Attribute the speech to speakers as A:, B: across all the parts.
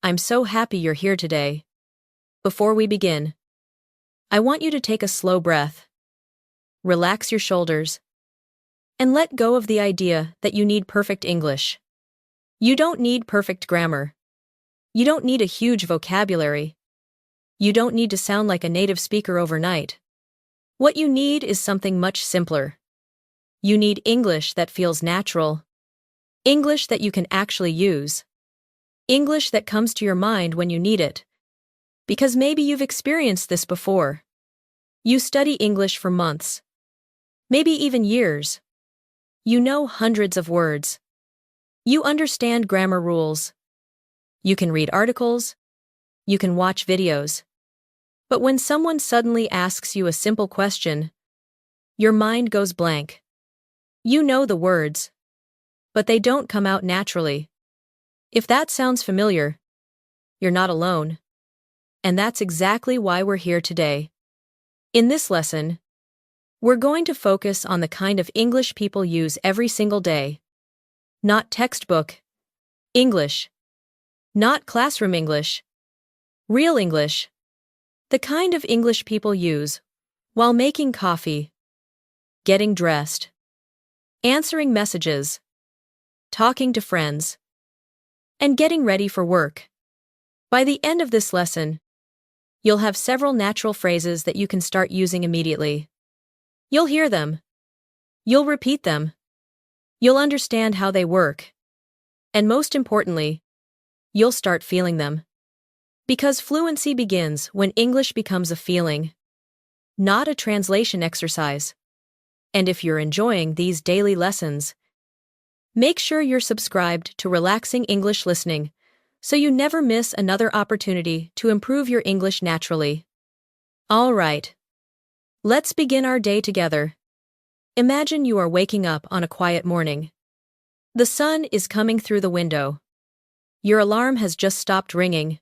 A: I'm so happy you're here today. Before we begin, I want you to take a slow breath, relax your shoulders, and let go of the idea that you need perfect English. You don't need perfect grammar. You don't need a huge vocabulary. You don't need to sound like a native speaker overnight. What you need is something much simpler. You need English that feels natural. English that you can actually use. English that comes to your mind when you need it. Because maybe you've experienced this before. You study English for months. Maybe even years. You know hundreds of words. You understand grammar rules. You can read articles. You can watch videos. But when someone suddenly asks you a simple question, your mind goes blank. You know the words, but they don't come out naturally. If that sounds familiar, you're not alone. And that's exactly why we're here today. In this lesson, we're going to focus on the kind of English people use every single day. Not textbook English. Not classroom English. Real English. The kind of English people use while making coffee, getting dressed, answering messages, talking to friends, and getting ready for work. By the end of this lesson, you'll have several natural phrases that you can start using immediately. You'll hear them. You'll repeat them. You'll understand how they work. And most importantly, you'll start feeling them. Because fluency begins when English becomes a feeling, not a translation exercise. And if you're enjoying these daily lessons, make sure you're subscribed to Relaxing English Listening so you never miss another opportunity to improve your English naturally. All right. Let's begin our day together. Imagine you are waking up on a quiet morning. The sun is coming through the window. Your alarm has just stopped ringing.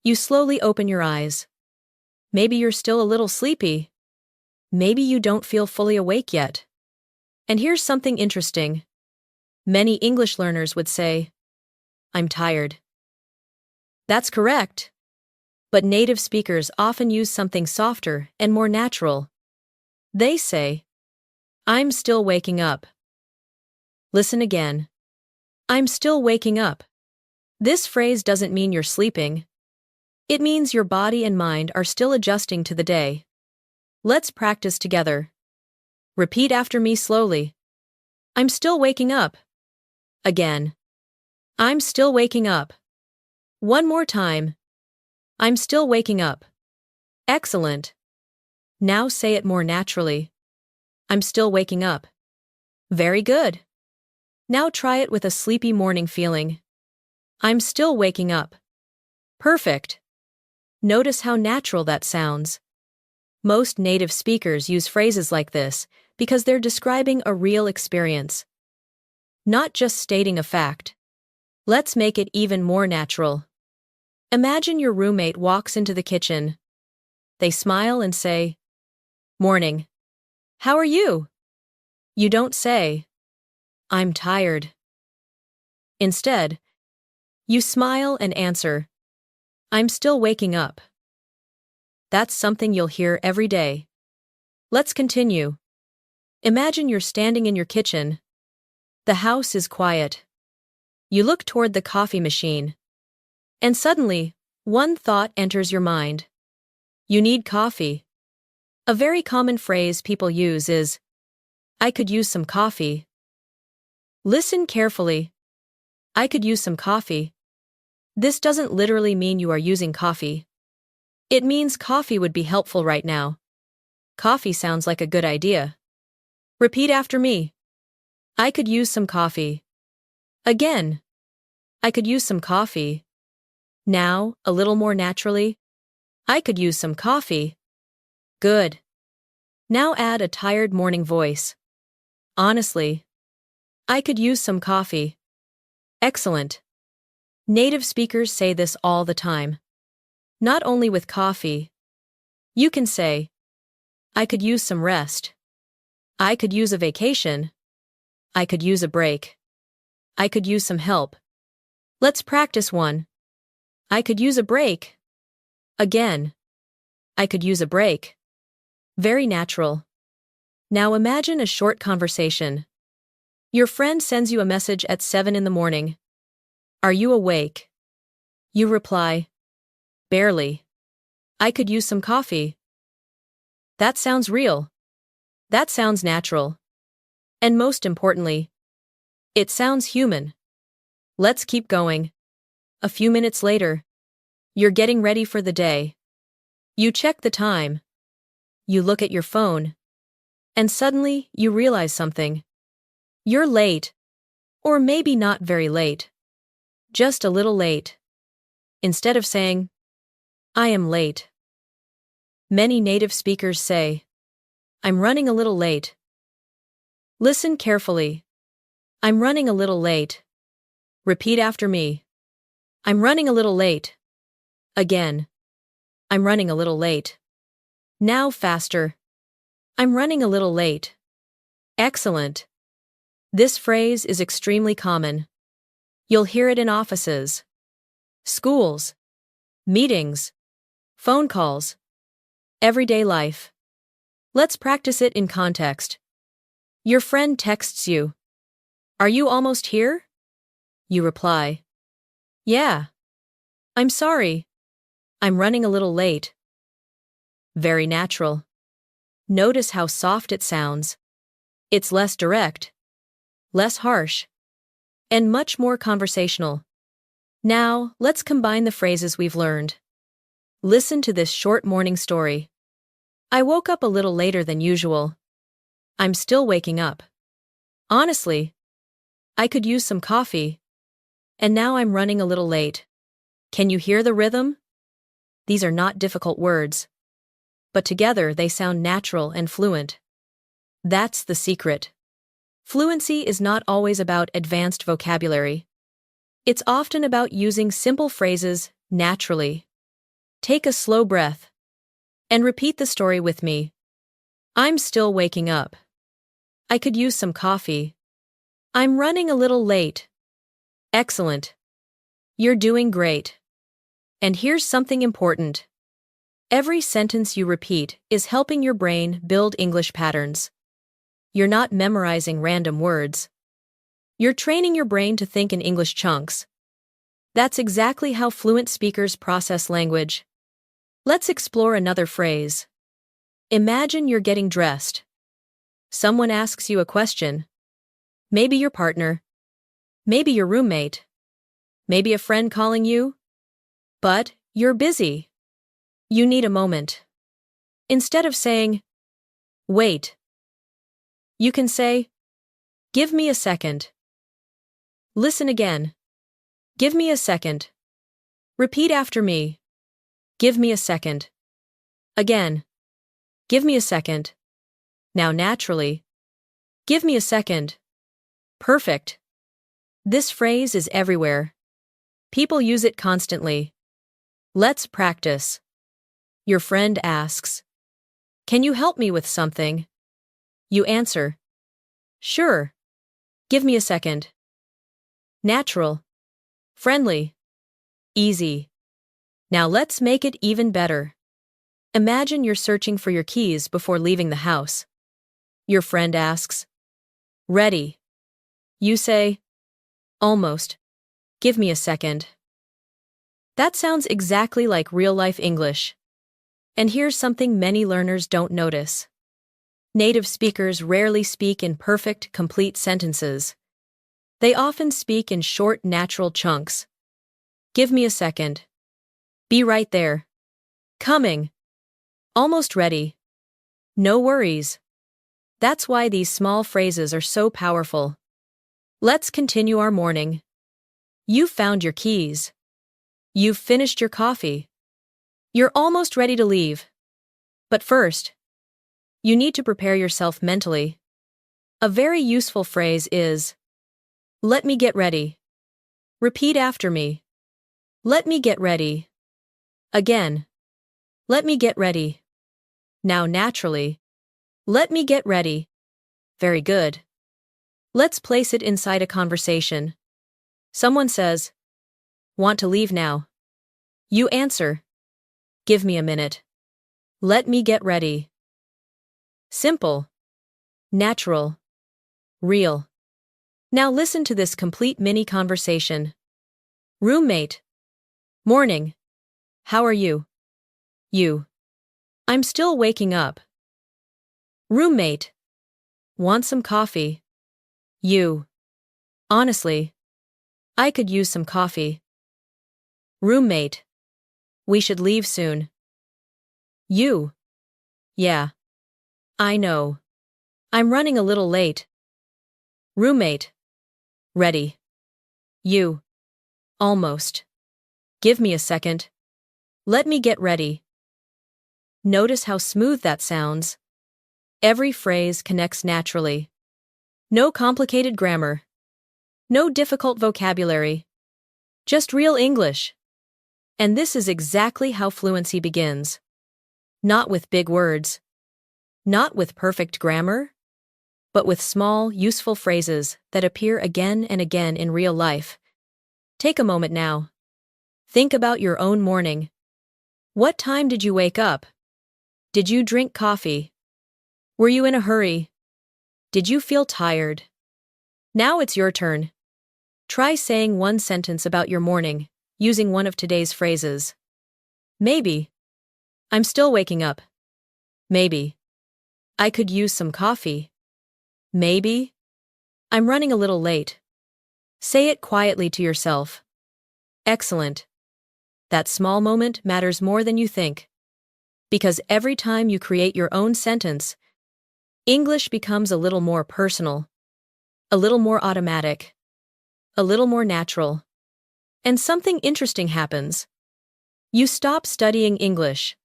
A: You slowly open your eyes. Maybe you're still a little sleepy. Maybe you don't feel fully awake yet. And here's something interesting. Many English learners would say, "I'm tired." That's correct. But native speakers often use something softer and more natural. They say, "I'm still waking up." Listen again. I'm still waking up. This phrase doesn't mean you're sleeping. It means your body and mind are still adjusting to the day. Let's practice together. Repeat after me slowly. I'm still waking up. Again. I'm still waking up. One more time. I'm still waking up. Excellent. Now say it more naturally. I'm still waking up. Very good. Now try it with a sleepy morning feeling. I'm still waking up. Perfect. Notice how natural that sounds. Most native speakers use phrases like this because they're describing a real experience, not just stating a fact. Let's make it even more natural. Imagine your roommate walks into the kitchen. They smile and say, "Morning. How are you?" You don't say, "I'm tired." Instead, you smile and answer, "I'm still waking up." That's something you'll hear every day. Let's continue. Imagine you're standing in your kitchen. The house is quiet. You look toward the coffee machine. And suddenly, one thought enters your mind. You need coffee. A very common phrase people use is, "I could use some coffee." Listen carefully. I could use some coffee. This doesn't literally mean you are using coffee. It means coffee would be helpful right now. Coffee sounds like a good idea. Repeat after me. I could use some coffee. Again. I could use some coffee. Now, a little more naturally. I could use some coffee. Good. Now add a tired morning voice. Honestly. I could use some coffee. Excellent. Native speakers say this all the time. Not only with coffee. You can say, "I could use some rest." "I could use a vacation." "I could use a break." "I could use some help." Let's practice one. I could use a break. Again. I could use a break. Very natural. Now imagine a short conversation. Your friend sends you a message at 7 in the morning. Are you awake? You reply, barely. I could use some coffee. That sounds real. That sounds natural. And most importantly, it sounds human. Let's keep going. A few minutes later, you're getting ready for the day. You check the time. You look at your phone. And suddenly, you realize something. You're late. Or maybe not very late. Just a little late. Instead of saying, I am late. Many native speakers say, I'm running a little late. Listen carefully. I'm running a little late. Repeat after me. I'm running a little late. Again. I'm running a little late. Now faster. I'm running a little late. Excellent. This phrase is extremely common. You'll hear it in offices, schools, meetings, phone calls, everyday life. Let's practice it in context. Your friend texts you. Are you almost here? You reply. Yeah. I'm sorry. I'm running a little late. Very natural. Notice how soft it sounds. It's less direct, less harsh, and much more conversational. Now, let's combine the phrases we've learned. Listen to this short morning story. I woke up a little later than usual. I'm still waking up. Honestly, I could use some coffee. And now I'm running a little late. Can you hear the rhythm? These are not difficult words. But together they sound natural and fluent. That's the secret. Fluency is not always about advanced vocabulary. It's often about using simple phrases naturally. Take a slow breath. And repeat the story with me. I'm still waking up. I could use some coffee. I'm running a little late. Excellent. You're doing great. And here's something important. Every sentence you repeat is helping your brain build English patterns. You're not memorizing random words. You're training your brain to think in English chunks. That's exactly how fluent speakers process language. Let's explore another phrase. Imagine you're getting dressed. Someone asks you a question. Maybe your partner. Maybe your roommate. Maybe a friend calling you. But you're busy. You need a moment. Instead of saying, wait, you can say, give me a second. Listen again. Give me a second. Repeat after me. Give me a second. Again. Give me a second. Now naturally. Give me a second. Perfect. This phrase is everywhere. People use it constantly. Let's practice. Your friend asks, can you help me with something? You answer, sure. Give me a second. Natural. Friendly. Easy. Now let's make it even better. Imagine you're searching for your keys before leaving the house. Your friend asks, ready. You say, almost. Give me a second. That sounds exactly like real-life English. And here's something many learners don't notice. Native speakers rarely speak in perfect, complete sentences. They often speak in short, natural chunks. Give me a second. Be right there. Coming. Almost ready. No worries. That's why these small phrases are so powerful. Let's continue our morning. You've found your keys. You've finished your coffee. You're almost ready to leave. But first, you need to prepare yourself mentally. A very useful phrase is, let me get ready. Repeat after me. Let me get ready. Again. Let me get ready. Now naturally. Let me get ready. Very good. Let's place it inside a conversation. Someone says, want to leave now. You answer. Give me a minute. Let me get ready. Simple. Natural. Real. Now listen to this complete mini conversation. Roommate. Morning. How are you? You. I'm still waking up. Roommate. Want some coffee? You. Honestly, I could use some coffee. Roommate. We should leave soon. You. Yeah. I know. I'm running a little late. Roommate. Ready. You. Almost. Give me a second. Let me get ready. Notice how smooth that sounds. Every phrase connects naturally. No complicated grammar. No difficult vocabulary. Just real English. And this is exactly how fluency begins. Not with big words. Not with perfect grammar. But with small, useful phrases that appear again and again in real life. Take a moment now. Think about your own morning. What time did you wake up? Did you drink coffee? Were you in a hurry? Did you feel tired? Now it's your turn. Try saying one sentence about your morning, using one of today's phrases. Maybe. I'm still waking up. Maybe. I could use some coffee. Maybe. I'm running a little late. Say it quietly to yourself. Excellent. That small moment matters more than you think. Because every time you create your own sentence, English becomes a little more personal, a little more automatic, a little more natural. And something interesting happens. You stop studying English,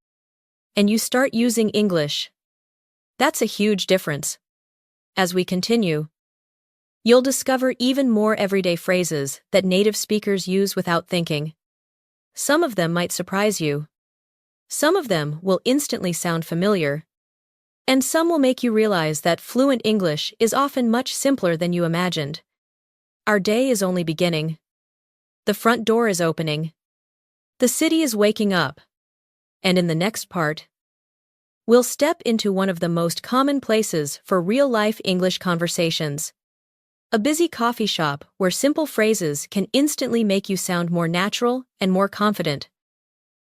A: and you start using English. That's a huge difference. As we continue, you'll discover even more everyday phrases that native speakers use without thinking. Some of them might surprise you. Some of them will instantly sound familiar. And some will make you realize that fluent English is often much simpler than you imagined. Our day is only beginning. The front door is opening. The city is waking up. And in the next part, we'll step into one of the most common places for real-life English conversations. A busy coffee shop where simple phrases can instantly make you sound more natural and more confident.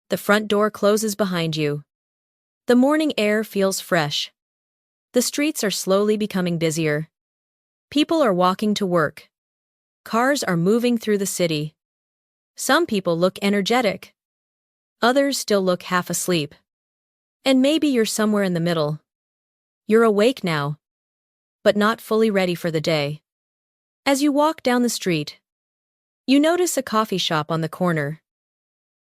A: The front door closes behind you. The morning air feels fresh. The streets are slowly becoming busier. People are walking to work. Cars are moving through the city. Some people look energetic. Others still look half asleep. And maybe you're somewhere in the middle. You're awake now, but not fully ready for the day. As you walk down the street, you notice a coffee shop on the corner.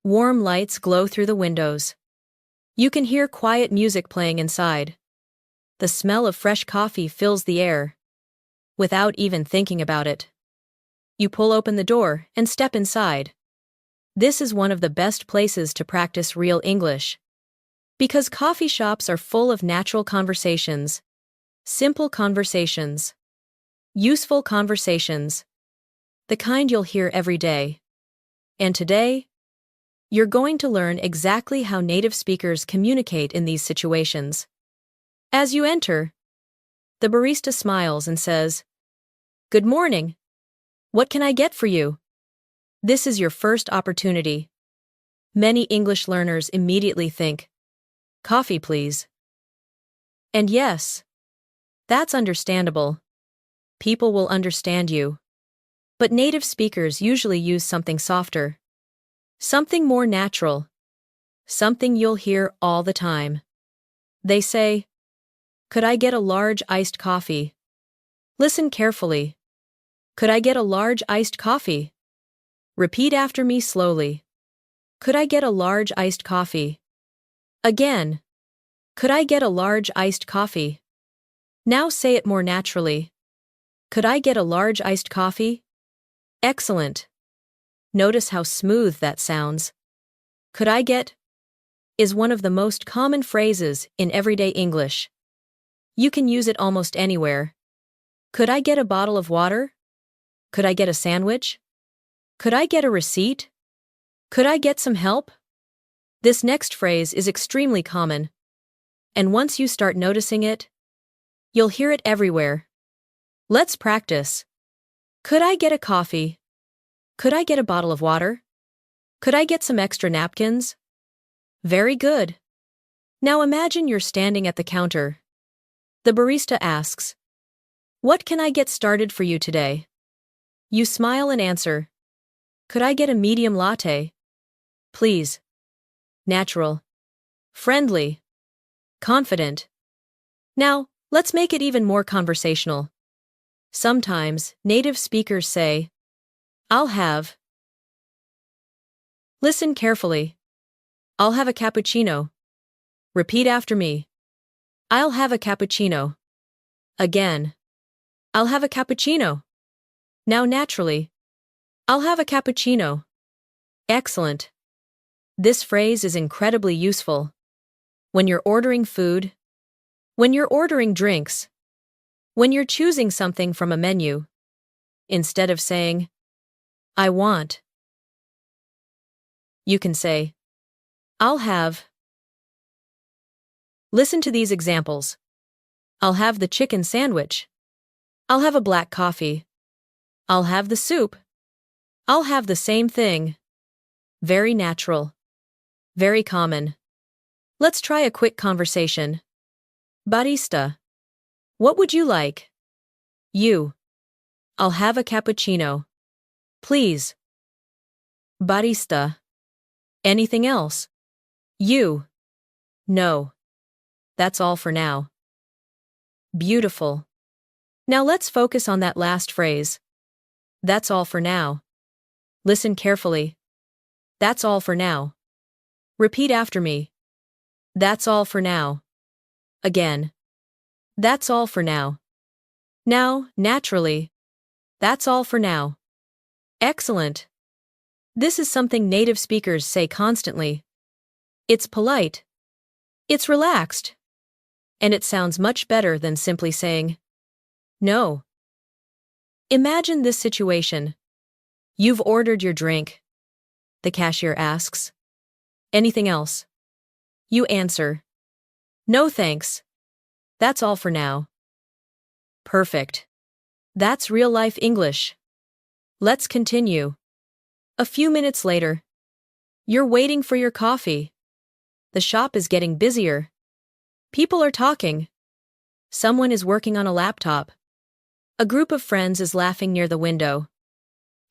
A: Warm lights glow through the windows. You can hear quiet music playing inside. The smell of fresh coffee fills the air. Without even thinking about it, you pull open the door and step inside. This is one of the best places to practice real English. Because coffee shops are full of natural conversations, simple conversations, useful conversations, the kind you'll hear every day. And today, you're going to learn exactly how native speakers communicate in these situations. As you enter, the barista smiles and says, "Good morning. What can I get for you?" This is your first opportunity. Many English learners immediately think, "Coffee, please." And yes, that's understandable. People will understand you. But native speakers usually use something softer. Something more natural. Something you'll hear all the time. They say, "Could I get a large iced coffee?" Listen carefully. Could I get a large iced coffee? Repeat after me slowly. Could I get a large iced coffee? Again. Could I get a large iced coffee? Now say it more naturally. Could I get a large iced coffee? Excellent. Notice how smooth that sounds. Could I get is one of the most common phrases in everyday English. You can use it almost anywhere. Could I get a bottle of water? Could I get a sandwich? Could I get a receipt? Could I get some help? This next phrase is extremely common, and once you start noticing it, you'll hear it everywhere. Let's practice. Could I get a coffee? Could I get a bottle of water? Could I get some extra napkins? Very good. Now imagine you're standing at the counter. The barista asks, "What can I get started for you today?" You smile and answer, "Could I get a medium latte? Please." Natural. Friendly. Confident. Now, let's make it even more conversational. Sometimes, native speakers say, "I'll have." Listen carefully. I'll have a cappuccino. Repeat after me. I'll have a cappuccino. Again. I'll have a cappuccino. Now naturally. I'll have a cappuccino. Excellent. This phrase is incredibly useful. When you're ordering food, when you're ordering drinks, when you're choosing something from a menu, instead of saying, "I want," you can say, "I'll have." Listen to these examples. I'll have the chicken sandwich. I'll have a black coffee. I'll have the soup. I'll have the same thing. Very natural. Very common. Let's try a quick conversation. Barista. What would you like? You. I'll have a cappuccino. Please. Barista. Anything else? You. No. That's all for now. Beautiful. Now let's focus on that last phrase. That's all for now. Listen carefully. That's all for now. Repeat after me. That's all for now. Again. That's all for now. Now, naturally. That's all for now. Excellent. This is something native speakers say constantly. It's polite. It's relaxed. And it sounds much better than simply saying, "No." Imagine this situation. You've ordered your drink. The cashier asks, "Anything else?" You answer, "No thanks. That's all for now." Perfect. That's real-life English. Let's continue. A few minutes later. You're waiting for your coffee. The shop is getting busier. People are talking. Someone is working on a laptop. A group of friends is laughing near the window.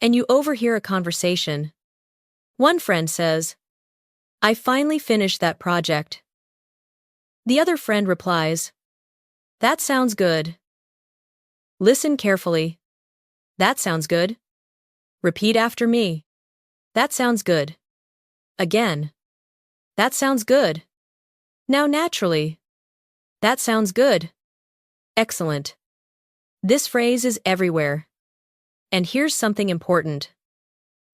A: And you overhear a conversation. One friend says, "I finally finished that project." The other friend replies, "That sounds good." Listen carefully. That sounds good. Repeat after me. That sounds good. Again. That sounds good. Now naturally. That sounds good. Excellent. This phrase is everywhere. And here's something important.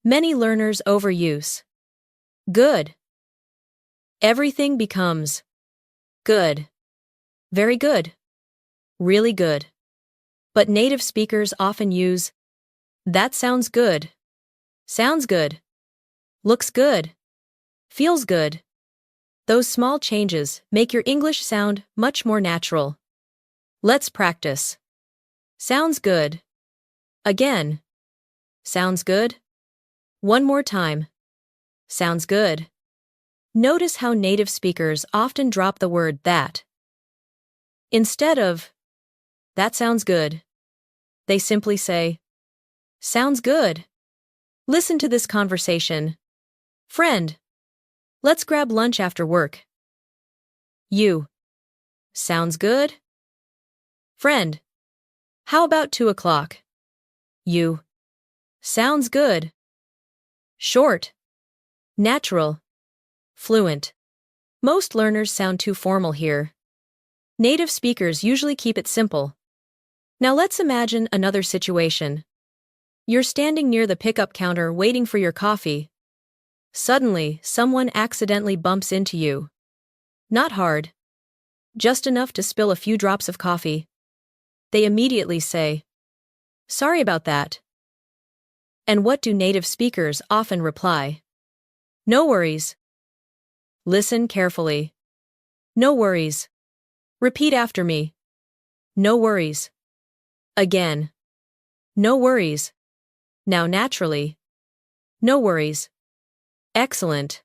A: Many learners overuse good. Everything becomes good. Very good. Really good. But native speakers often use that sounds good. Sounds good. Looks good. Feels good. Those small changes make your English sound much more natural. Let's practice. Sounds good. Again. Sounds good. One more time. Sounds good. Notice how native speakers often drop the word that. Instead of that sounds good, they simply say, sounds good. Listen to this conversation. Friend. Let's grab lunch after work. You. Sounds good. Friend. How about 2 o'clock? You. Sounds good. Short. Natural. Fluent. Most learners sound too formal here. Native speakers usually keep it simple. Now let's imagine another situation. You're standing near the pickup counter waiting for your coffee. Suddenly, someone accidentally bumps into you. Not hard. Just enough to spill a few drops of coffee. They immediately say, "Sorry about that." And what do native speakers often reply? "No worries." Listen carefully. No worries. Repeat after me. No worries. Again. No worries. Now naturally. No worries. Excellent.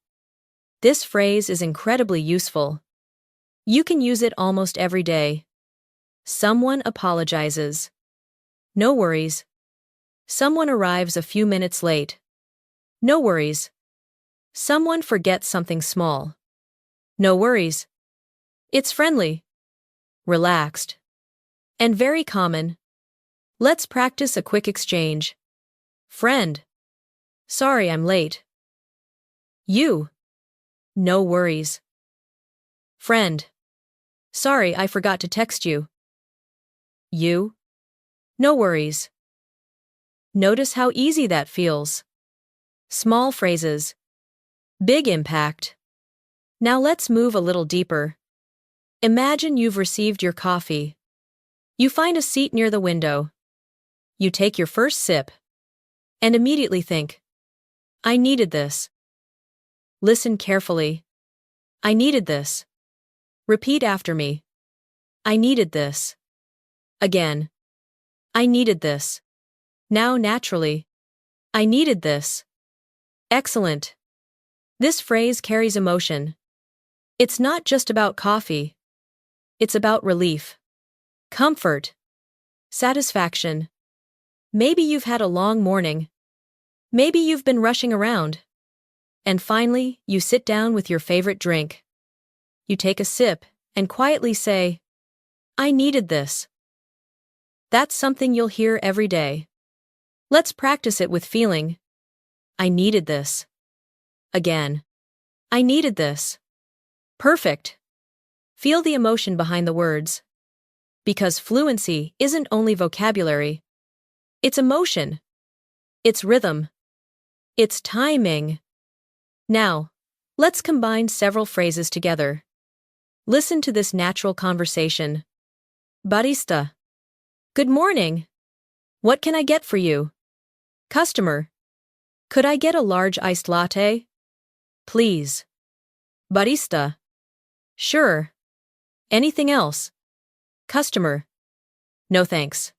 A: This phrase is incredibly useful. You can use it almost every day. Someone apologizes. No worries. Someone arrives a few minutes late. No worries. Someone forgets something small. No worries. It's friendly, relaxed, and very common. Let's practice a quick exchange. Friend. Sorry I'm late. You. No worries. Friend. Sorry I forgot to text you. You. No worries. Notice how easy that feels. Small phrases. Big impact. Now let's move a little deeper. Imagine you've received your coffee. You find a seat near the window. You take your first sip. And immediately think, I needed this. Listen carefully. I needed this. Repeat after me. I needed this. Again. I needed this. Now naturally. I needed this. Excellent. This phrase carries emotion. It's not just about coffee. It's about relief, comfort, satisfaction. Maybe you've had a long morning. Maybe you've been rushing around. And finally, you sit down with your favorite drink. You take a sip and quietly say, I needed this. That's something you'll hear every day. Let's practice it with feeling. I needed this. Again. I needed this. Perfect. Feel the emotion behind the words. Because fluency isn't only vocabulary. It's emotion. It's rhythm. It's timing. Now, let's combine several phrases together. Listen to this natural conversation. Barista. Good morning. What can I get for you? Customer. Could I get a large iced latte? Please. Barista. Sure. Anything else? Customer. No thanks.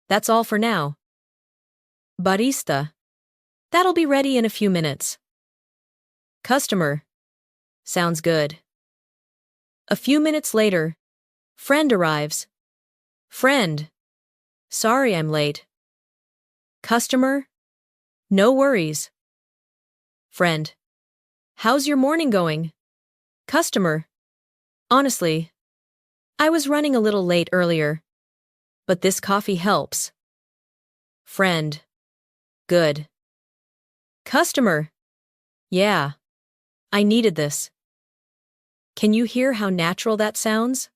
A: That's all for now. Barista. That'll be ready in a few minutes. Customer. Sounds good. A few minutes later, friend arrives. Friend. Sorry I'm late. Customer. No worries. Friend. How's your morning going? Customer. Honestly, I was running a little late earlier, but this coffee helps. Friend. Good. Customer. Yeah. I needed this. Can you hear how natural that sounds?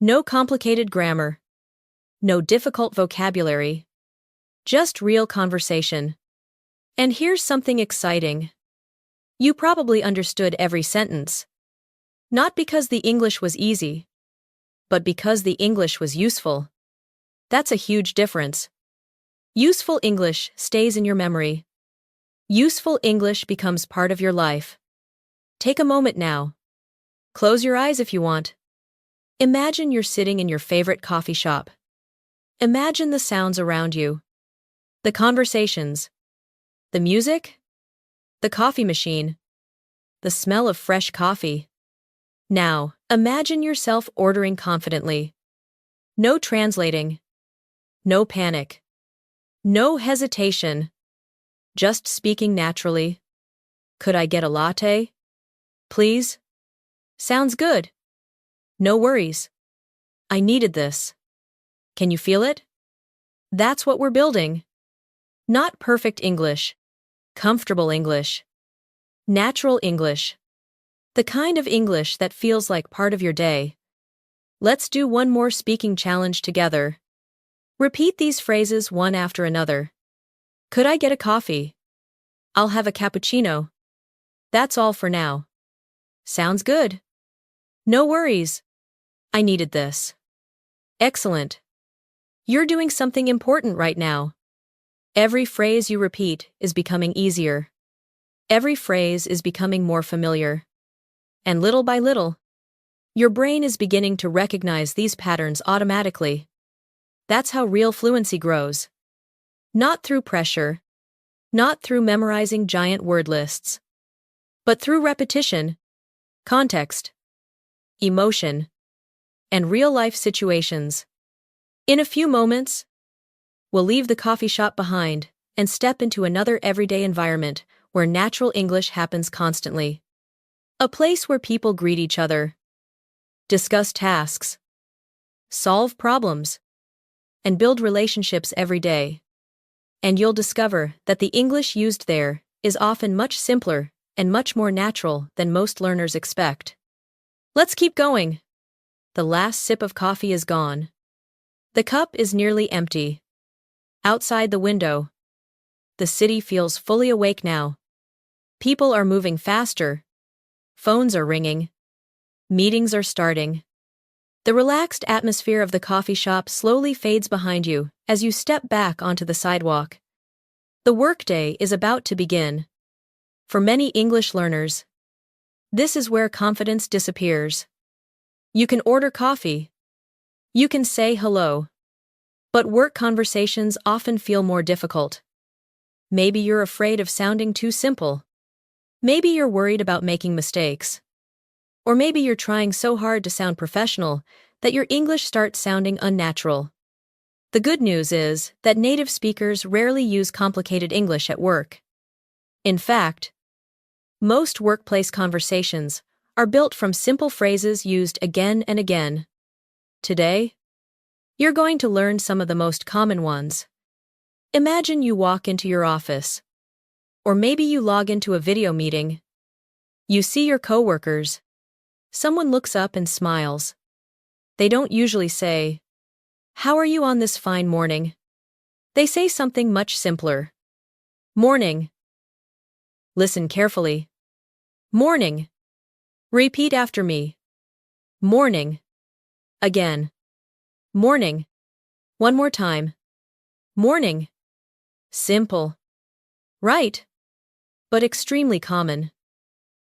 A: No complicated grammar. No difficult vocabulary. Just real conversation. And here's something exciting. You probably understood every sentence. Not because the English was easy, but because the English was useful. That's a huge difference. Useful English stays in your memory. Useful English becomes part of your life. Take a moment now. Close your eyes if you want. Imagine you're sitting in your favorite coffee shop. Imagine the sounds around you. The conversations. The music. The coffee machine. The smell of fresh coffee. Now, imagine yourself ordering confidently. No translating. No panic. No hesitation. Just speaking naturally. Could I get a latte? Please? Sounds good. No worries. I needed this. Can you feel it? That's what we're building. Not perfect English. Comfortable English. Natural English. The kind of English that feels like part of your day. Let's do one more speaking challenge together. Repeat these phrases one after another. Could I get a coffee? I'll have a cappuccino. That's all for now. Sounds good. No worries. I needed this. Excellent. You're doing something important right now. Every phrase you repeat is becoming easier. Every phrase is becoming more familiar. And little by little, your brain is beginning to recognize these patterns automatically. That's how real fluency grows. Not through pressure, not through memorizing giant word lists, but through repetition, context, emotion, and real-life situations. In a few moments, we'll leave the coffee shop behind and step into another everyday environment where natural English happens constantly. A place where people greet each other, discuss tasks, solve problems, and build relationships every day. And you'll discover that the English used there is often much simpler and much more natural than most learners expect. Let's keep going. The last sip of coffee is gone. The cup is nearly empty. Outside the window, the city feels fully awake now. People are moving faster. Phones are ringing. Meetings are starting. The relaxed atmosphere of the coffee shop slowly fades behind you as you step back onto the sidewalk. The workday is about to begin. For many English learners, this is where confidence disappears. You can order coffee. You can say hello. But work conversations often feel more difficult. Maybe you're afraid of sounding too simple. Maybe you're worried about making mistakes. Or maybe you're trying so hard to sound professional that your English starts sounding unnatural. The good news is that native speakers rarely use complicated English at work. In fact, most workplace conversations are built from simple phrases used again and again. Today, you're going to learn some of the most common ones. Imagine you walk into your office. Or maybe you log into a video meeting. You see your coworkers. Someone looks up and smiles. They don't usually say, "How are you on this fine morning?" They say something much simpler. Morning. Listen carefully. Morning. Repeat after me. Morning. Again. Morning. One more time. Morning. Simple. Right. But extremely common.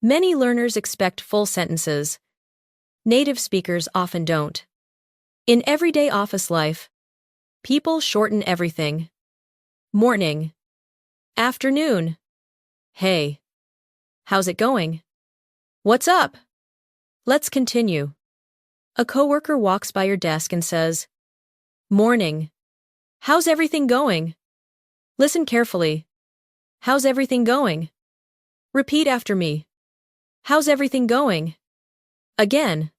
A: Many learners expect full sentences. Native speakers often don't. In everyday office life, people shorten everything. Morning. Afternoon. Hey. How's it going? What's up? Let's continue. A coworker walks by your desk and says, "Morning. How's everything going?" Listen carefully. How's everything going? Repeat after me. How's everything going? Again.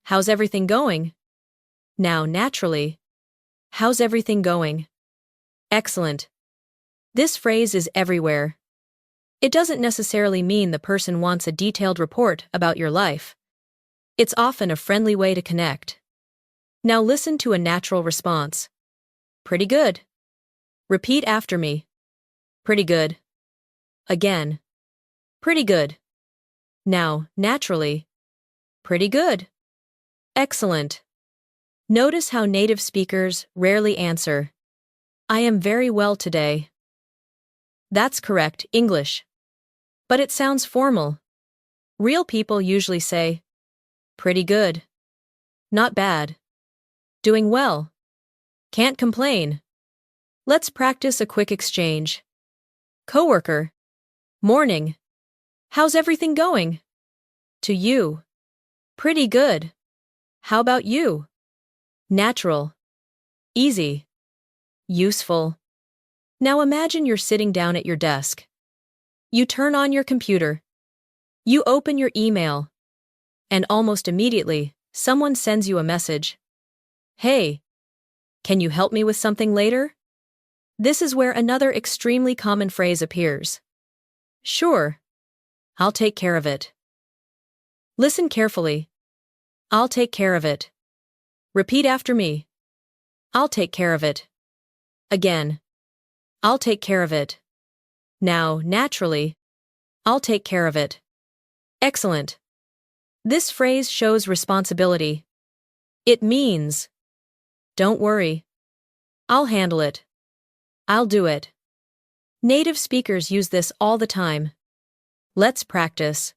A: How's everything going? Now, naturally. How's everything going? Excellent. This phrase is everywhere. It doesn't necessarily mean the person wants a detailed report about your life. It's often a friendly way to connect. Now listen to a natural response. Pretty good. Repeat after me. Pretty good. Again. Pretty good. Now, naturally. Pretty good. Excellent. Notice how native speakers rarely answer, "I am very well today." That's correct English. But it sounds formal. Real people usually say, "Pretty good." "Not bad." "Doing well." "Can't complain." Let's practice a quick exchange. Coworker. Morning. How's everything going? To you. Pretty good. How about you? Natural. Easy. Useful. Now imagine you're sitting down at your desk. You turn on your computer. You open your email. And almost immediately, someone sends you a message. "Hey, can you help me with something later?" This is where another extremely common phrase appears. "Sure. I'll take care of it." Listen carefully. I'll take care of it. Repeat after me. I'll take care of it. Again. I'll take care of it. Now, naturally. I'll take care of it. Excellent. This phrase shows responsibility. It means, don't worry. I'll handle it. I'll do it. Native speakers use this all the time. Let's practice.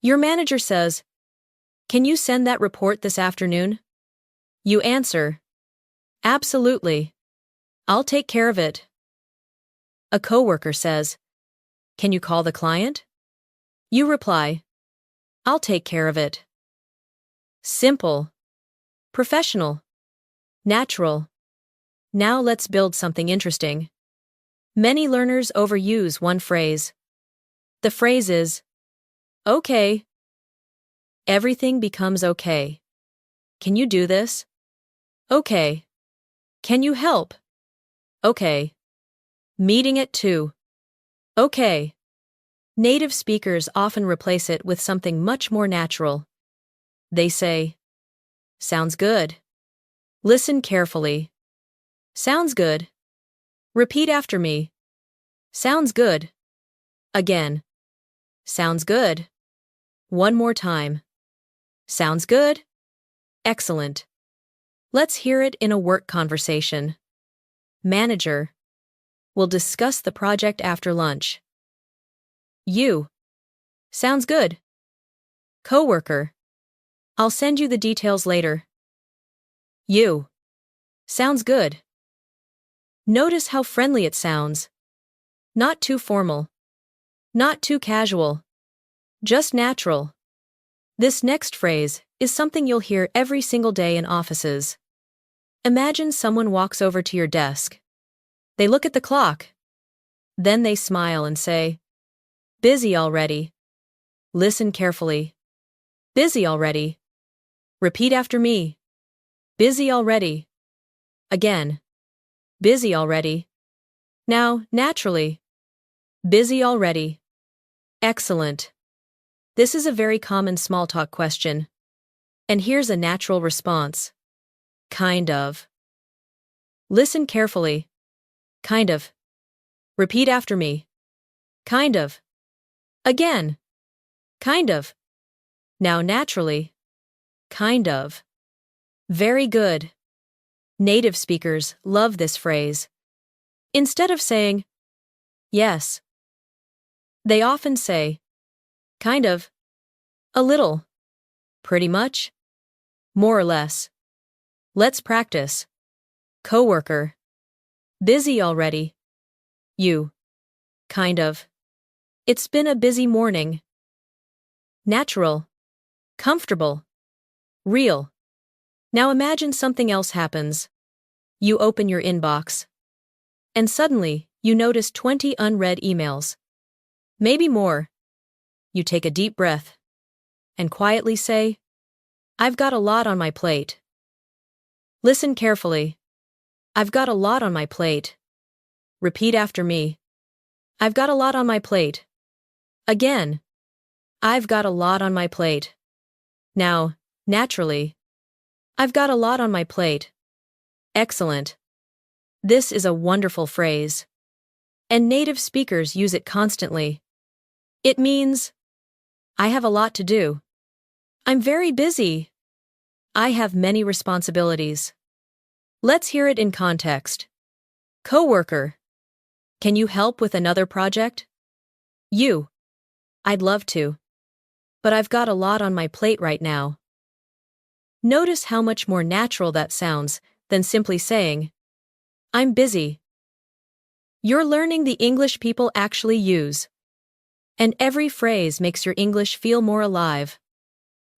A: Your manager says, "Can you send that report this afternoon?" You answer, "Absolutely. I'll take care of it." A coworker says, "Can you call the client?" You reply, "I'll take care of it." Simple, professional, natural. Now let's build something interesting. Many learners overuse one phrase. The phrase is, "Okay." Everything becomes okay. Can you do this? Okay. Can you help? Okay. Meeting at 2. Okay. Native speakers often replace it with something much more natural. They say, "Sounds good." Listen carefully. Sounds good. Repeat after me. Sounds good. Again. Sounds good. One more time. Sounds good? Excellent. Let's hear it in a work conversation. Manager. We'll discuss the project after lunch. You. Sounds good. Coworker. I'll send you the details later. You. Sounds good. Notice how friendly it sounds. Not too formal. Not too casual. Just natural. This next phrase is something you'll hear every single day in offices. Imagine someone walks over to your desk. They look at the clock. Then they smile and say, "Busy already." Listen carefully. Busy already. Repeat after me. Busy already. Again. Busy already. Now, naturally. Busy already. Excellent. This is a very common small talk question. And here's a natural response. Kind of. Listen carefully. Kind of. Repeat after me. Kind of. Again. Kind of. Now naturally. Kind of. Very good. Native speakers love this phrase. Instead of saying, "Yes," they often say, "Kind of." "A little." "Pretty much." "More or less." Let's practice. Coworker. Busy already. You. Kind of. It's been a busy morning. Natural. Comfortable. Real. Now imagine something else happens. You open your inbox. And suddenly, you notice 20 unread emails. Maybe more. You take a deep breath. And quietly say, "I've got a lot on my plate." Listen carefully. I've got a lot on my plate. Repeat after me. I've got a lot on my plate. Again. I've got a lot on my plate. Now, naturally. I've got a lot on my plate. Excellent. This is a wonderful phrase. And native speakers use it constantly. It means, I have a lot to do. I'm very busy. I have many responsibilities. Let's hear it in context. Coworker. Can you help with another project? You. I'd love to. But I've got a lot on my plate right now. Notice how much more natural that sounds than simply saying, "I'm busy." You're learning the English people actually use. And every phrase makes your English feel more alive.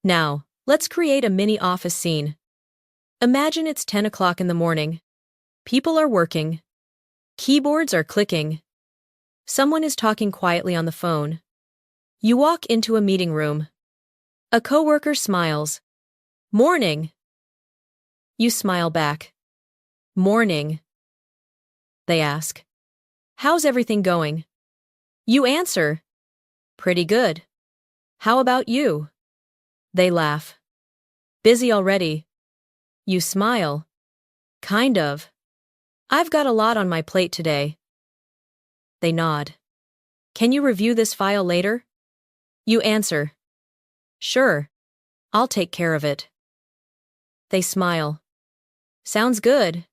A: Now, let's create a mini office scene. Imagine it's 10 o'clock in the morning. People are working. Keyboards are clicking. Someone is talking quietly on the phone. You walk into a meeting room. A coworker smiles. "Morning." You smile back. "Morning." They ask, "How's everything going?" You answer, "Pretty good. How about you?" They laugh. "Busy already." You smile. "Kind of. I've got a lot on my plate today." They nod. "Can you review this file later?" You answer, "Sure. I'll take care of it." They smile. "Sounds good."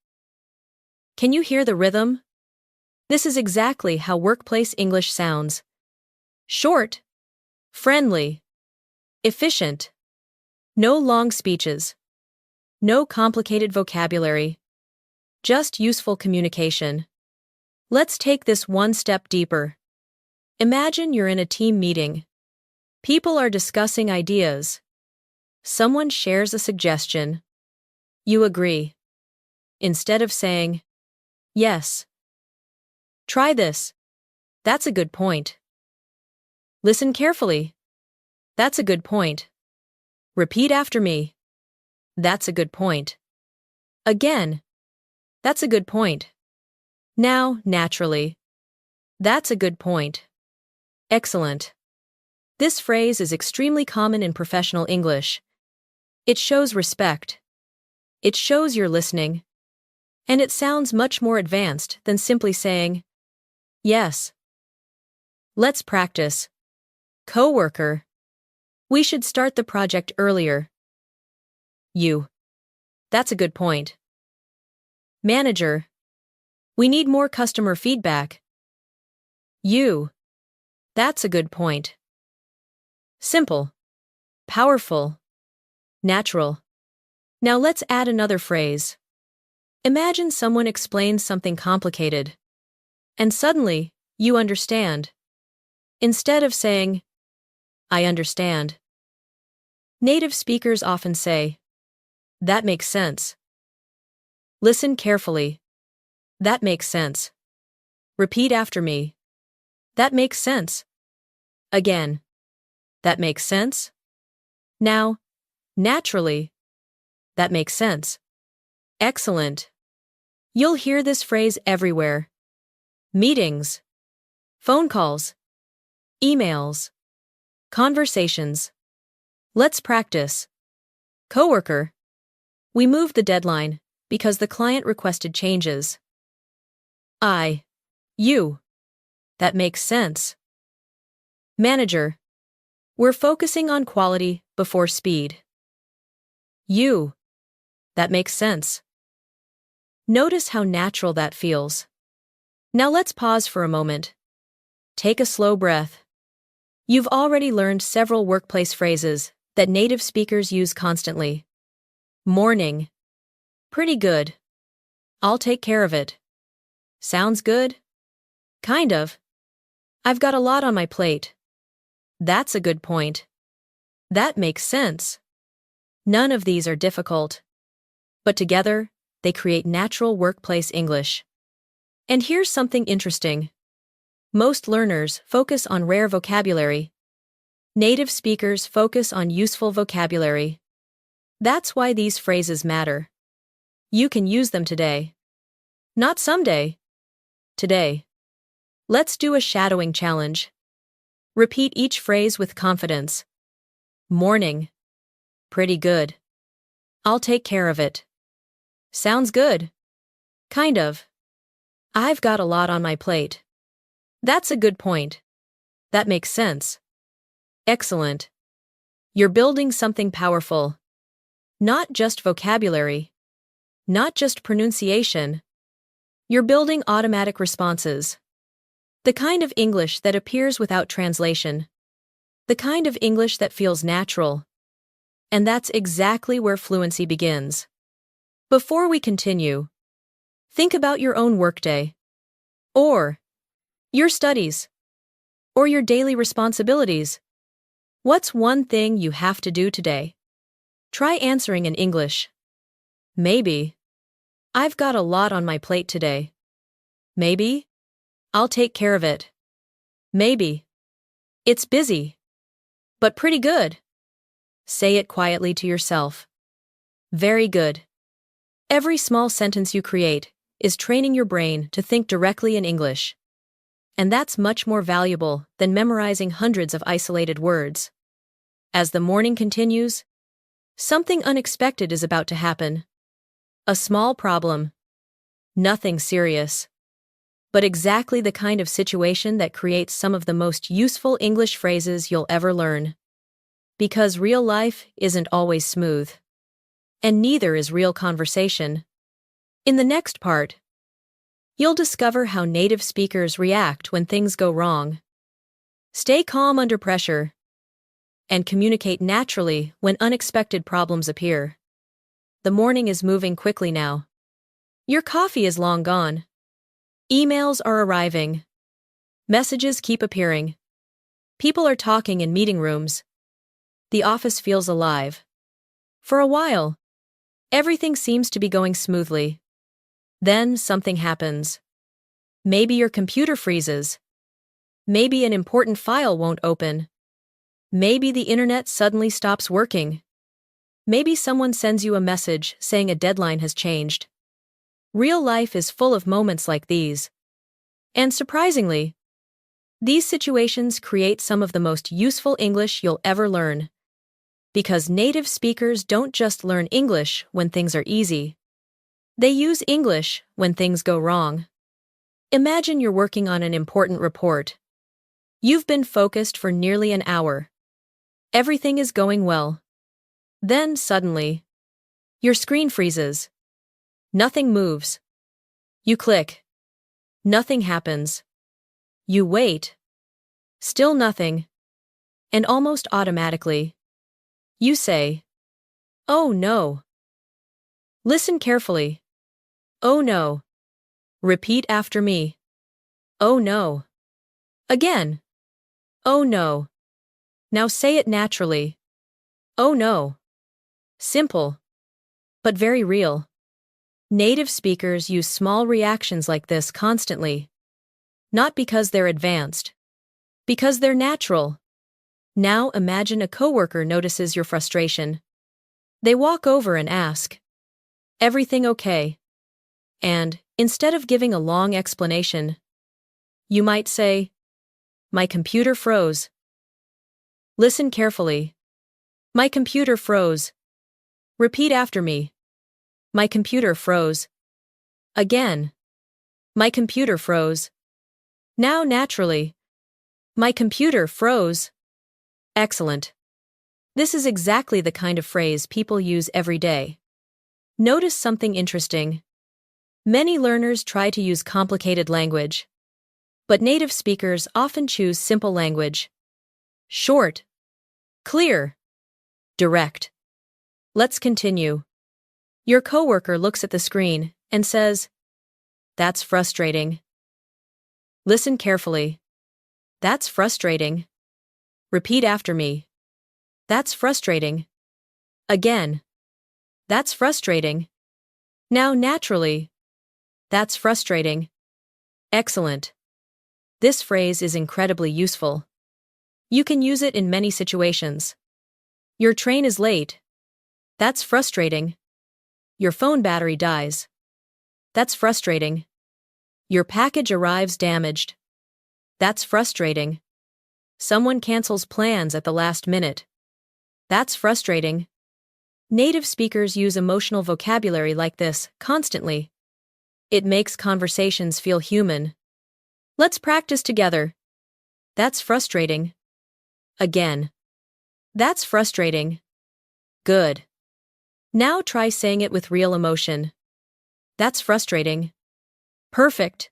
A: Can you hear the rhythm? This is exactly how workplace English sounds. Short, friendly, Efficient. No long speeches. No complicated vocabulary. Just useful communication. Let's take this one step deeper. Imagine you're in a team meeting. People are discussing ideas. Someone shares a suggestion. You agree. Instead of saying, "Yes. Try this. That's a good point. Listen carefully. That's a good point. Repeat after me. That's a good point. Again. That's a good point. Now, naturally. That's a good point. Excellent." This phrase is extremely common in professional English. It shows respect. It shows you're listening. And it sounds much more advanced than simply saying, "Yes." Let's practice. Coworker. We should start the project earlier. You. That's a good point. Manager. We need more customer feedback. You. That's a good point. Simple. Powerful. Natural. Now let's add another phrase. Imagine someone explains something complicated. And suddenly, you understand. Instead of saying, "I understand." Native speakers often say, "That makes sense." Listen carefully. That makes sense. Repeat after me. That makes sense. Again. That makes sense. Now, naturally. That makes sense. Excellent. You'll hear this phrase everywhere. Meetings. Phone calls. Emails. Conversations. Let's practice. Coworker. We moved the deadline because the client requested changes. You. That makes sense. Manager. We're focusing on quality before speed. You. That makes sense. Notice how natural that feels. Now let's pause for a moment. Take a slow breath. You've already learned several workplace phrases that native speakers use constantly. Morning. Pretty good. I'll take care of it. Sounds good? Kind of. I've got a lot on my plate. That's a good point. That makes sense. None of these are difficult. But together, they create natural workplace English. And here's something interesting. Most learners focus on rare vocabulary. Native speakers focus on useful vocabulary. That's why these phrases matter. You can use them today. Not someday. Today. Let's do a shadowing challenge. Repeat each phrase with confidence. Morning. Pretty good. I'll take care of it. Sounds good. Kind of. I've got a lot on my plate. That's a good point. That makes sense. Excellent. You're building something powerful. Not just vocabulary. Not just pronunciation. You're building automatic responses. The kind of English that appears without translation. The kind of English that feels natural. And that's exactly where fluency begins. Before we continue, think about your own workday. Or your studies. Or your daily responsibilities. What's one thing you have to do today? Try answering in English. Maybe. I've got a lot on my plate today. Maybe. I'll take care of it. Maybe. It's busy. But pretty good. Say it quietly to yourself. Very good. Every small sentence you create is training your brain to think directly in English. And that's much more valuable than memorizing hundreds of isolated words. As the morning continues, something unexpected is about to happen. A small problem. Nothing serious. But exactly the kind of situation that creates some of the most useful English phrases you'll ever learn. Because real life isn't always smooth. And neither is real conversation. In the next part, you'll discover how native speakers react when things go wrong. Stay calm under pressure. and communicate naturally when unexpected problems appear. The morning is moving quickly now. Your coffee is long gone. Emails are arriving. Messages keep appearing. People are talking in meeting rooms. The office feels alive. For a while, everything seems to be going smoothly. Then something happens. Maybe your computer freezes. Maybe an important file won't open. Maybe the internet suddenly stops working. Maybe someone sends you a message saying a deadline has changed. Real life is full of moments like these. And surprisingly, these situations create some of the most useful English you'll ever learn. Because native speakers don't just learn English when things are easy. They use English when things go wrong. Imagine you're working on an important report. You've been focused for nearly an hour. Everything is going well. Then, suddenly, your screen freezes. Nothing moves. You click. Nothing happens. You wait. Still nothing. And almost automatically, you say, "Oh no." Listen carefully. "Oh no." Repeat after me. "Oh no." Again. "Oh no." Now say it naturally. "Oh no." Simple, but very real. Native speakers use small reactions like this constantly. Not because they're advanced. Because they're natural. Now imagine a coworker notices your frustration. They walk over and ask, "Everything okay?" And, instead of giving a long explanation, you might say, "My computer froze." Listen carefully. "My computer froze." Repeat after me. "My computer froze." Again. "My computer froze." Now naturally. "My computer froze." Excellent. This is exactly the kind of phrase people use every day. Notice something interesting. Many learners try to use complicated language. But native speakers often choose simple language. Short. Clear. Direct. Let's continue. Your coworker looks at the screen and says, "That's frustrating." Listen carefully. "That's frustrating." Repeat after me. "That's frustrating." Again. "That's frustrating." Now naturally. "That's frustrating." Excellent. This phrase is incredibly useful. You can use it in many situations. Your train is late. That's frustrating. Your phone battery dies. That's frustrating. Your package arrives damaged. That's frustrating. Someone cancels plans at the last minute. That's frustrating. Native speakers use emotional vocabulary like this constantly. It makes conversations feel human. Let's practice together. "That's frustrating." Again. "That's frustrating." Good. Now try saying it with real emotion. "That's frustrating." Perfect.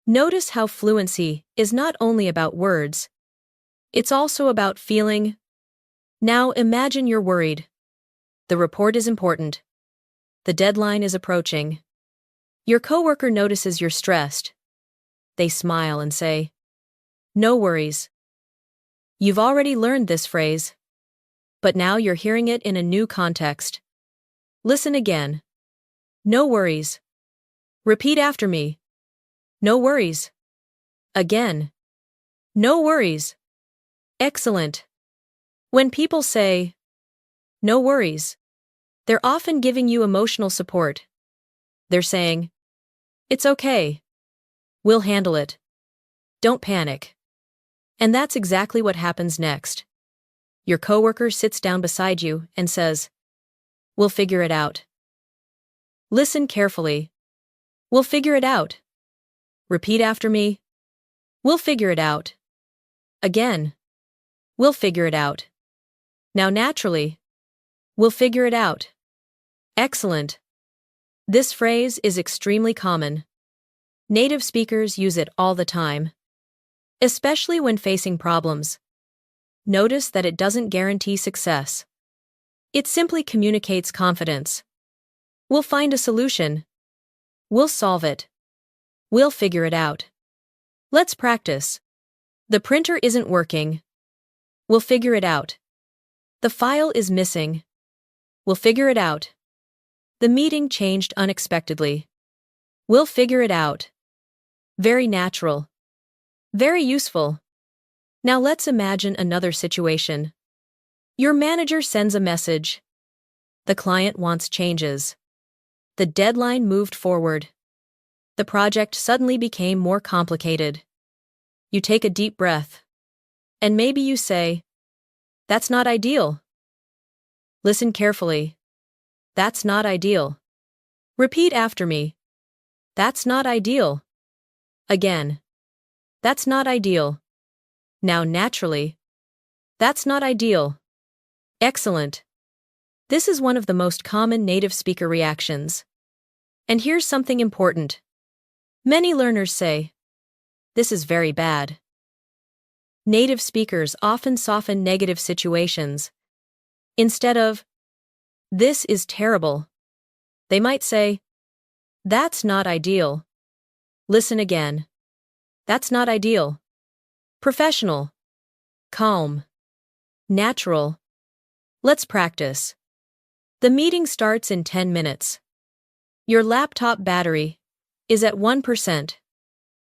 A: Notice how fluency is not only about words. It's also about feeling. Now imagine you're worried. The report is important. The deadline is approaching. Your coworker notices you're stressed. They smile and say, "No worries." You've already learned this phrase, but now you're hearing it in a new context. Listen again. "No worries." Repeat after me. "No worries." Again. "No worries." Excellent. When people say, "No worries," they're often giving you emotional support. They're saying, "It's okay. We'll handle it. Don't panic." And that's exactly what happens next. Your coworker sits down beside you and says, "We'll figure it out." Listen carefully. "We'll figure it out." Repeat after me. "We'll figure it out." Again. "We'll figure it out." Now naturally. "We'll figure it out." Excellent. This phrase is extremely common. Native speakers use it all the time, especially when facing problems. notice that it doesn't guarantee success. It simply communicates confidence. We'll find a solution. We'll solve it. We'll figure it out. Let's practice. The printer isn't working. We'll figure it out. The file is missing. We'll figure it out. The meeting changed unexpectedly. We'll figure it out. Very natural. Very useful. Now let's imagine another situation. Your manager sends a message. The client wants changes. The deadline moved forward. The project suddenly became more complicated. You take a deep breath. And maybe you say, "That's not ideal." Listen carefully. That's not ideal. Repeat after me. That's not ideal. Again. That's not ideal. Now naturally. That's not ideal. Excellent. This is one of the most common native speaker reactions. And here's something important. Many learners say, "This is very bad." Native speakers often soften negative situations. Instead of, "This is terrible," they might say, "That's not ideal." Listen again. That's not ideal. Professional. Calm. Natural. Let's practice. The meeting starts in 10 minutes. Your laptop battery is at 1%.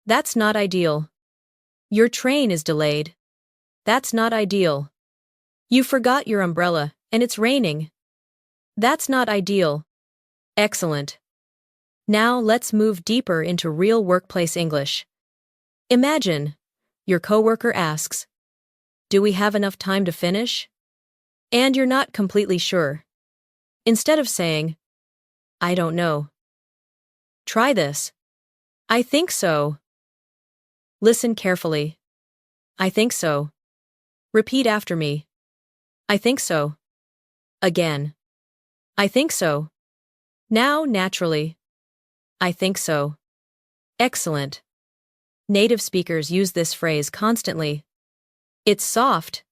A: That's not ideal. Your train is delayed. That's not ideal. You forgot your umbrella, and it's raining. That's not ideal. Excellent. Now let's move deeper into real workplace English. Imagine, your coworker asks, "Do we have enough time to finish?" And you're not completely sure. Instead of saying, "I don't know." Try this. "I think so." Listen carefully. "I think so." Repeat after me. "I think so." Again. "I think so." Now naturally. "I think so." Excellent. Native speakers use this phrase constantly. It's soft,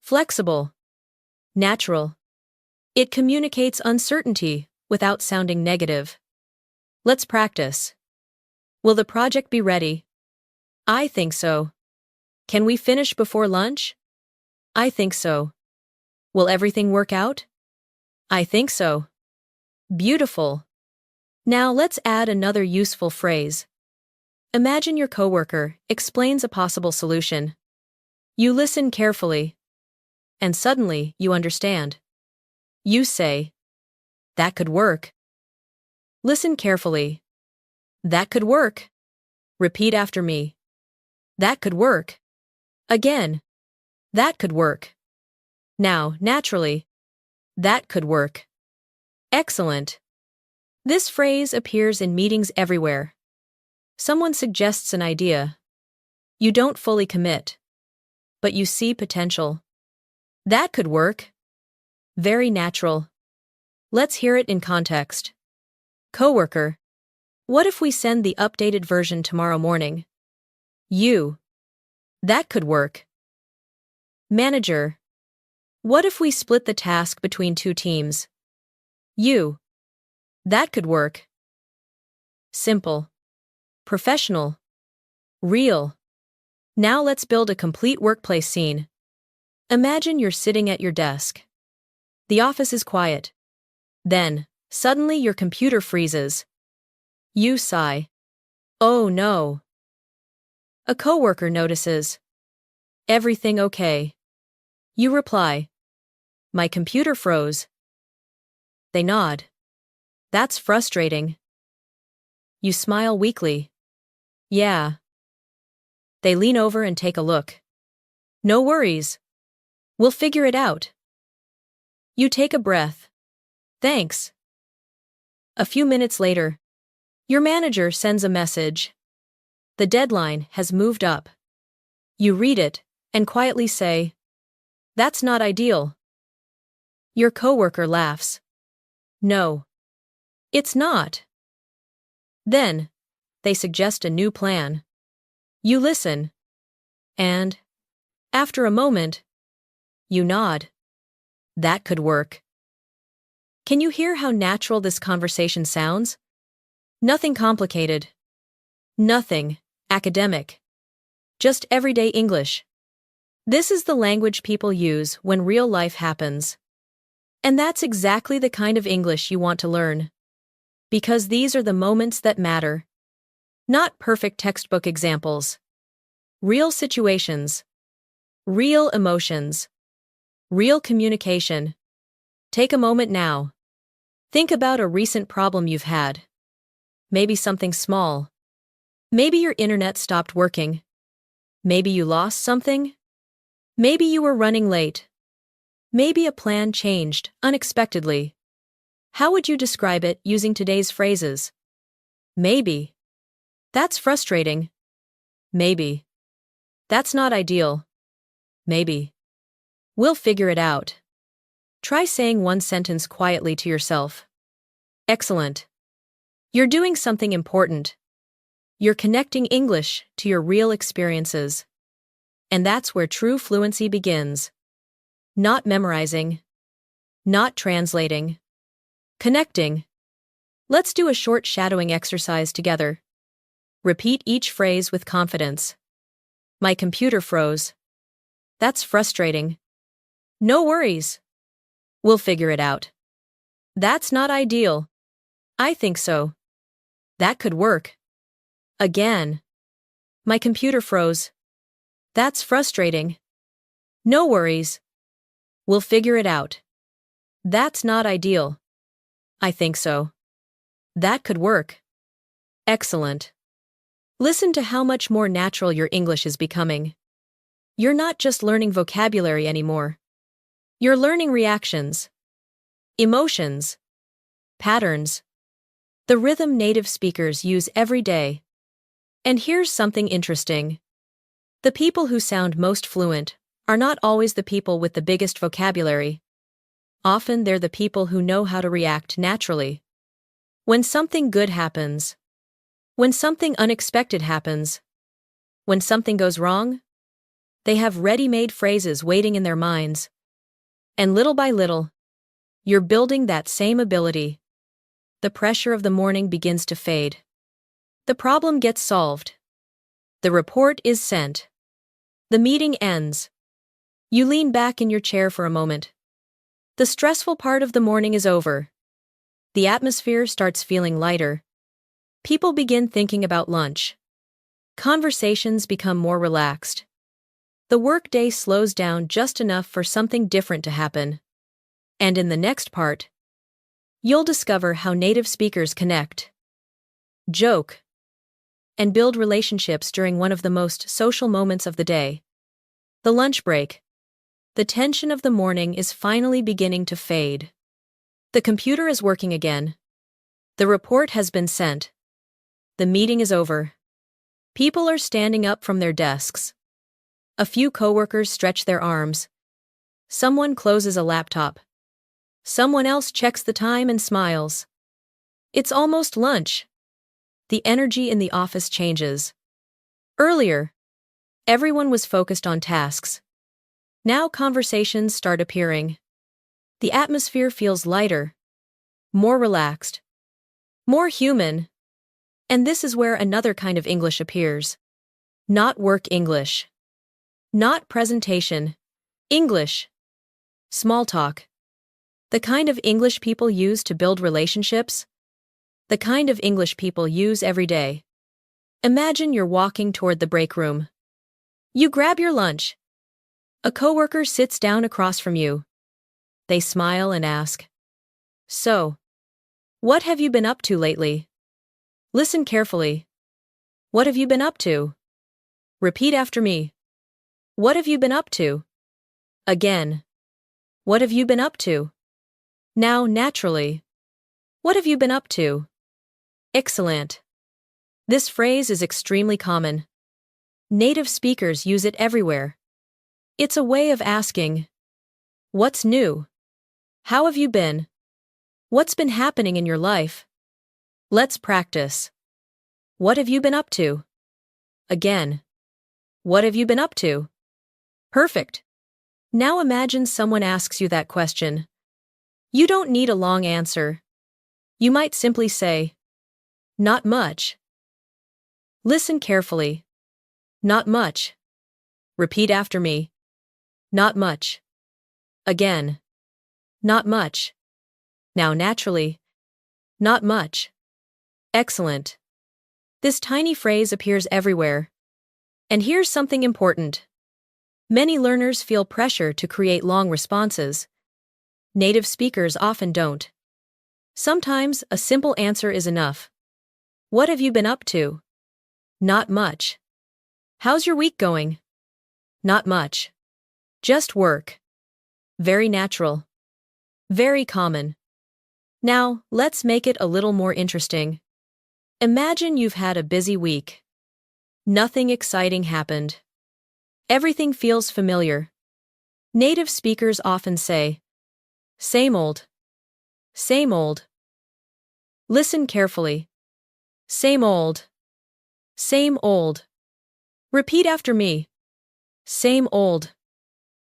A: flexible, natural. It communicates uncertainty without sounding negative. Let's practice. Will the project be ready? I think so. Can we finish before lunch? I think so. Will everything work out? I think so. Beautiful. Now let's add another useful phrase. Imagine your coworker explains a possible solution. You listen carefully. And suddenly you understand. You say, "That could work." Listen carefully. "That could work." Repeat after me. "That could work." Again. "That could work." Now, naturally. "That could work." Excellent. This phrase appears in meetings everywhere. Someone suggests an idea. You don't fully commit. But you see potential. That could work. Very natural. Let's hear it in context. Coworker. What if we send the updated version tomorrow morning? You. That could work. Manager. What if we split the task between two teams? You. That could work. Simple. Professional. Real. Now let's build a complete workplace scene. Imagine you're sitting at your desk. The office is quiet. Then, suddenly your computer freezes. You sigh. Oh no. A coworker notices. Everything okay? You reply. My computer froze. They nod. That's frustrating. You smile weakly. Yeah. They lean over and take a look. No worries. We'll figure it out. You take a breath. Thanks. A few minutes later, your manager sends a message. The deadline has moved up. You read it and quietly say, "That's not ideal." Your coworker laughs. No. It's not. Then, they suggest a new plan. You listen. And, after a moment, You nod. That could work. Can you hear how natural this conversation sounds? Nothing complicated. Nothing academic. Just everyday English. This is the language people use when real life happens. And that's exactly the kind of English you want to learn. Because these are the moments that matter. Not perfect textbook examples. Real situations. Real emotions. Real communication. Take a moment now. Think about a recent problem you've had. Maybe something small. Maybe your internet stopped working. Maybe you lost something. Maybe you were running late. Maybe a plan changed unexpectedly. How would you describe it using today's phrases? Maybe. That's frustrating. Maybe. That's not ideal. Maybe. We'll figure it out. Try saying one sentence quietly to yourself. Excellent. You're doing something important. You're connecting English to your real experiences. And that's where true fluency begins. Not memorizing. Not translating. Connecting. Let's do a short shadowing exercise together. Repeat each phrase with confidence. My computer froze. That's frustrating. No worries. We'll figure it out. That's not ideal. I think so. That could work. Again. My computer froze. That's frustrating. No worries. We'll figure it out. That's not ideal. I think so. That could work. Excellent. Listen to how much more natural your English is becoming. You're not just learning vocabulary anymore. You're learning reactions, emotions, patterns, the rhythm native speakers use every day. And here's something interesting. The people who sound most fluent are not always the people with the biggest vocabulary. Often they're the people who know how to react naturally. When something good happens, when something unexpected happens, when something goes wrong, they have ready-made phrases waiting in their minds. And little by little, you're building that same ability. The pressure of the morning begins to fade. The problem gets solved. The report is sent. The meeting ends. You lean back in your chair for a moment. The stressful part of the morning is over. The atmosphere starts feeling lighter. People begin thinking about lunch. Conversations become more relaxed. The workday slows down just enough for something different to happen. And in the next part, you'll discover how native speakers connect, joke, and build relationships during one of the most social moments of the day. The lunch break. The tension of the morning is finally beginning to fade. The computer is working again. The report has been sent. The meeting is over. People are standing up from their desks. A few coworkers stretch their arms. Someone closes a laptop. Someone else checks the time and smiles. It's almost lunch. The energy in the office changes. Earlier, everyone was focused on tasks. Now conversations start appearing. The atmosphere feels lighter, more relaxed, more human. And this is where another kind of English appears. Not work English. Not presentation. English. Small talk. The kind of English people use to build relationships. The kind of English people use every day. Imagine you're walking toward the break room. You grab your lunch. A coworker sits down across from you. They smile and ask, "So, what have you been up to lately?" Listen carefully. What have you been up to? Repeat after me. What have you been up to? Again. What have you been up to? Now, naturally. What have you been up to? Excellent. This phrase is extremely common. Native speakers use it everywhere. It's a way of asking, "What's new? How have you been? What's been happening in your life?" Let's practice. What have you been up to? Again. What have you been up to? Perfect. Now imagine someone asks you that question. You don't need a long answer. You might simply say, "Not much." Listen carefully. Not much. Repeat after me. Not much. Again. Not much. Now naturally. Not much. Excellent. This tiny phrase appears everywhere. And here's something important. Many learners feel pressure to create long responses. Native speakers often don't. Sometimes a simple answer is enough. What have you been up to? Not much. How's your week going? Not much. Just work. Very natural. Very common. Now, let's make it a little more interesting. Imagine you've had a busy week. Nothing exciting happened. Everything feels familiar. Native speakers often say, "Same old. Same old." Listen carefully. Same old. Same old. Repeat after me. Same old.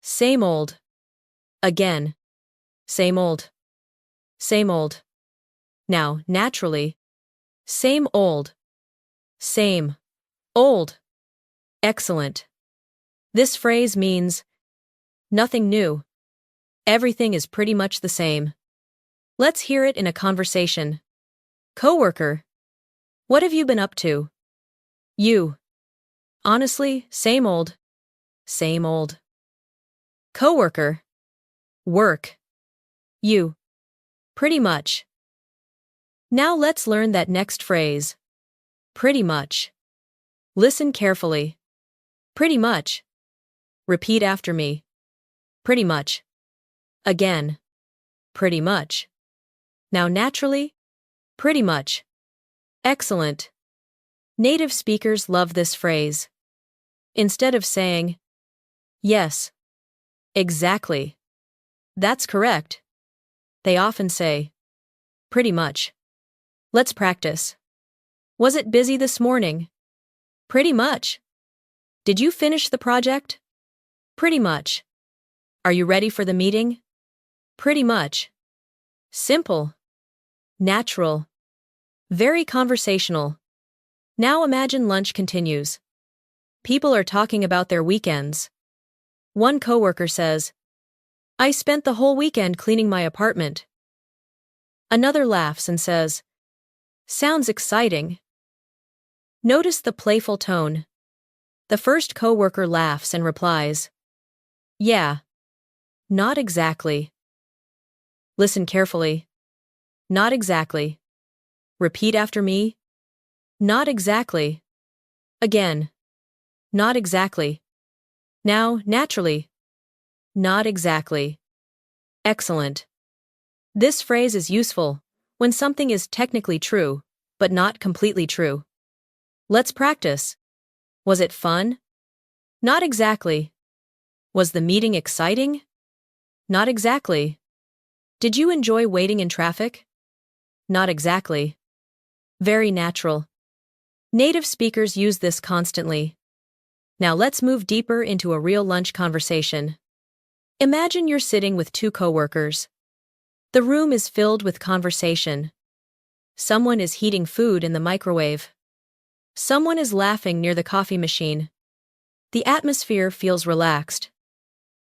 A: Same old. Again. Same old. Same old. Now, naturally. Same old. Same. Old. Excellent. This phrase means nothing new. Everything is pretty much the same. Let's hear it in a conversation. Coworker. What have you been up to? You. Honestly, same old. Same old. Coworker. Work. You. Pretty much. Now let's learn that next phrase. Pretty much. Listen carefully. Pretty much. Repeat after me. Pretty much. Again. Pretty much. Now naturally. Pretty much. Excellent. Native speakers love this phrase. Instead of saying, "Yes. Exactly. That's correct," they often say, "Pretty much." Let's practice. Was it busy this morning? Pretty much. Did you finish the project? Pretty much. Are you ready for the meeting? Pretty much. Simple. Natural. Very conversational. Now imagine lunch continues. People are talking about their weekends. One coworker says, "I spent the whole weekend cleaning my apartment." Another laughs and says, "Sounds exciting." Notice the playful tone. The first coworker laughs and replies, "Yeah. Not exactly." Listen carefully. Not exactly. Repeat after me. Not exactly. Again. Not exactly. Now, naturally. Not exactly. Excellent. This phrase is useful when something is technically true, but not completely true. Let's practice. Was it fun? Not exactly. Was the meeting exciting? Not exactly. Did you enjoy waiting in traffic? Not exactly. Very natural. Native speakers use this constantly. Now let's move deeper into a real lunch conversation. Imagine you're sitting with two coworkers. The room is filled with conversation. Someone is heating food in the microwave. Someone is laughing near the coffee machine. The atmosphere feels relaxed.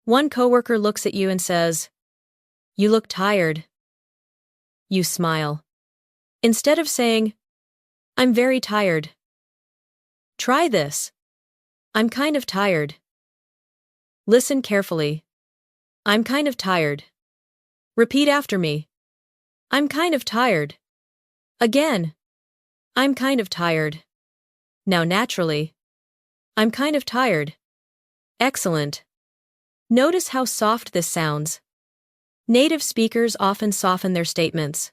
A: One coworker looks at you and says, "You look tired." You smile. Instead of saying, "I'm very tired." Try this. "I'm kind of tired." Listen carefully. "I'm kind of tired." Repeat after me. "I'm kind of tired." Again. "I'm kind of tired." Now naturally. "I'm kind of tired." Excellent. Notice how soft this sounds. Native speakers often soften their statements.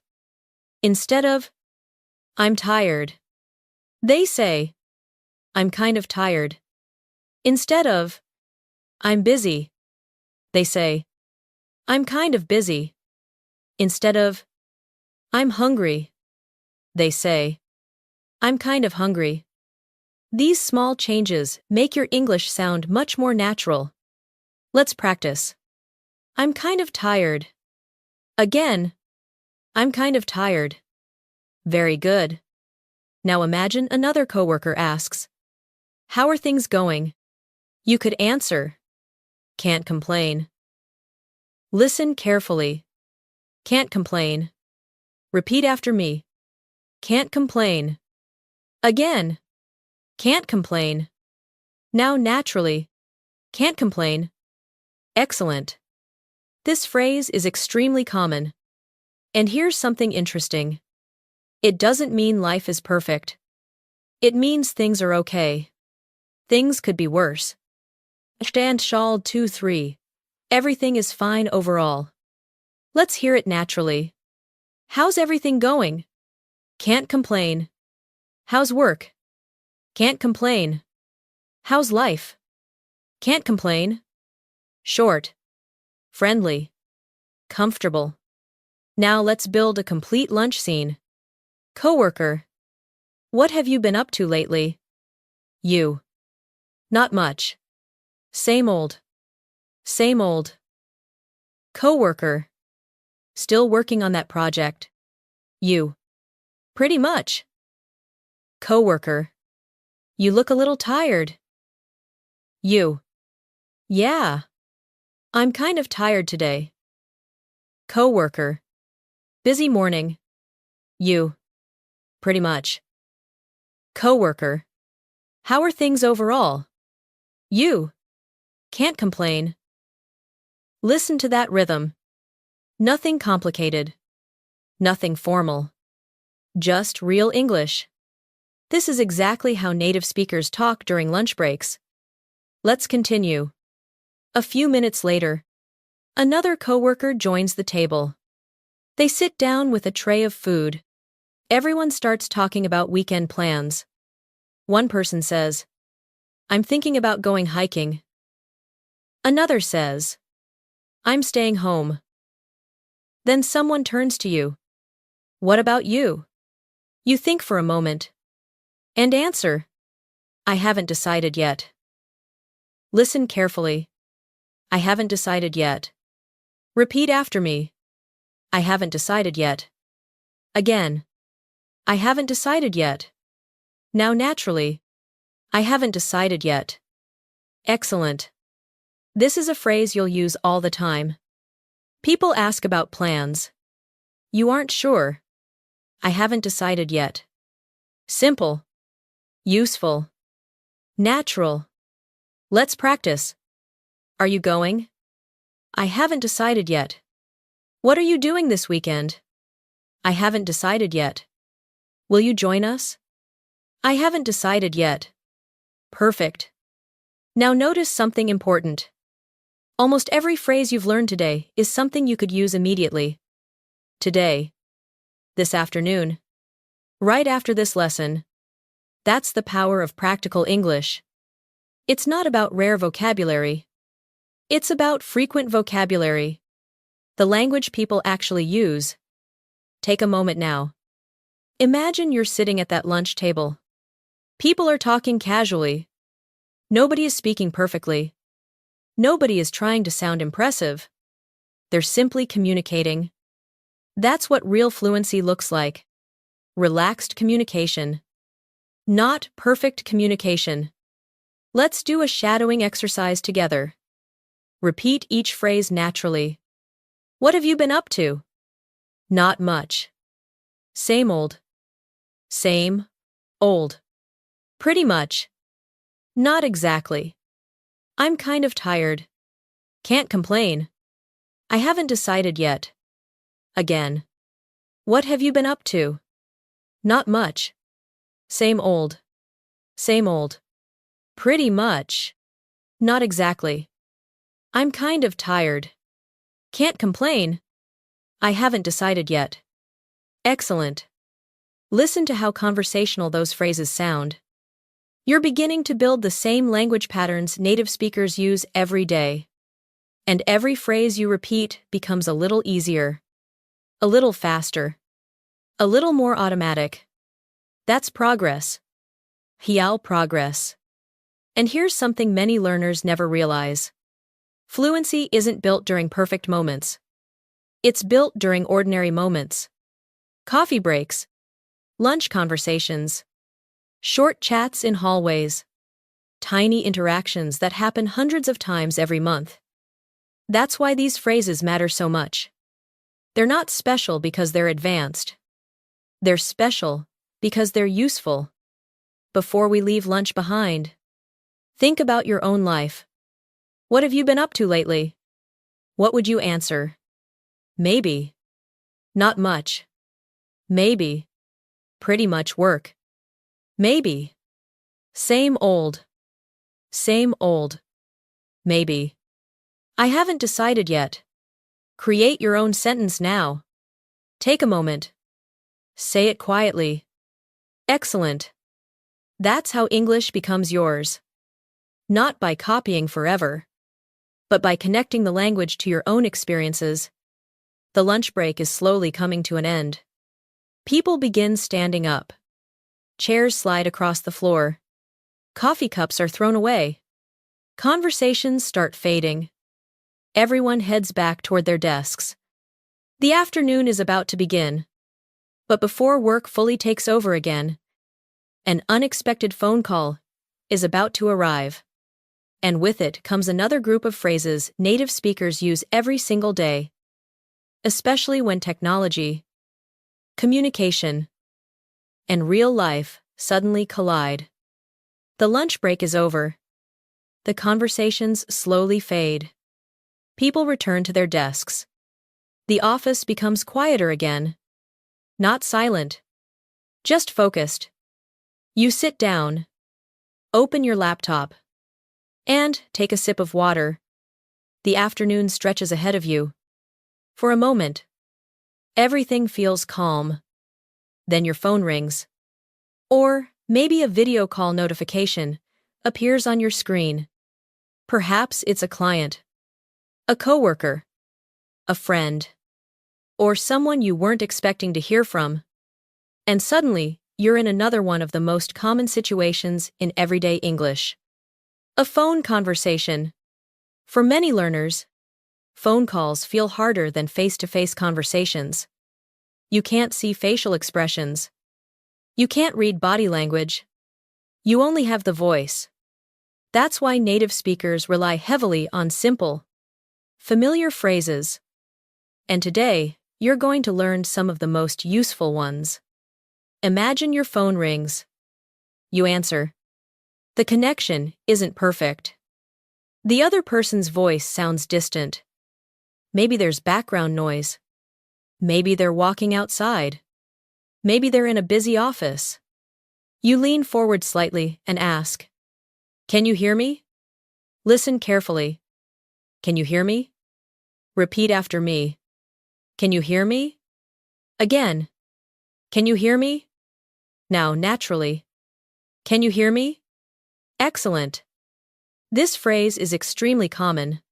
A: Instead of, "I'm tired," they say, "I'm kind of tired." Instead of, "I'm busy," they say, "I'm kind of busy." Instead of, "I'm hungry," they say, "I'm kind of hungry." These small changes make your English sound much more natural. Let's practice. I'm kind of tired. Again. I'm kind of tired. Very good. Now imagine another coworker asks, "How are things going?" You could answer, "Can't complain." Listen carefully. Can't complain. Repeat after me. Can't complain. Again. Can't complain. Now naturally. Can't complain. Excellent. This phrase is extremely common. And here's something interesting. It doesn't mean life is perfect. It means things are okay. Things could be worse. Stand shawl 2-3. Everything is fine overall. Let's hear it naturally. How's everything going? Can't complain. How's work? Can't complain. How's life? Can't complain. Short. Friendly. Comfortable. Now let's build a complete lunch scene. Coworker. What have you been up to lately? You. Not much. Same old. Same old. Coworker. Still working on that project. You. Pretty much. Coworker. You look a little tired. You. Yeah. I'm kind of tired today. Coworker. Busy morning. You. Pretty much. Coworker. How are things overall? You. Can't complain. Listen to that rhythm. Nothing complicated. Nothing formal. Just real English. This is exactly how native speakers talk during lunch breaks. Let's continue. A few minutes later, another coworker joins the table. They sit down with a tray of food. Everyone starts talking about weekend plans. One person says, "I'm thinking about going hiking." Another says, "I'm staying home." Then someone turns to you. "What about you?" You think for a moment. And answer, "I haven't decided yet." Listen carefully. I haven't decided yet. Repeat after me. I haven't decided yet. Again. I haven't decided yet. Now naturally. I haven't decided yet. Excellent. This is a phrase you'll use all the time. People ask about plans. You aren't sure. I haven't decided yet. Simple. Useful. Natural. Let's practice. Are you going? I haven't decided yet. What are you doing this weekend? I haven't decided yet. Will you join us? I haven't decided yet. Perfect. Now notice something important. Almost every phrase you've learned today is something you could use immediately. Today. This afternoon. Right after this lesson. That's the power of practical English. It's not about rare vocabulary. It's about frequent vocabulary. The language people actually use. Take a moment now. Imagine you're sitting at that lunch table. People are talking casually. Nobody is speaking perfectly. Nobody is trying to sound impressive. They're simply communicating. That's what real fluency looks like. Relaxed communication. Not perfect communication. Let's do a shadowing exercise together. Repeat each phrase naturally. What have you been up to? Not much. Same old. Same. Old. Pretty much. Not exactly. I'm kind of tired. Can't complain. I haven't decided yet. Again. What have you been up to? Not much. Same old. Same old. Pretty much. Not exactly. I'm kind of tired. Can't complain. I haven't decided yet. Excellent. Listen to how conversational those phrases sound. You're beginning to build the same language patterns native speakers use every day. And every phrase you repeat becomes a little easier. A little faster. A little more automatic. That's progress. Progress. And here's something many learners never realize. Fluency isn't built during perfect moments. It's built during ordinary moments. Coffee breaks, lunch conversations, short chats in hallways, tiny interactions that happen hundreds of times every month. That's why these phrases matter so much. They're not special because they're advanced. They're special because they're useful. Before we leave lunch behind, think about your own life. What have you been up to lately? What would you answer? Maybe. Not much. Maybe. Pretty much work. Maybe. Same old. Same old. Maybe. I haven't decided yet. Create your own sentence now. Take a moment. Say it quietly. Excellent. That's how English becomes yours. Not by copying forever, but by connecting the language to your own experiences. The lunch break is slowly coming to an end. People begin standing up. Chairs slide across the floor. Coffee cups are thrown away. Conversations start fading. Everyone heads back toward their desks. The afternoon is about to begin. But before work fully takes over again, an unexpected phone call is about to arrive. And with it comes another group of phrases native speakers use every single day, especially when technology, communication, and real life suddenly collide. The lunch break is over. The conversations slowly fade. People return to their desks. The office becomes quieter again. Not silent, just focused. You sit down, open your laptop, and take a sip of water. The afternoon stretches ahead of you. For a moment, everything feels calm. Then your phone rings. Or maybe a video call notification appears on your screen. Perhaps it's a client, a coworker, a friend, or someone you weren't expecting to hear from. And suddenly, you're in another one of the most common situations in everyday English. A phone conversation. For many learners, phone calls feel harder than face-to-face conversations. You can't see facial expressions. You can't read body language. You only have the voice. That's why native speakers rely heavily on simple, familiar phrases. And today, you're going to learn some of the most useful ones. Imagine your phone rings. You answer. The connection isn't perfect. The other person's voice sounds distant. Maybe there's background noise. Maybe they're walking outside. Maybe they're in a busy office. You lean forward slightly and ask, "Can you hear me?" Listen carefully. Can you hear me? Repeat after me. Can you hear me? Again. Can you hear me? Now, naturally. Can you hear me? Excellent. This phrase is extremely common.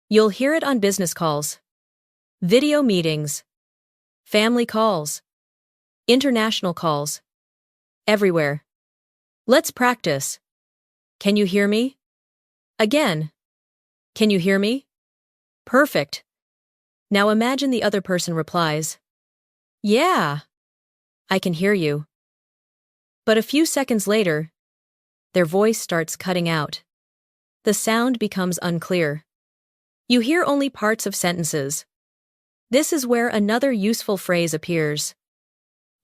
A: You'll hear it on business calls, video meetings, family calls, international calls, everywhere. Let's practice. Can you hear me? Again. Can you hear me? Perfect. Now imagine the other person replies, "Yeah, I can hear you." But a few seconds later, their voice starts cutting out. The sound becomes unclear. You hear only parts of sentences. This is where another useful phrase appears.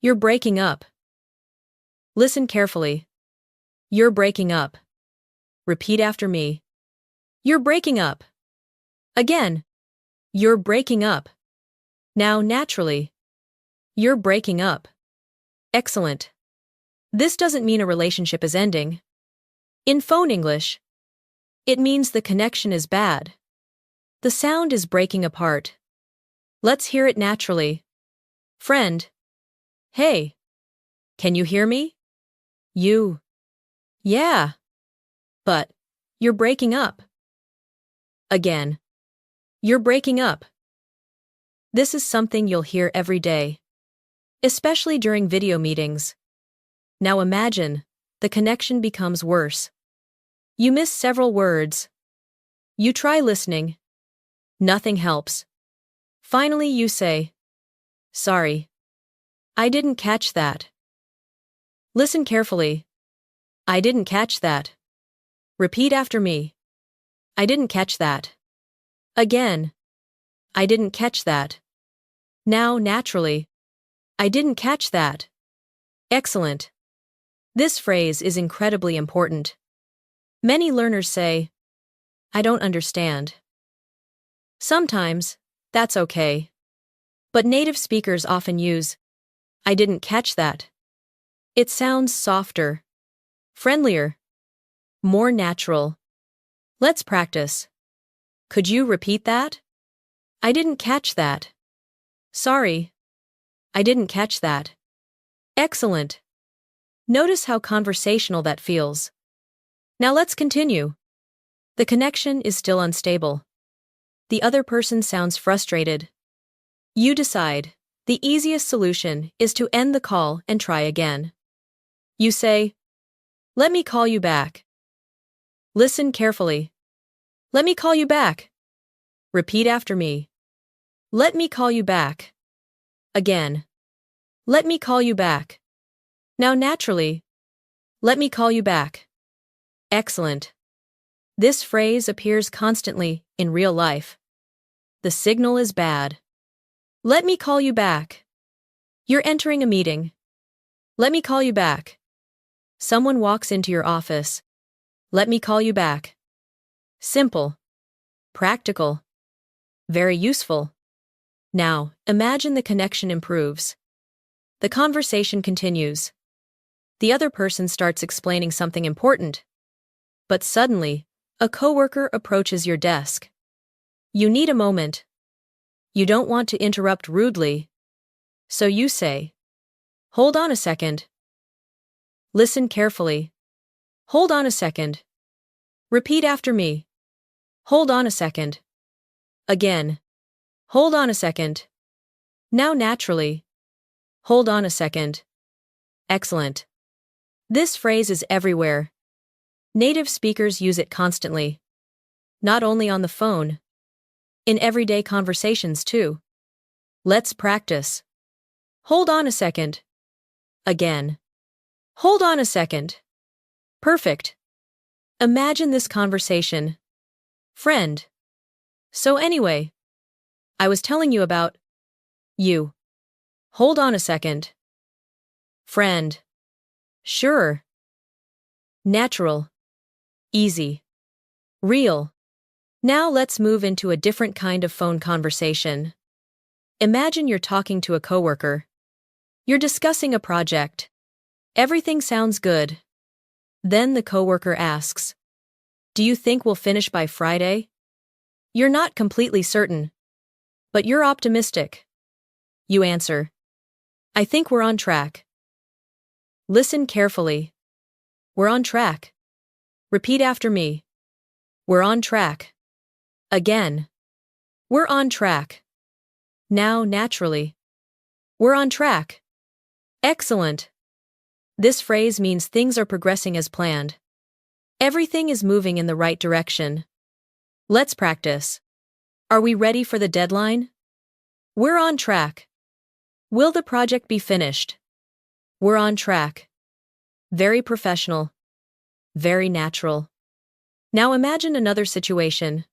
A: You're breaking up. Listen carefully. You're breaking up. Repeat after me. You're breaking up. Again. You're breaking up. Now, naturally. You're breaking up. Excellent. This doesn't mean a relationship is ending. In phone English, it means the connection is bad. The sound is breaking apart. Let's hear it naturally. Friend. Hey. Can you hear me? You. Yeah. But, you're breaking up. Again. You're breaking up. This is something you'll hear every day, especially during video meetings. Now imagine, the connection becomes worse. You miss several words. You try listening. Nothing helps. Finally, you say, "Sorry. I didn't catch that." Listen carefully. I didn't catch that. Repeat after me. I didn't catch that. Again. I didn't catch that. Now, naturally. I didn't catch that. Excellent. This phrase is incredibly important. Many learners say, "I don't understand." Sometimes, that's okay. But native speakers often use, "I didn't catch that." It sounds softer, friendlier, more natural. Let's practice. Could you repeat that? I didn't catch that. Sorry. I didn't catch that. Excellent. Notice how conversational that feels. Now let's continue. The connection is still unstable. The other person sounds frustrated. You decide. The easiest solution is to end the call and try again. You say, "Let me call you back." Listen carefully. Let me call you back. Repeat after me. Let me call you back. Again. Let me call you back. Now naturally. Let me call you back. Excellent. This phrase appears constantly in real life. The signal is bad. Let me call you back. You're entering a meeting. Let me call you back. Someone walks into your office. Let me call you back. Simple. Practical. Very useful. Now, imagine the connection improves. The conversation continues. The other person starts explaining something important. But suddenly, a coworker approaches your desk. You need a moment. You don't want to interrupt rudely. So you say, "Hold on a second." Listen carefully. Hold on a second. Repeat after me. Hold on a second. Again. Hold on a second. Now naturally. Hold on a second. Excellent. This phrase is everywhere. Native speakers use it constantly. Not only on the phone. In everyday conversations too. Let's practice. Hold on a second. Again. Hold on a second. Perfect. Imagine this conversation. Friend. So anyway, I was telling you about you. Hold on a second. Friend. Sure. Natural. Easy. Real. Now let's move into a different kind of phone conversation. Imagine you're talking to a coworker. You're discussing a project. Everything sounds good. Then the coworker asks, "Do you think we'll finish by Friday?" You're not completely certain, but you're optimistic. You answer, "I think we're on track." Listen carefully. We're on track. Repeat after me. We're on track. Again. We're on track. Now naturally. We're on track. Excellent. This phrase means things are progressing as planned. Everything is moving in the right direction. Let's practice. Are we ready for the deadline? We're on track. Will the project be finished? We're on track. Very professional. Very natural. Now imagine another situation.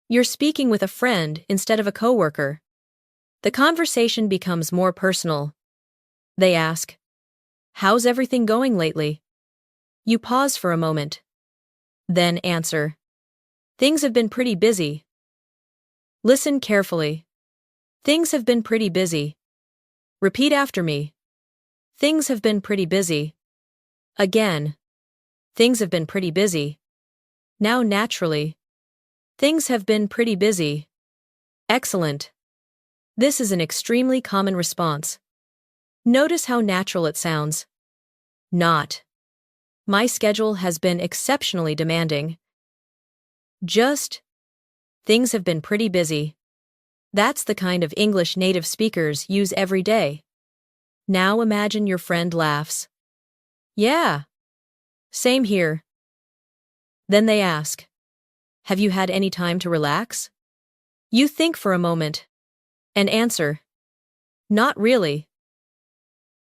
A: You're speaking with a friend instead of a coworker. The conversation becomes more personal. They ask, "How's everything going lately?" You pause for a moment. Then answer, "Things have been pretty busy." Listen carefully. Things have been pretty busy. Repeat after me. Things have been pretty busy. Again. Things have been pretty busy. Now naturally. Things have been pretty busy. Excellent. This is an extremely common response. Notice how natural it sounds. Not. My schedule has been exceptionally demanding. Just. Things have been pretty busy. That's the kind of English native speakers use every day. Now imagine your friend laughs. Yeah. Same here. Then they ask, Have you had any time to relax? You think for a moment and answer, not really.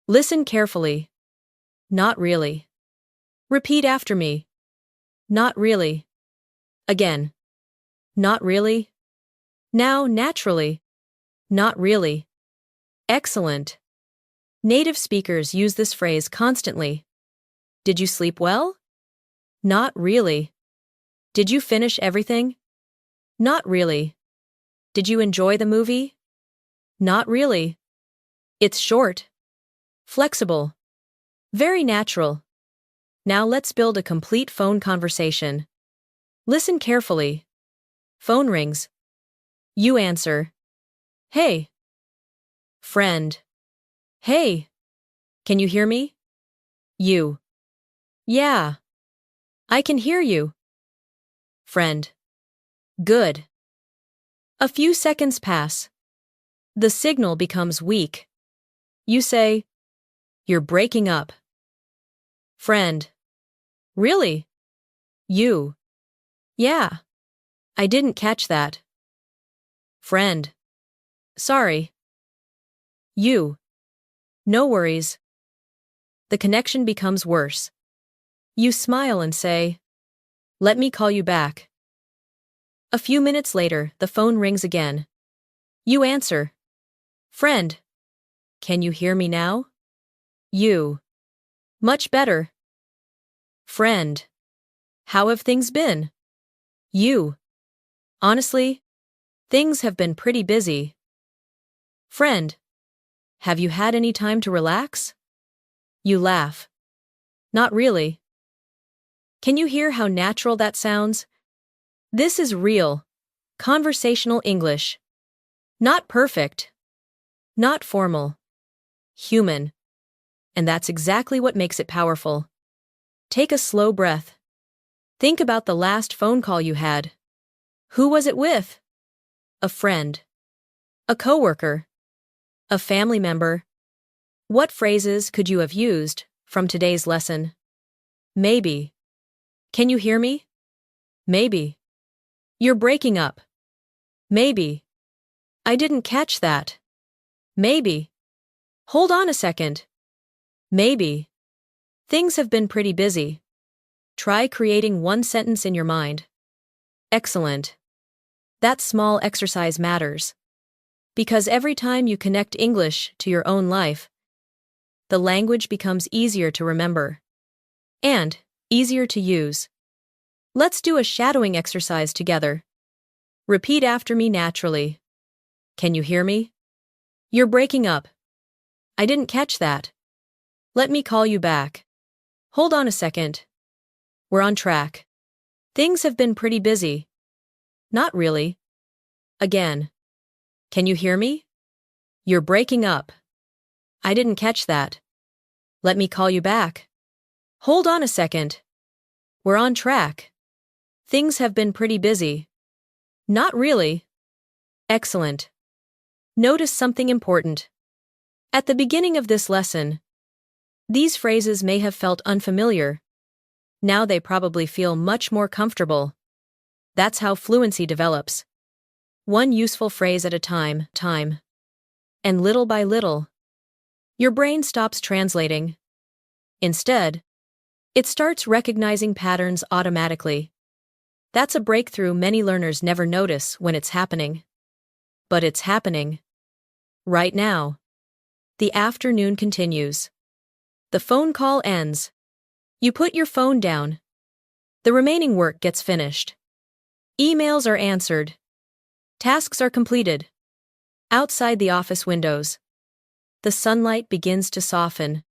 A: Listen carefully. Not really. Repeat after me. Not really. Again. Not really. Now, naturally. Not really. Excellent. Native speakers use this phrase constantly. Did you sleep well? Not really. Did you finish everything? Not really. Did you enjoy the movie? Not really. It's short, flexible, very natural. Now let's build a complete phone conversation. Listen carefully. Phone rings. You answer. Hey. Friend. Hey. Can you hear me? You. Yeah. I can hear you. Friend. Good. A few seconds pass. The signal becomes weak. You say, you're breaking up. Friend. Really? You. Yeah. I didn't catch that. Friend. Sorry. You. No worries. The connection becomes worse. You smile and say, let me call you back. A few minutes later, the phone rings again. You answer. Friend. Can you hear me now? You. Much better. Friend. How have things been? You. Honestly, things have been pretty busy. Friend. Have you had any time to relax? You laugh. Not really. Can you hear how natural that sounds? This is real, conversational English. Not perfect. Not formal. Human. And that's exactly what makes it powerful. Take a slow breath. Think about the last phone call you had. Who was it with? A friend. A coworker. A family member. What phrases could you have used from today's lesson? Maybe. Can you hear me? Maybe. You're breaking up. Maybe. I didn't catch that. Maybe. Hold on a second. Maybe. Things have been pretty busy. Try creating one sentence in your mind. Excellent. That small exercise matters. Because every time you connect English to your own life, the language becomes easier to remember. And easier to use. Let's do a shadowing exercise together. Repeat after me naturally. Can you hear me? You're breaking up. I didn't catch that. Let me call you back. Hold on a second. We're on track. Things have been pretty busy. Not really. Again. Can you hear me? You're breaking up. I didn't catch that. Let me call you back. Hold on a second. We're on track. Things have been pretty busy. Not really. Excellent. Notice something important. At the beginning of this lesson, these phrases may have felt unfamiliar. Now they probably feel much more comfortable. That's how fluency develops. One useful phrase at a time. And little by little, your brain stops translating. Instead, it starts recognizing patterns automatically. That's a breakthrough many learners never notice when it's happening. But it's happening. Right now. The afternoon continues. The phone call ends. You put your phone down. The remaining work gets finished. Emails are answered. Tasks are completed. Outside the office windows, the sunlight begins to soften.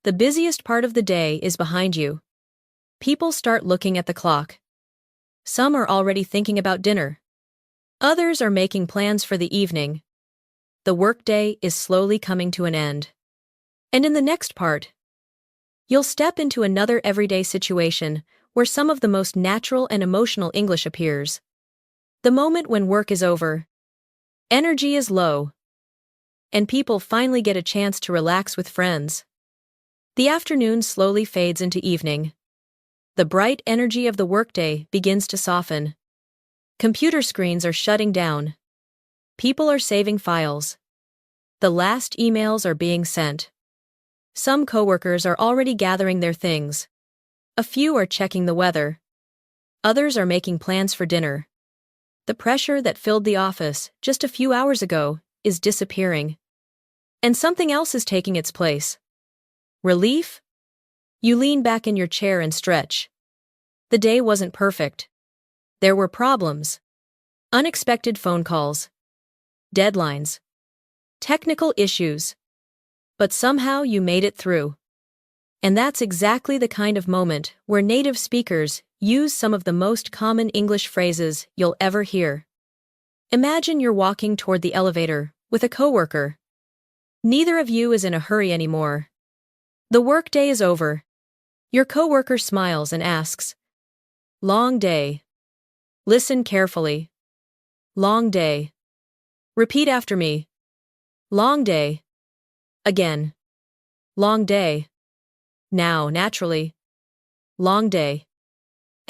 A: The busiest part of the day is behind you. People start looking at the clock. Some are already thinking about dinner. Others are making plans for the evening. The workday is slowly coming to an end. And in the next part, you'll step into another everyday situation where some of the most natural and emotional English appears. The moment when work is over, energy is low, and people finally get a chance to relax with friends. The afternoon slowly fades into evening. The bright energy of the workday begins to soften. Computer screens are shutting down. People are saving files. The last emails are being sent. Some coworkers are already gathering their things. A few are checking the weather. Others are making plans for dinner. The pressure that filled the office just a few hours ago is disappearing. And something else is taking its place. Relief? You lean back in your chair and stretch. The day wasn't perfect. There were problems. Unexpected phone calls. Deadlines. Technical issues. But somehow you made it through. And that's exactly the kind of moment where native speakers use some of the most common English phrases you'll ever hear. Imagine you're walking toward the elevator with a coworker. Neither of you is in a hurry anymore. The workday is over. Your coworker smiles and asks, "Long day." Listen carefully. Long day. Repeat after me. Long day. Again. Long day. Now, naturally. Long day.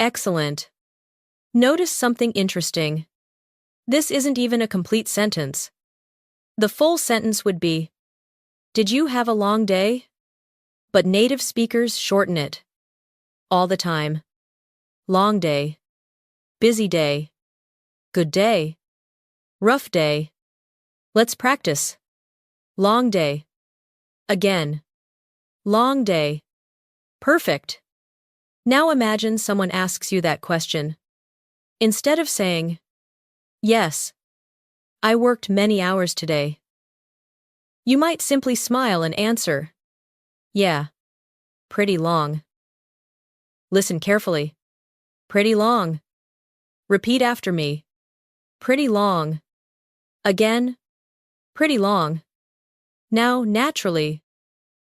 A: Excellent. Notice something interesting. This isn't even a complete sentence. The full sentence would be, "Did you have a long day?" But native speakers shorten it. All the time. Long day. Busy day. Good day. Rough day. Let's practice. Long day. Again. Long day. Perfect. Now imagine someone asks you that question. Instead of saying, "Yes, I worked many hours today," you might simply smile and answer, "Yeah, pretty long." Listen carefully. Pretty long. Repeat after me. Pretty long. Again. Pretty long. Now, naturally.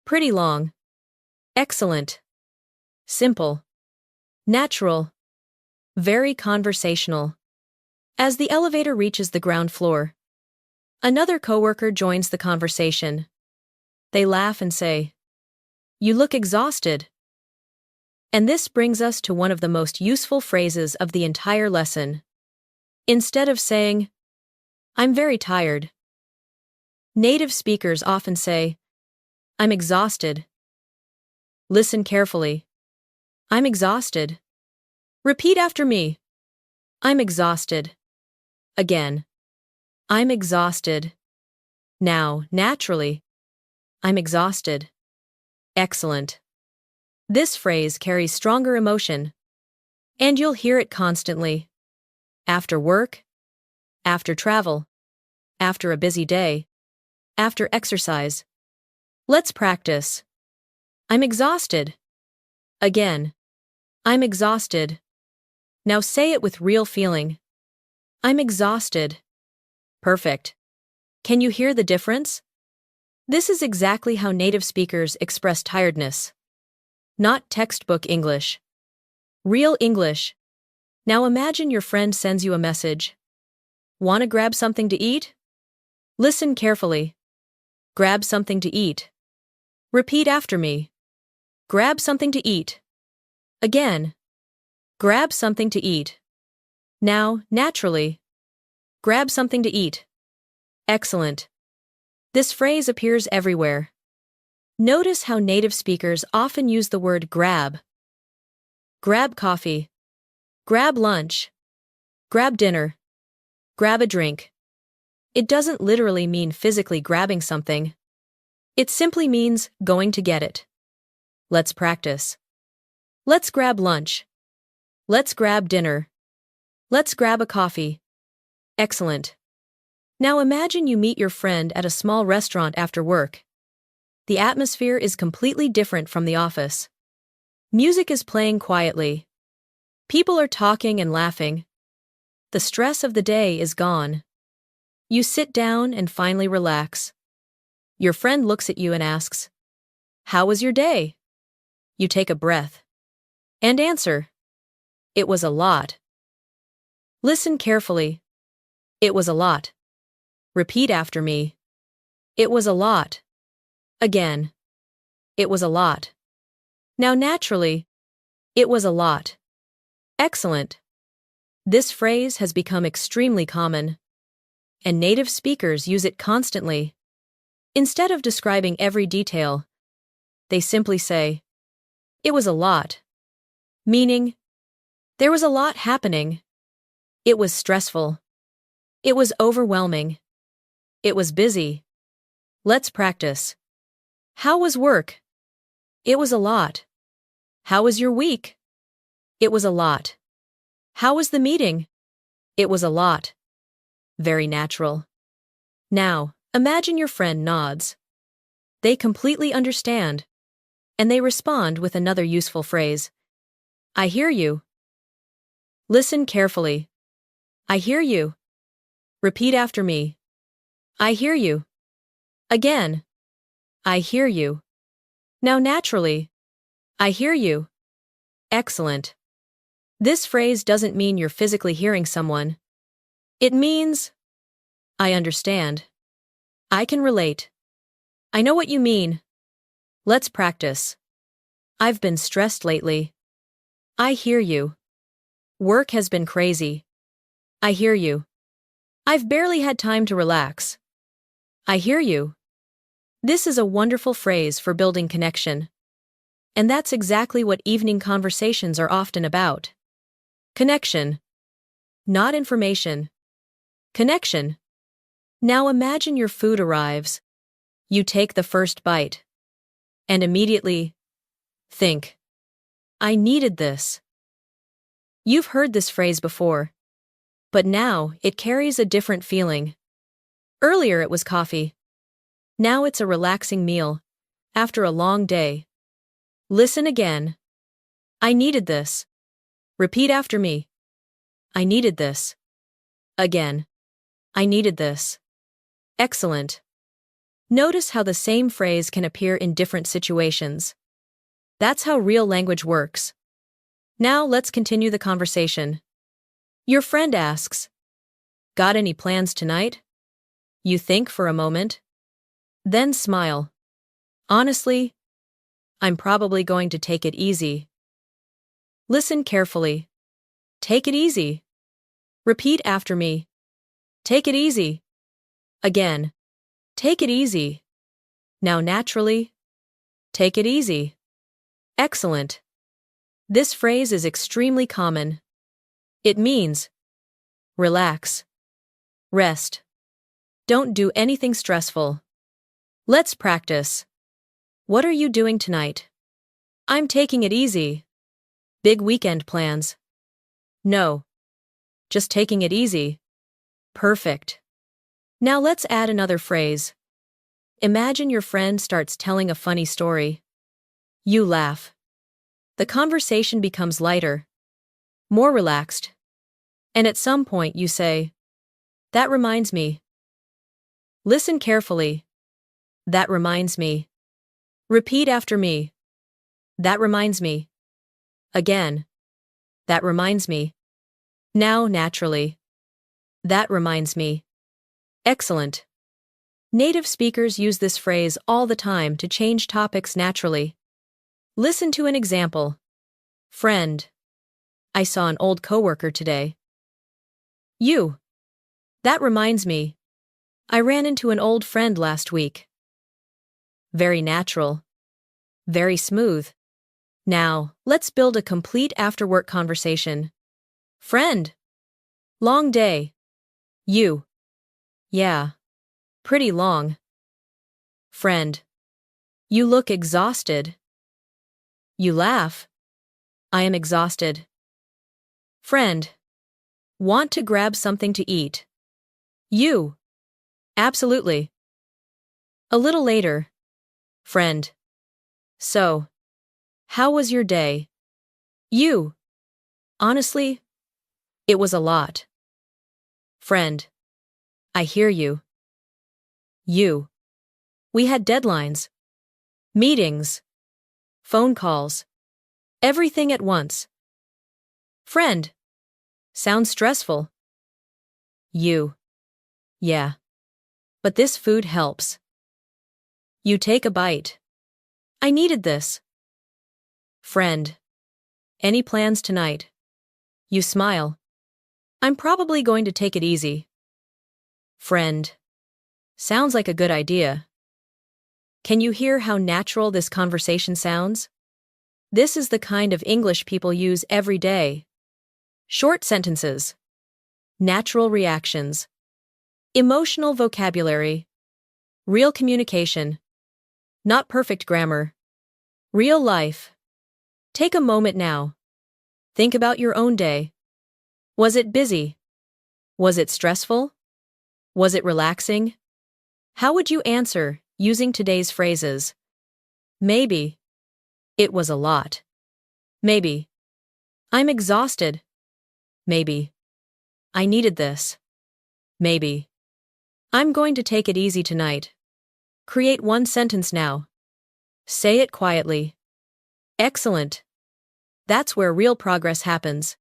A: Pretty long. Excellent. Simple. Natural. Very conversational. As the elevator reaches the ground floor, another coworker joins the conversation. They laugh and say, "You look exhausted." And this brings us to one of the most useful phrases of the entire lesson. Instead of saying, "I'm very tired," native speakers often say, "I'm exhausted." Listen carefully. I'm exhausted. Repeat after me. I'm exhausted. Again. I'm exhausted. Now, naturally. I'm exhausted. Excellent. This phrase carries stronger emotion, and you'll hear it constantly. After work, after travel, after a busy day, after exercise. Let's practice. I'm exhausted. Again. I'm exhausted. Now say it with real feeling. I'm exhausted. Perfect. Can you hear the difference? This is exactly how native speakers express tiredness. Not textbook English. Real English. Now imagine your friend sends you a message. "Want to grab something to eat?" Listen carefully. Grab something to eat. Repeat after me. Grab something to eat. Again. Grab something to eat. Now, naturally. Grab something to eat. Excellent. This phrase appears everywhere. Notice how native speakers often use the word grab. Grab coffee. Grab lunch. Grab dinner. Grab a drink. It doesn't literally mean physically grabbing something. It simply means going to get it. Let's practice. Let's grab lunch. Let's grab dinner. Let's grab a coffee. Excellent. Now imagine you meet your friend at a small restaurant after work. The atmosphere is completely different from the office. Music is playing quietly. People are talking and laughing. The stress of the day is gone. You sit down and finally relax. Your friend looks at you and asks, "How was your day?" You take a breath and answer, "It was a lot." Listen carefully. It was a lot. Repeat after me. It was a lot. Again. It was a lot. Now naturally. It was a lot. Excellent. This phrase has become extremely common, and native speakers use it constantly. Instead of describing every detail, they simply say, "It was a lot," meaning, there was a lot happening. It was stressful. It was overwhelming. It was busy. Let's practice. How was work? It was a lot. How was your week? It was a lot. How was the meeting? It was a lot. Very natural. Now, imagine your friend nods. They completely understand, and they respond with another useful phrase. I hear you. Listen carefully. I hear you. Repeat after me. I hear you. Again. I hear you. Now naturally. I hear you. Excellent. This phrase doesn't mean you're physically hearing someone. It means, I understand. I can relate. I know what you mean. Let's practice. I've been stressed lately. I hear you. Work has been crazy. I hear you. I've barely had time to relax. I hear you. This is a wonderful phrase for building connection. And that's exactly what evening conversations are often about. Connection. Not information. Connection. Now imagine your food arrives. You take the first bite. And immediately, think, I needed this. You've heard this phrase before, but now it carries a different feeling. Earlier it was coffee. Now it's a relaxing meal, after a long day. Listen again. I needed this. Repeat after me. I needed this. Again. I needed this. Excellent. Notice how the same phrase can appear in different situations. That's how real language works. Now let's continue the conversation. Your friend asks, got any plans tonight? You think for a moment. Then smile. Honestly, I'm probably going to take it easy. Listen carefully. Take it easy. Repeat after me. Take it easy. Again. Take it easy. Now naturally. Take it easy. Excellent. This phrase is extremely common. It means relax. Rest. Don't do anything stressful. Let's practice. What are you doing tonight? I'm taking it easy. Big weekend plans? No. Just taking it easy. Perfect. Now let's add another phrase. Imagine your friend starts telling a funny story. You laugh. The conversation becomes lighter, more relaxed. And at some point you say, that reminds me. Listen carefully. That reminds me. Repeat after me. That reminds me. Again. That reminds me. Now naturally. That reminds me. Excellent. Native speakers use this phrase all the time to change topics naturally. Listen to an example. Friend. I saw an old coworker today. You. That reminds me. I ran into an old friend last week. Very natural. Very smooth. Now, let's build a complete after-work conversation. Friend. Long day. You. Yeah. Pretty long. Friend. You look exhausted. You laugh. I am exhausted. Friend. Want to grab something to eat. You. Absolutely. A little later. Friend. So. How was your day? You. Honestly, it was a lot. Friend. I hear you. You. We had deadlines. Meetings. Phone calls. Everything at once. Friend. Sounds stressful. You. Yeah. But this food helps. You take a bite. I needed this. Friend. Any plans tonight? You smile. I'm probably going to take it easy. Friend. Sounds like a good idea. Can you hear how natural this conversation sounds? This is the kind of English people use every day. Short sentences. Natural reactions. Emotional vocabulary. Real communication. Not perfect grammar. Real life. Take a moment now. Think about your own day. Was it busy? Was it stressful? Was it relaxing? How would you answer using today's phrases? Maybe. It was a lot. Maybe. I'm exhausted. Maybe. I needed this. Maybe. I'm going to take it easy tonight. Create one sentence now. Say it quietly. Excellent. That's where real progress happens.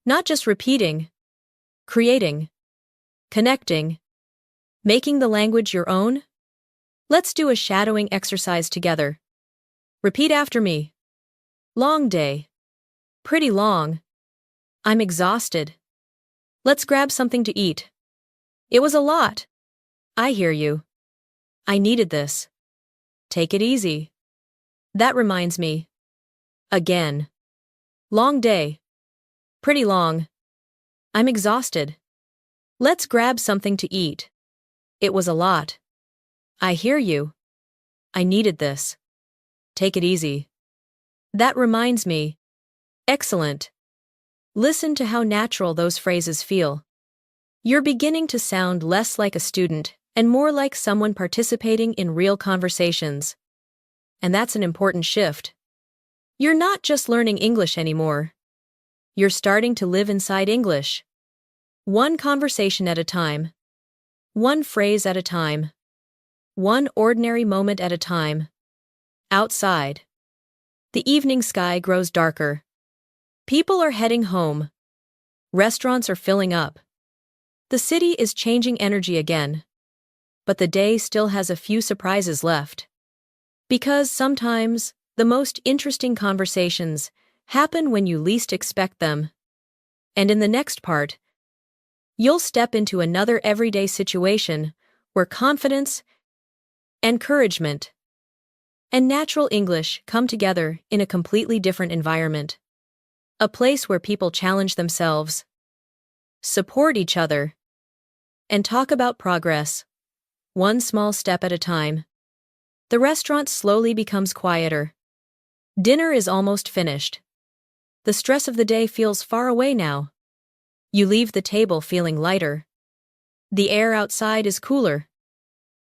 A: Not just repeating. Creating. Connecting. Making the language your own? Let's do a shadowing exercise together. Repeat after me. Long day. Pretty long. I'm exhausted. Let's grab something to eat. It was a lot. I hear you. I needed this. Take it easy. That reminds me. Again. Long day. Pretty long. I'm exhausted. Let's grab something to eat. It was a lot. I hear you. I needed this. Take it easy. That reminds me. Excellent. Listen to how natural those phrases feel. You're beginning to sound less like a student and more like someone participating in real conversations. And that's an important shift. You're not just learning English anymore. You're starting to live inside English. One conversation at a time. One phrase at a time. One ordinary moment at a time. Outside. The evening sky grows darker. People are heading home. Restaurants are filling up. The city is changing energy again. But the day still has a few surprises left. Because sometimes, the most interesting conversations happen when you least expect them. And in the next part, you'll step into another everyday situation where confidence, encouragement, and natural English come together in a completely different environment. A place where people challenge themselves, support each other, and talk about progress, one small step at a time. The restaurant slowly becomes quieter. Dinner is almost finished. The stress of the day feels far away now. You leave the table feeling lighter. The air outside is cooler.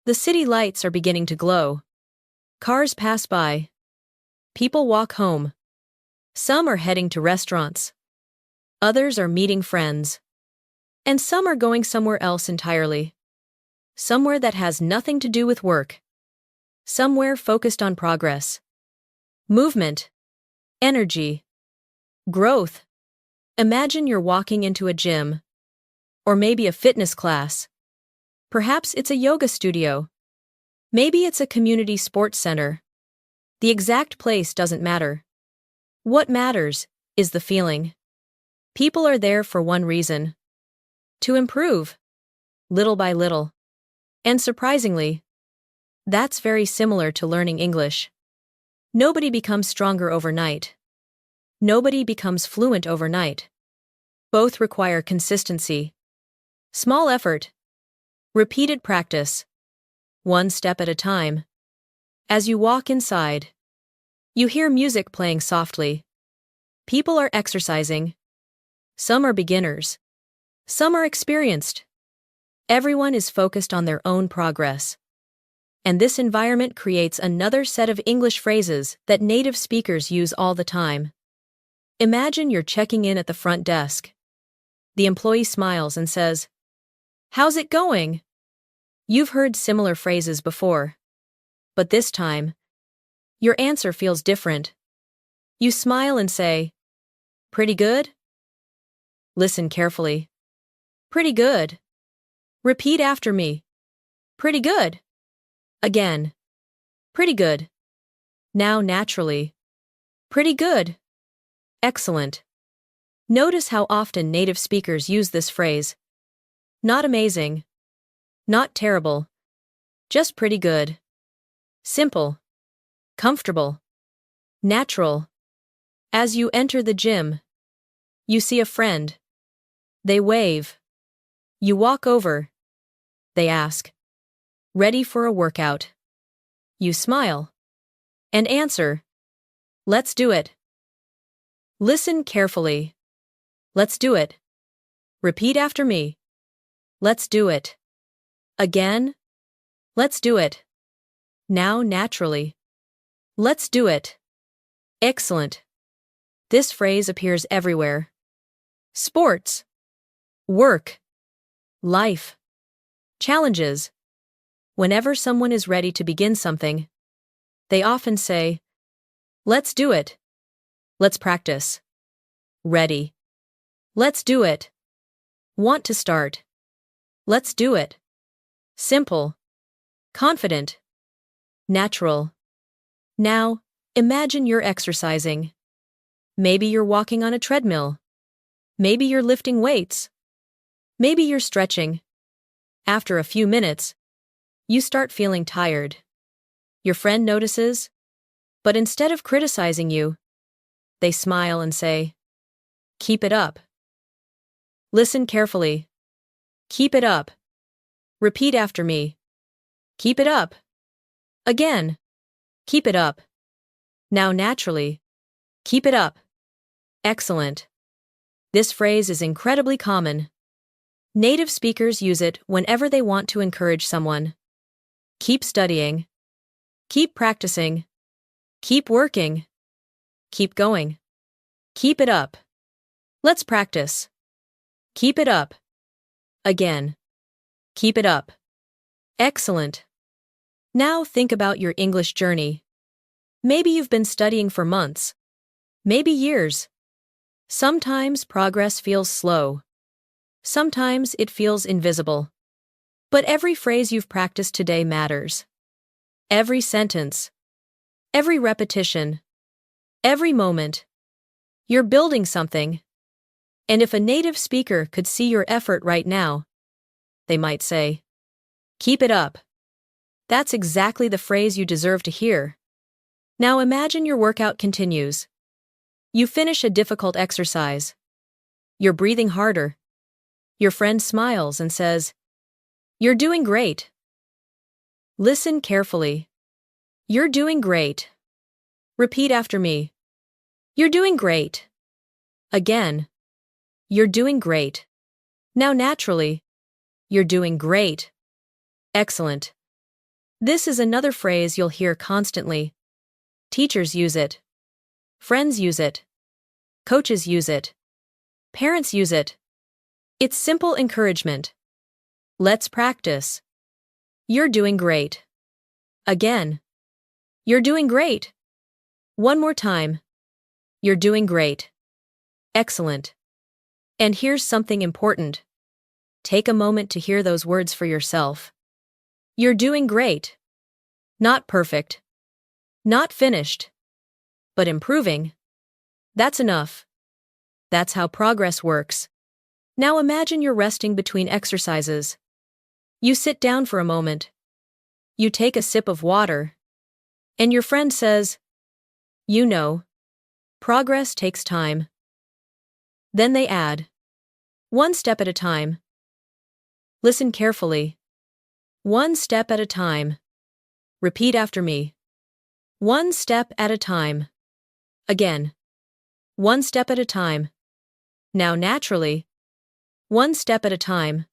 A: The city lights are beginning to glow. Cars pass by. People walk home. Some are heading to restaurants. Others are meeting friends. And some are going somewhere else entirely. Somewhere that has nothing to do with work. Somewhere focused on progress. Movement. Energy. Growth. Imagine you're walking into a gym. Or maybe a fitness class. Perhaps it's a yoga studio. Maybe it's a community sports center. The exact place doesn't matter. What matters is the feeling. People are there for one reason. To improve. Little by little. And surprisingly, that's very similar to learning English. Nobody becomes stronger overnight. Nobody becomes fluent overnight. Both require consistency. Small effort. Repeated practice. One step at a time. As you walk inside, you hear music playing softly. People are exercising. Some are beginners. Some are experienced. Everyone is focused on their own progress. And this environment creates another set of English phrases that native speakers use all the time. Imagine you're checking in at the front desk. The employee smiles and says, "How's it going?" You've heard similar phrases before. But this time, your answer feels different. You smile and say, "Pretty good?" Listen carefully. "Pretty good." Repeat after me. "Pretty good." Again. "Pretty good." Now naturally. "Pretty good." Excellent. Notice how often native speakers use this phrase. Not amazing. Not terrible. Just pretty good. Simple. Comfortable. Natural. As you enter the gym, you see a friend. They wave. You walk over. They ask. Ready for a workout? You smile. And answer. Let's do it. Listen carefully. Let's do it. Repeat after me. Let's do it. Again. Let's do it. Now naturally. Let's do it. Excellent. This phrase appears everywhere. Sports. Work. Life. Challenges. Whenever someone is ready to begin something, they often say, let's do it. Let's practice. Ready. Let's do it. Want to start. Let's do it. Simple. Confident. Natural. Now, imagine you're exercising. Maybe you're walking on a treadmill. Maybe you're lifting weights. Maybe you're stretching. After a few minutes, you start feeling tired. Your friend notices, but instead of criticizing you, they smile and say, keep it up. Listen carefully. Keep it up. Repeat after me. Keep it up. Again. Keep it up. Now naturally. Keep it up. Excellent. This phrase is incredibly common. Native speakers use it whenever they want to encourage someone. Keep studying. Keep practicing. Keep working. Keep going. Keep it up. Let's practice. Keep it up. Again. Keep it up. Excellent. Now think about your English journey. Maybe you've been studying for months. Maybe years. Sometimes progress feels slow. Sometimes it feels invisible. But every phrase you've practiced today matters. Every sentence. Every repetition. Every moment. You're building something. And if a native speaker could see your effort right now, they might say, keep it up. That's exactly the phrase you deserve to hear. Now imagine your workout continues. You finish a difficult exercise. You're breathing harder. Your friend smiles and says, you're doing great. Listen carefully. You're doing great. Repeat after me. You're doing great. Again. You're doing great. Now naturally. You're doing great. Excellent. This is another phrase you'll hear constantly. Teachers use it. Friends use it. Coaches use it. Parents use it. It's simple encouragement. Let's practice. You're doing great. Again. You're doing great. One more time. You're doing great. Excellent. And here's something important. Take a moment to hear those words for yourself. You're doing great. Not perfect. Not finished. But improving. That's enough. That's how progress works. Now imagine you're resting between exercises. You sit down for a moment. You take a sip of water. And your friend says, you know, progress takes time. Then they add, one step at a time. Listen carefully. One step at a time. Repeat after me. One step at a time. Again. One step at a time. Now naturally. One step at a time.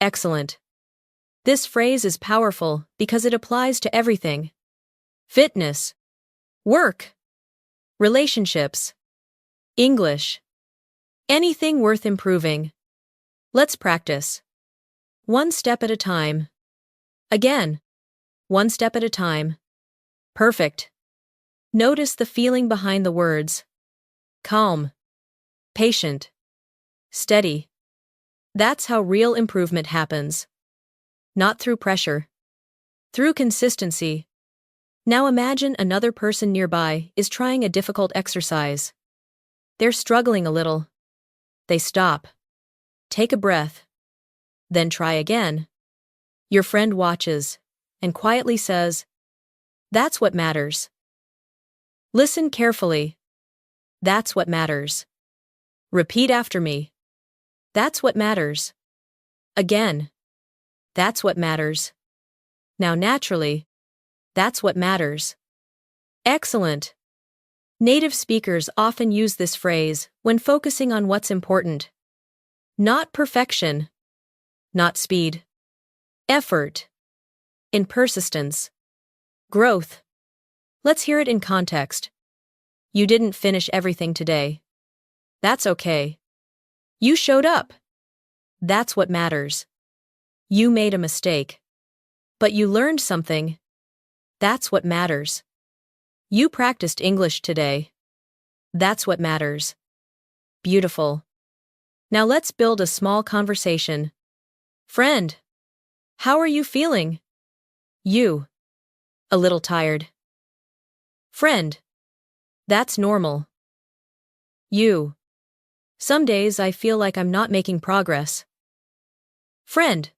A: Excellent. This phrase is powerful because it applies to everything. Fitness. Work. Relationships. English. Anything worth improving. Let's practice. One step at a time. Again. One step at a time. Perfect. Notice the feeling behind the words. Calm. Patient. Steady. That's how real improvement happens. Not through pressure. Through consistency. Now imagine another person nearby is trying a difficult exercise. They're struggling a little. They stop. Take a breath. Then try again. Your friend watches and quietly says, "That's what matters." Listen carefully. That's what matters. Repeat after me. That's what matters. Again. That's what matters. Now naturally. That's what matters. Excellent. Native speakers often use this phrase when focusing on what's important. Not perfection. Not speed. Effort. In persistence. Growth. Let's hear it in context. You didn't finish everything today. That's okay. You showed up. That's what matters. You made a mistake. But you learned something. That's what matters. You practiced English today. That's what matters. Beautiful. Now let's build a small conversation. Friend. How are you feeling? You. A little tired. Friend. That's normal. You. Some days I feel like I'm not making progress. Friend.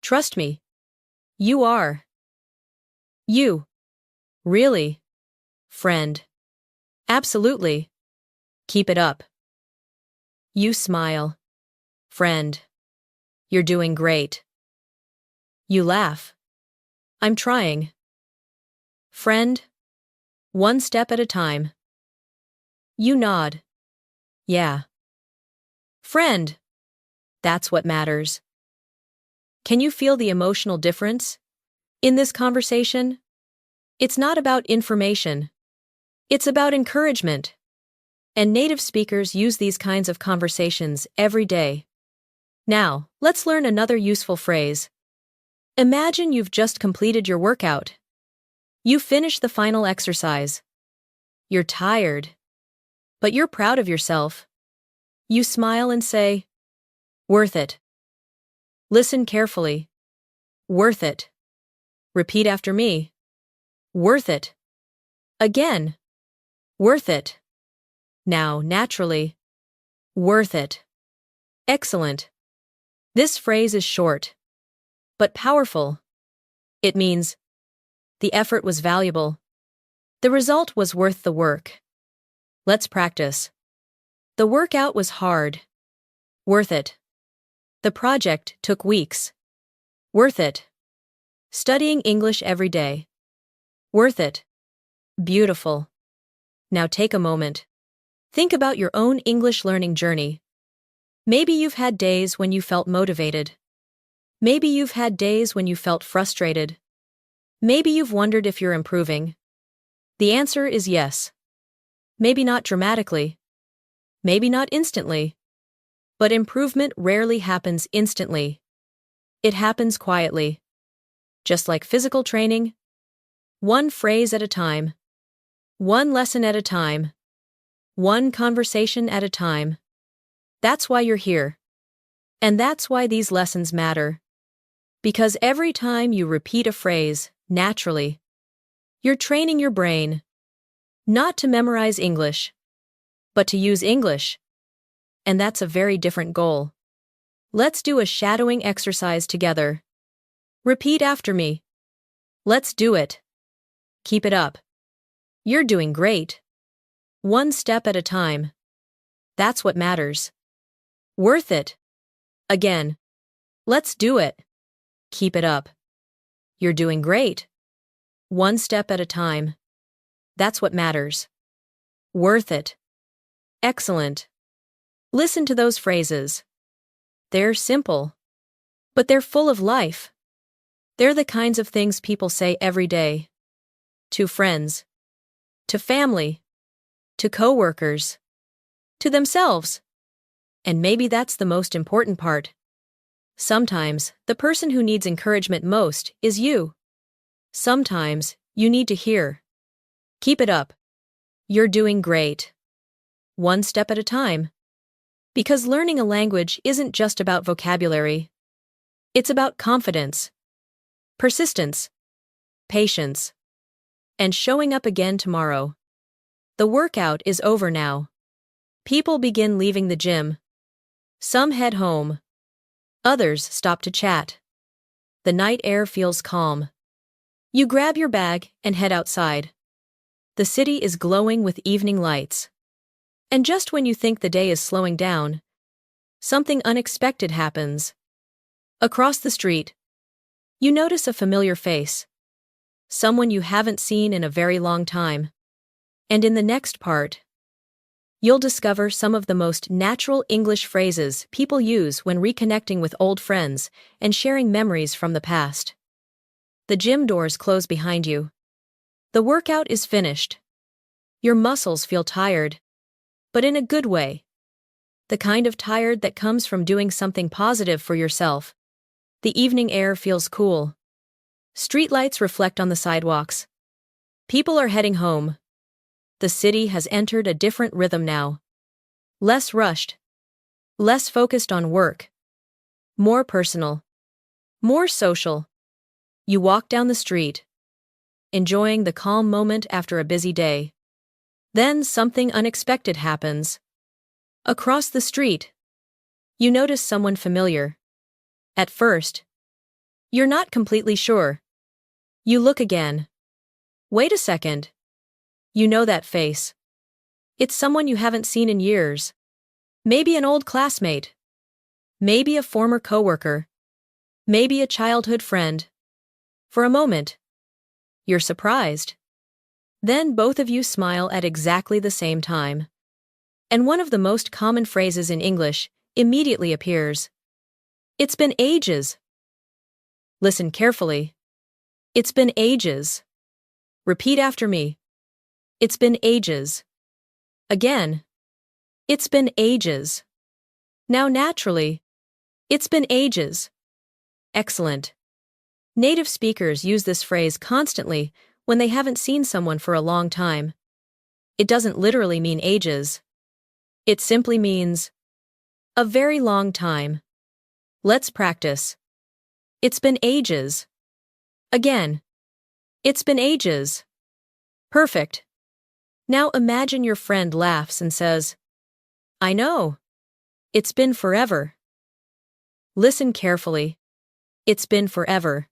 A: Trust me. You are. You. Really? Friend. Absolutely. Keep it up. You smile. Friend. You're doing great. You laugh. I'm trying. Friend. One step at a time. You nod. Yeah. Friend. That's what matters. Can you feel the emotional difference in this conversation? It's not about information. It's about encouragement. And native speakers use these kinds of conversations every day. Now, let's learn another useful phrase. Imagine you've just completed your workout. You finished the final exercise. You're tired. But you're proud of yourself. You smile and say, "Worth it." Listen carefully. Worth it. Repeat after me. Worth it. Again. Worth it. Now, naturally. Worth it. Excellent. This phrase is short, but powerful. It means, the effort was valuable. The result was worth the work. Let's practice. The workout was hard. Worth it. The project took weeks. Worth it. Studying English every day. Worth it. Beautiful. Now take a moment. Think about your own English learning journey. Maybe you've had days when you felt motivated. Maybe you've had days when you felt frustrated. Maybe you've wondered if you're improving. The answer is yes. Maybe not dramatically. Maybe not instantly. But improvement rarely happens instantly. It happens quietly. Just like physical training. One phrase at a time. One lesson at a time. One conversation at a time. That's why you're here. And that's why these lessons matter. Because every time you repeat a phrase, naturally, you're training your brain. Not to memorize English, but to use English. And that's a very different goal. Let's do a shadowing exercise together. Repeat after me. Let's do it. Keep it up. You're doing great. One step at a time. That's what matters. Worth it. Again. Let's do it. Keep it up. You're doing great. One step at a time. That's what matters. Worth it. Excellent. Listen to those phrases. They're simple. But they're full of life. They're the kinds of things people say every day. To friends. To family. To coworkers. To themselves. And maybe that's the most important part. Sometimes, the person who needs encouragement most is you. Sometimes, you need to hear. Keep it up. You're doing great. One step at a time. Because learning a language isn't just about vocabulary. It's about confidence, persistence, patience, and showing up again tomorrow. The workout is over now. People begin leaving the gym. Some head home. Others stop to chat. The night air feels calm. You grab your bag and head outside. The city is glowing with evening lights. And just when you think the day is slowing down, something unexpected happens. Across the street, you notice a familiar face. Someone you haven't seen in a very long time. And in the next part, you'll discover some of the most natural English phrases people use when reconnecting with old friends and sharing memories from the past. The gym doors close behind you. The workout is finished. Your muscles feel tired, but in a good way. The kind of tired that comes from doing something positive for yourself. The evening air feels cool. Streetlights reflect on the sidewalks. People are heading home. The city has entered a different rhythm now. Less rushed. Less focused on work. More personal. More social. You walk down the street, enjoying the calm moment after a busy day. Then something unexpected happens. Across the street, you notice someone familiar. At first, you're not completely sure. You look again. Wait a second. You know that face. It's someone you haven't seen in years. Maybe an old classmate. Maybe a former coworker. Maybe a childhood friend. For a moment, you're surprised. Then both of you smile at exactly the same time. And one of the most common phrases in English immediately appears. It's been ages. Listen carefully. It's been ages. Repeat after me. It's been ages. Again. It's been ages. Now naturally. It's been ages. Excellent. Native speakers use this phrase constantly when they haven't seen someone for a long time. It doesn't literally mean ages. It simply means a very long time. Let's practice. It's been ages. Again. It's been ages. Perfect. Now imagine your friend laughs and says, I know. It's been forever. Listen carefully. It's been forever.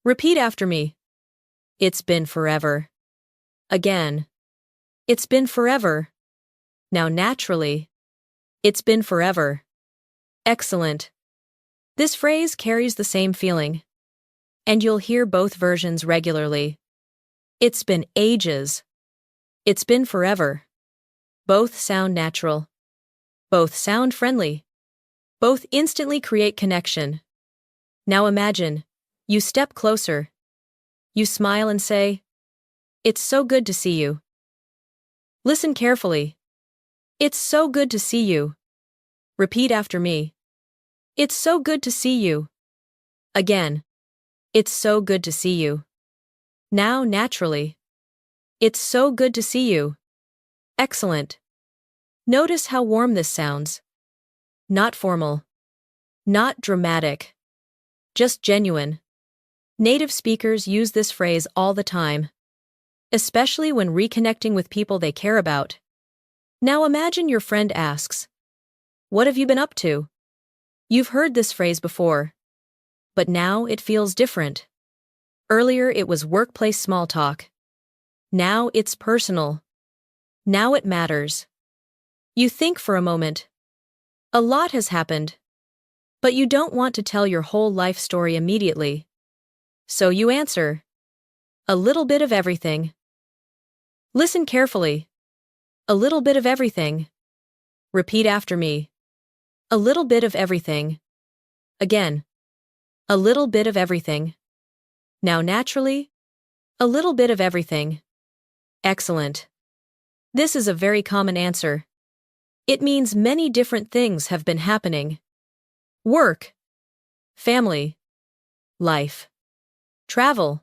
A: Repeat after me. It's been forever. Again. It's been forever. Now naturally. It's been forever. Excellent. This phrase carries the same feeling. And you'll hear both versions regularly. It's been ages. It's been forever. Both sound natural. Both sound friendly. Both instantly create connection. Now imagine, you step closer. You smile and say, It's so good to see you. Listen carefully. It's so good to see you. Repeat after me. It's so good to see you. Again. It's so good to see you. Now naturally. It's so good to see you. Excellent. Notice how warm this sounds. Not formal. Not dramatic. Just genuine. Native speakers use this phrase all the time, especially when reconnecting with people they care about. Now imagine your friend asks, What have you been up to? You've heard this phrase before, but now it feels different. Earlier it was workplace small talk. Now it's personal. Now it matters. You think for a moment. A lot has happened. But you don't want to tell your whole life story immediately. So you answer. A little bit of everything. Listen carefully. A little bit of everything. Repeat after me. A little bit of everything. Again. A little bit of everything. Now naturally. A little bit of everything. Excellent. This is a very common answer. It means many different things have been happening. Work. Family. Life. Travel.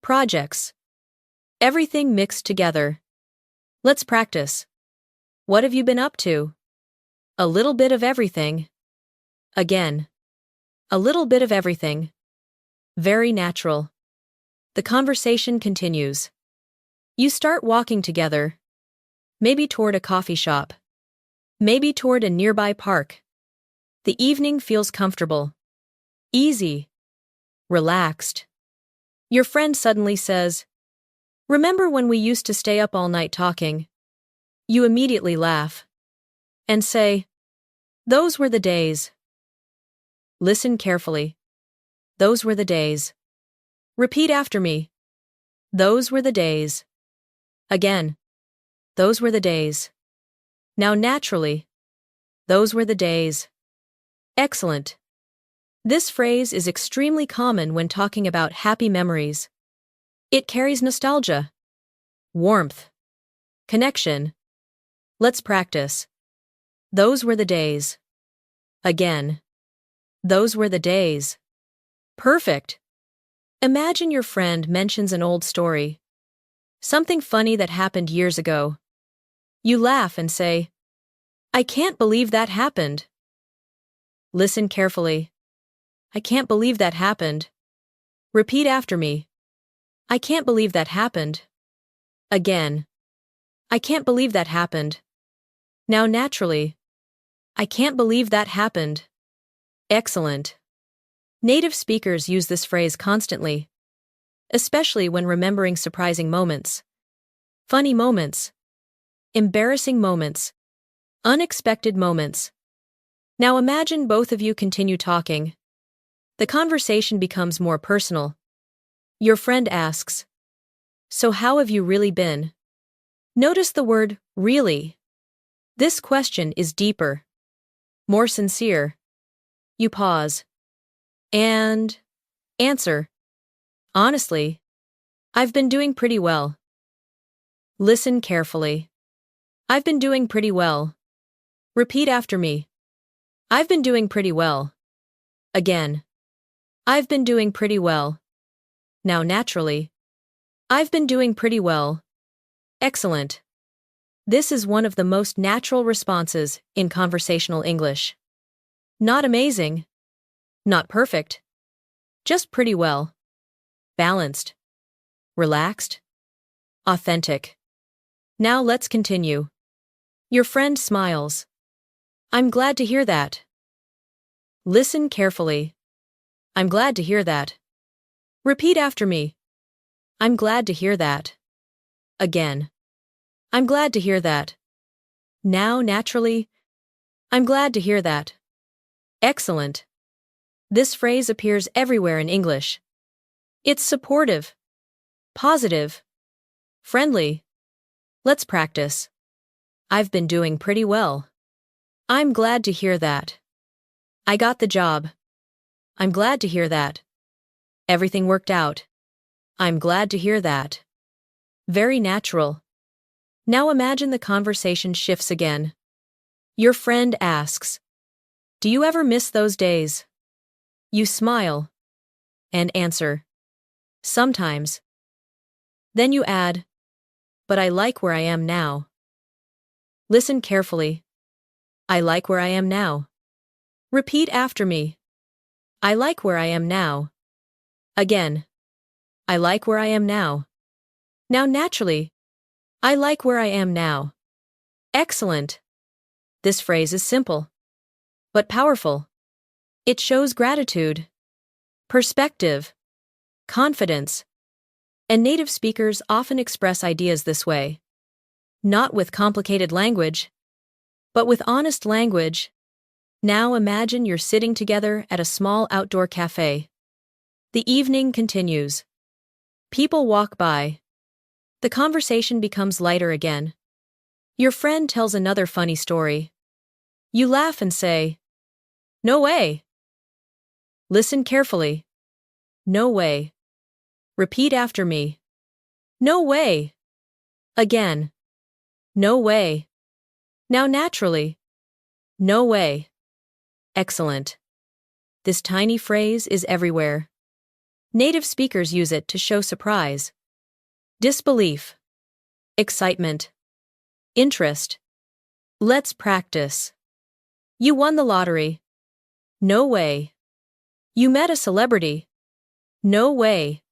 A: Projects. Everything mixed together. Let's practice. What have you been up to? A little bit of everything. Again. A little bit of everything. Very natural. The conversation continues. You start walking together. Maybe toward a coffee shop. Maybe toward a nearby park. The evening feels comfortable, easy, relaxed. Your friend suddenly says, "Remember when we used to stay up all night talking?" You immediately laugh and say, "Those were the days." Listen carefully. Those were the days. Repeat after me. Those were the days. Again. Those were the days. Now naturally. Those were the days. Excellent. This phrase is extremely common when talking about happy memories. It carries nostalgia, warmth, connection. Let's practice. Those were the days. Again. Those were the days. Perfect. Imagine your friend mentions an old story, something funny that happened years ago. You laugh and say, "I can't believe that happened." Listen carefully. "I can't believe that happened." Repeat after me. "I can't believe that happened." Again. "I can't believe that happened." Now naturally. "I can't believe that happened." Excellent. Native speakers use this phrase constantly, especially when remembering surprising moments, funny moments, embarrassing moments, unexpected moments. Now imagine both of you continue talking. The conversation becomes more personal. Your friend asks, "So how have you really been?" Notice the word really. This question is deeper, more sincere. You pause and answer, "Honestly, I've been doing pretty well." Listen carefully. "I've been doing pretty well." Repeat after me. "I've been doing pretty well." Again. "I've been doing pretty well." Now naturally. "I've been doing pretty well." Excellent. This is one of the most natural responses in conversational English. Not amazing. Not perfect. Just pretty well. Balanced. Relaxed. Authentic. Now let's continue. Your friend smiles. "I'm glad to hear that." Listen carefully. "I'm glad to hear that." Repeat after me. "I'm glad to hear that." Again. "I'm glad to hear that." Now naturally. "I'm glad to hear that." Excellent. This phrase appears everywhere in English. It's supportive, positive, friendly. Let's practice. "I've been doing pretty well." "I'm glad to hear that." "I got the job." "I'm glad to hear that." "Everything worked out." "I'm glad to hear that." Very natural. Now imagine the conversation shifts again. Your friend asks, "Do you ever miss those days?" You smile and answer, "Sometimes." Then you add, "But I like where I am now." Listen carefully. "I like where I am now." Repeat after me. "I like where I am now." Again. "I like where I am now." Now naturally. "I like where I am now." Excellent. This phrase is simple, but powerful. It shows gratitude, perspective, confidence, and native speakers often express ideas this way. Not with complicated language, but with honest language. Now imagine you're sitting together at a small outdoor cafe. The evening continues. People walk by. The conversation becomes lighter again. Your friend tells another funny story. You laugh and say, "No way." Listen carefully. "No way." Repeat after me. "No way." Again. "No way." Now naturally. "No way." Excellent. This tiny phrase is everywhere. Native speakers use it to show surprise, disbelief, excitement, interest. Let's practice. You won the lottery. No way. You met a celebrity. No way.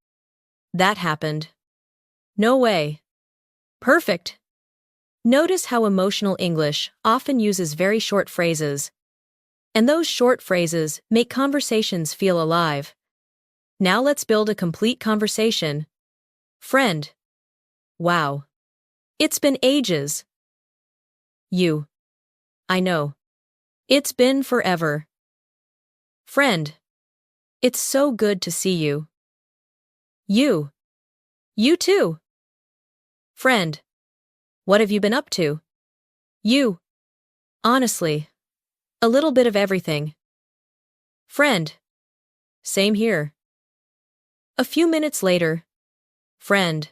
A: That happened. No way. Perfect. Notice how emotional English often uses very short phrases. And those short phrases make conversations feel alive. Now let's build a complete conversation. Friend. Wow. It's been ages. You. I know. It's been forever. Friend. It's so good to see you. You. You too. Friend. What have you been up to? You. Honestly. A little bit of everything. Friend. Same here. A few minutes later. Friend.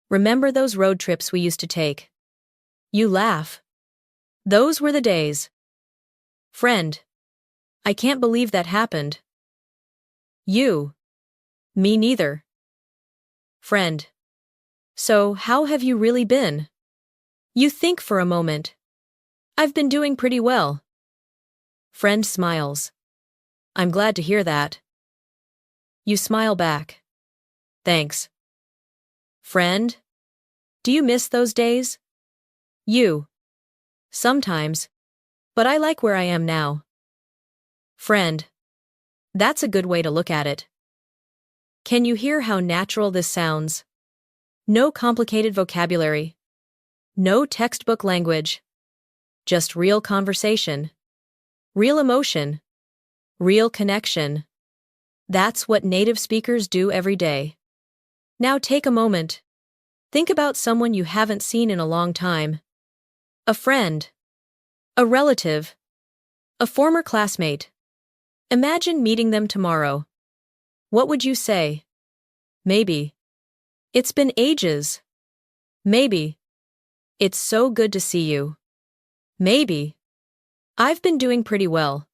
A: Remember those road trips we used to take? You laugh. Those were the days. Friend. I can't believe that happened. You. Me neither. Friend. So, how have you really been? You think for a moment. I've been doing pretty well. Friend smiles. I'm glad to hear that. You smile back. Thanks. Friend. Do you miss those days? You. Sometimes. But I like where I am now. Friend. That's a good way to look at it. Can you hear how natural this sounds? No complicated vocabulary. No textbook language. Just real conversation. Real emotion. Real connection. That's what native speakers do every day. Now take a moment. Think about someone you haven't seen in a long time. A friend. A relative. A former classmate. Imagine meeting them tomorrow. What would you say? Maybe. It's been ages. Maybe. It's so good to see you. Maybe. I've been doing pretty well.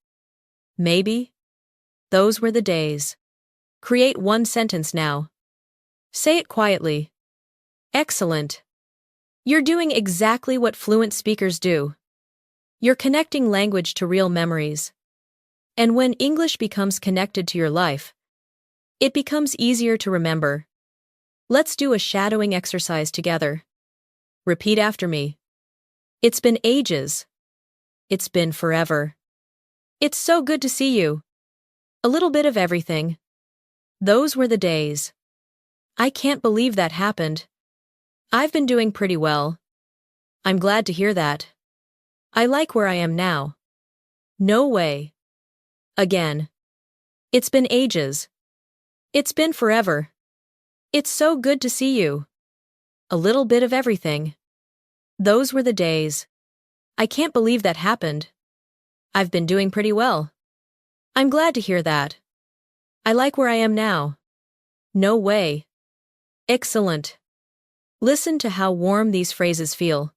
A: Maybe. Those were the days. Create one sentence now. Say it quietly. Excellent. You're doing exactly what fluent speakers do. You're connecting language to real memories. And when English becomes connected to your life, it becomes easier to remember. Let's do a shadowing exercise together. Repeat after me. It's been ages. It's been forever. It's so good to see you. A little bit of everything. Those were the days. I can't believe that happened. I've been doing pretty well. I'm glad to hear that. I like where I am now. No way. Again. It's been ages. It's been forever. It's so good to see you. A little bit of everything. Those were the days. I can't believe that happened. I've been doing pretty well. I'm glad to hear that. I like where I am now. No way. Excellent. Listen to how warm these phrases feel.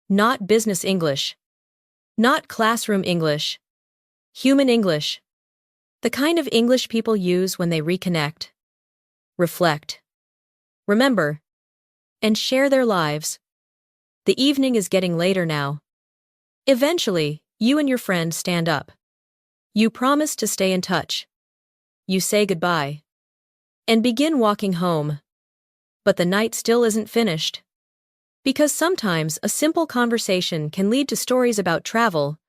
A: Not business English. Not classroom English. Human English. The kind of English people use when they reconnect, reflect, remember, and share their lives. The evening is getting later now. Eventually, you and your friend stand up. You promise to stay in touch. You say goodbye. And begin walking home. But the night still isn't finished. Because sometimes a simple conversation can lead to stories about travel,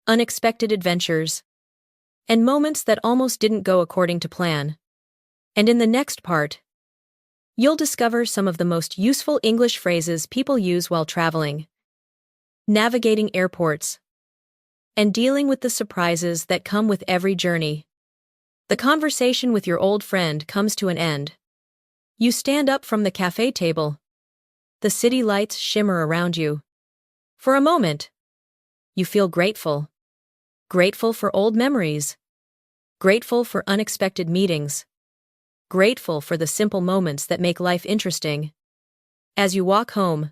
A: unexpected adventures, and moments that almost didn't go according to plan. And in the next part, you'll discover some of the most useful English phrases people use while traveling, navigating airports, and dealing with the surprises that come with every journey. The conversation with your old friend comes to an end. You stand up from the cafe table. The city lights shimmer around you. For a moment, you feel grateful. Grateful for old memories. Grateful for unexpected meetings. Grateful for the simple moments that make life interesting. As you walk home,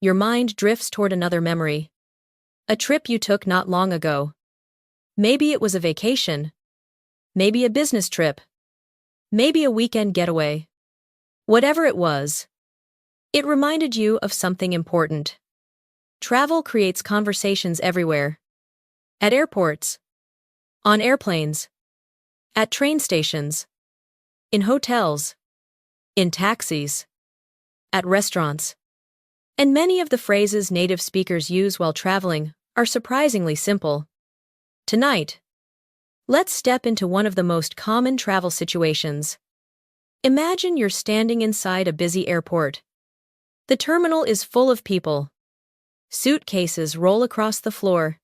A: your mind drifts toward another memory. A trip you took not long ago. Maybe it was a vacation. Maybe a business trip. Maybe a weekend getaway. Whatever it was, it reminded you of something important. Travel creates conversations everywhere. At airports. On airplanes. At train stations. In hotels. In taxis. At restaurants. And many of the phrases native speakers use while traveling are surprisingly simple. Tonight, let's step into one of the most common travel situations. Imagine you're standing inside a busy airport. The terminal is full of people. Suitcases roll across the floor.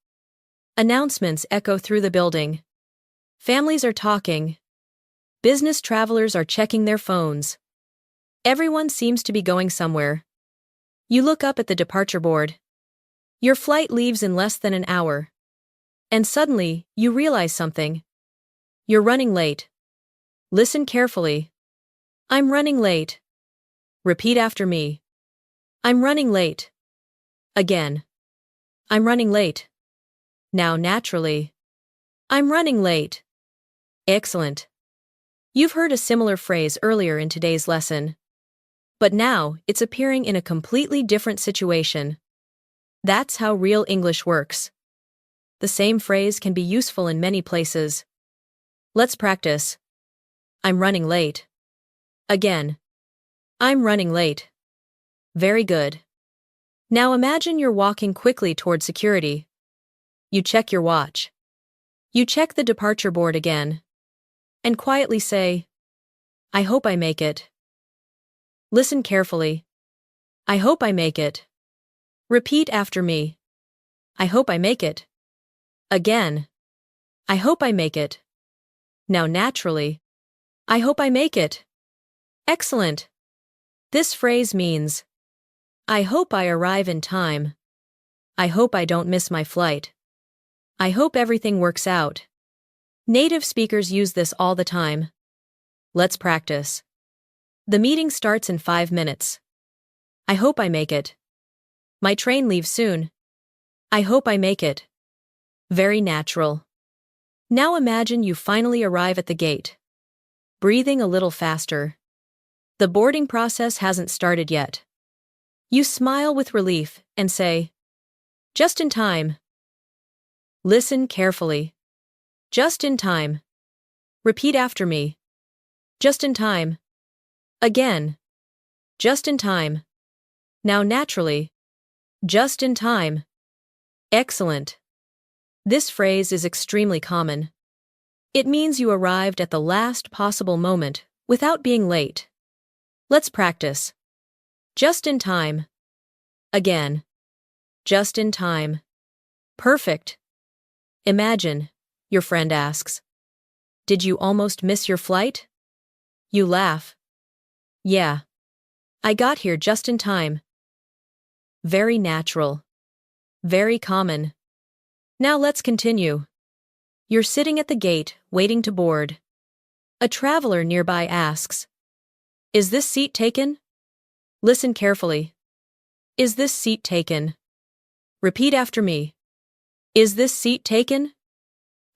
A: Announcements echo through the building. Families are talking. Business travelers are checking their phones. Everyone seems to be going somewhere. You look up at the departure board. Your flight leaves in less than an hour. And suddenly, you realize something. You're running late. Listen carefully. I'm running late. Repeat after me. I'm running late. Again. I'm running late. Now naturally. I'm running late. Excellent. You've heard a similar phrase earlier in today's lesson. But now, it's appearing in a completely different situation. That's how real English works. The same phrase can be useful in many places. Let's practice. I'm running late. Again. I'm running late. Very good. Now imagine you're walking quickly toward security. You check your watch. You check the departure board again. And quietly say, I hope I make it. Listen carefully. I hope I make it. Repeat after me. I hope I make it. Again. I hope I make it. Now naturally. I hope I make it. Excellent. This phrase means, I hope I arrive in time. I hope I don't miss my flight. I hope everything works out. Native speakers use this all the time. Let's practice. The meeting starts in 5 minutes. I hope I make it. My train leaves soon. I hope I make it. Very natural. Now imagine you finally arrive at the gate. Breathing a little faster. The boarding process hasn't started yet. You smile with relief and say, just in time. Listen carefully. Just in time. Repeat after me. Just in time. Again. Just in time. Now naturally. Just in time. Excellent. This phrase is extremely common. It means you arrived at the last possible moment without being late. Let's practice. Just in time. Again. Just in time. Perfect. Imagine, your friend asks, did you almost miss your flight? You laugh. Yeah. I got here just in time. Very natural. Very common. Now let's continue. You're sitting at the gate, waiting to board. A traveler nearby asks, is this seat taken? Listen carefully. Is this seat taken? Repeat after me. Is this seat taken?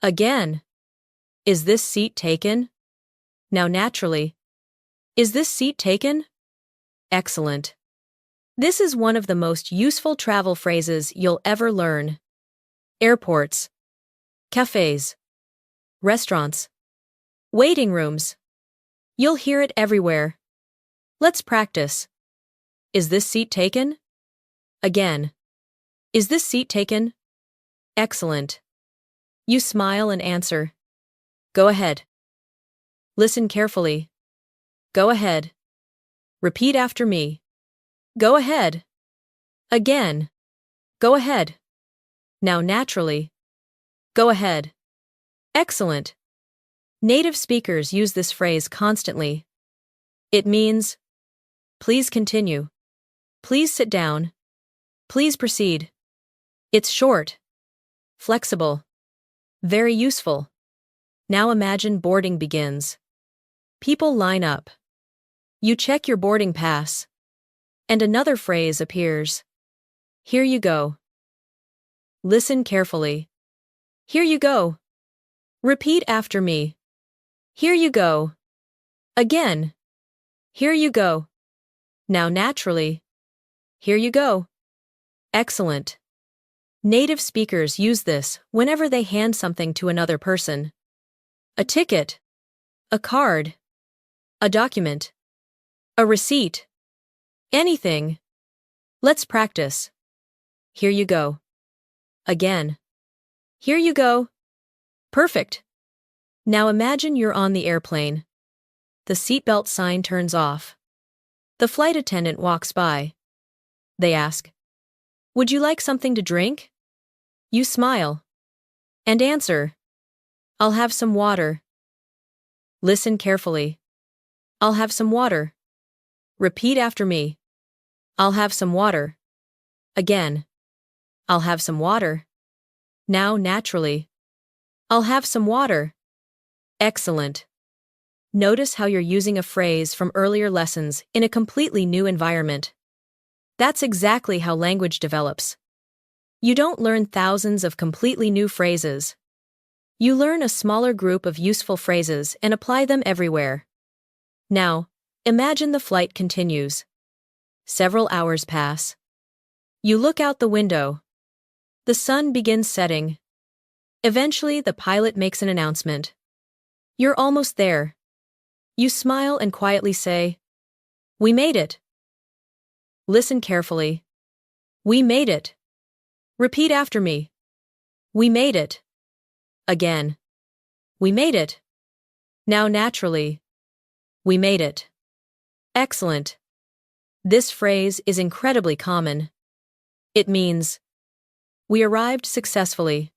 A: Again. Is this seat taken? Now naturally. Is this seat taken? Excellent. This is one of the most useful travel phrases you'll ever learn. Airports. Cafes. Restaurants. Waiting rooms. You'll hear it everywhere. Let's practice. Is this seat taken? Again. Is this seat taken? Excellent. You smile and answer. Go ahead. Listen carefully. Go ahead. Repeat after me. Go ahead. Again. Go ahead. Now naturally. Go ahead. Excellent. Native speakers use this phrase constantly. It means, please continue. Please sit down. Please proceed. It's short. Flexible. Very useful. Now imagine boarding begins. People line up. You check your boarding pass. And another phrase appears. Here you go. Listen carefully. Here you go. Repeat after me. Here you go. Again. Here you go. Now naturally. Here you go. Excellent. Native speakers use this whenever they hand something to another person. A ticket. A card. A document. A receipt. Anything. Let's practice. Here you go. Again. Here you go. Perfect. Now imagine you're on the airplane. The seatbelt sign turns off. The flight attendant walks by. They ask, "Would you like something to drink?" You smile and answer, "I'll have some water." Listen carefully. I'll have some water. Repeat after me. I'll have some water. Again. I'll have some water. Now naturally. I'll have some water. Excellent. Notice how you're using a phrase from earlier lessons in a completely new environment. That's exactly how language develops. You don't learn thousands of completely new phrases. You learn a smaller group of useful phrases and apply them everywhere. Now, imagine the flight continues. Several hours pass. You look out the window. The sun begins setting. Eventually, the pilot makes an announcement. You're almost there. You smile and quietly say, "We made it." Listen carefully. We made it. Repeat after me. We made it. Again. We made it. Now naturally. We made it. Excellent. This phrase is incredibly common. It means, we arrived successfully.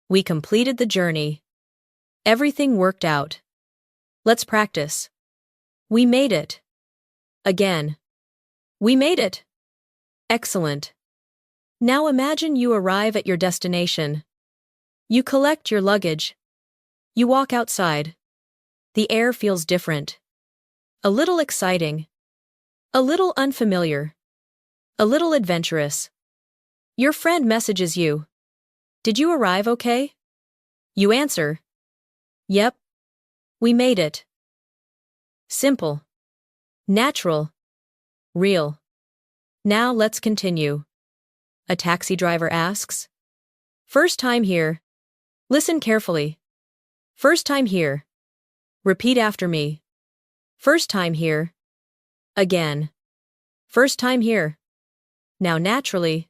A: We completed the journey. Everything worked out. Let's practice. We made it. Again. We made it. Excellent. Now imagine you arrive at your destination. You collect your luggage. You walk outside. The air feels different. A little exciting. A little unfamiliar. A little adventurous. Your friend messages you. Did you arrive okay? You answer, "Yep. We made it." Simple. Natural. Real. Now let's continue. A taxi driver asks, "First time here." Listen carefully. First time here. Repeat after me. First time here. Again. First time here. Now naturally.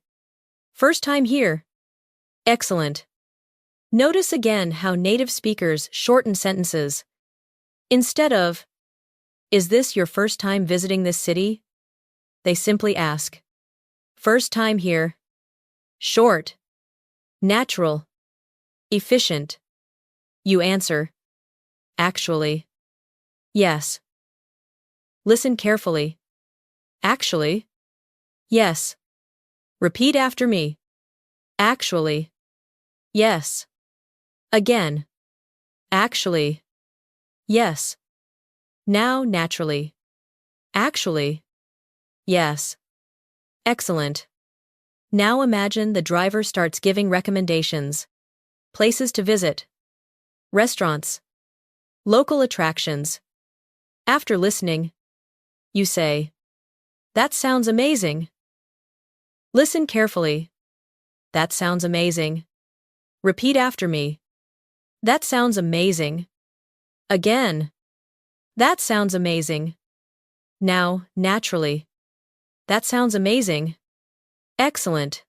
A: First time here. Excellent. Notice again how native speakers shorten sentences. Instead of, "Is this your first time visiting this city?" they simply ask, "First time here." Short. Natural. Efficient. You answer, "Actually." Yes. Listen carefully. Actually. Yes. Repeat after me. Actually. Yes. Again. Actually. Yes. Now naturally. Actually. Yes. Excellent. Now imagine the driver starts giving recommendations. Places to visit. Restaurants. Local attractions. After listening, you say, "That sounds amazing." Listen carefully. That sounds amazing. Repeat after me. That sounds amazing. Again. That sounds amazing. Now, naturally. That sounds amazing. Excellent.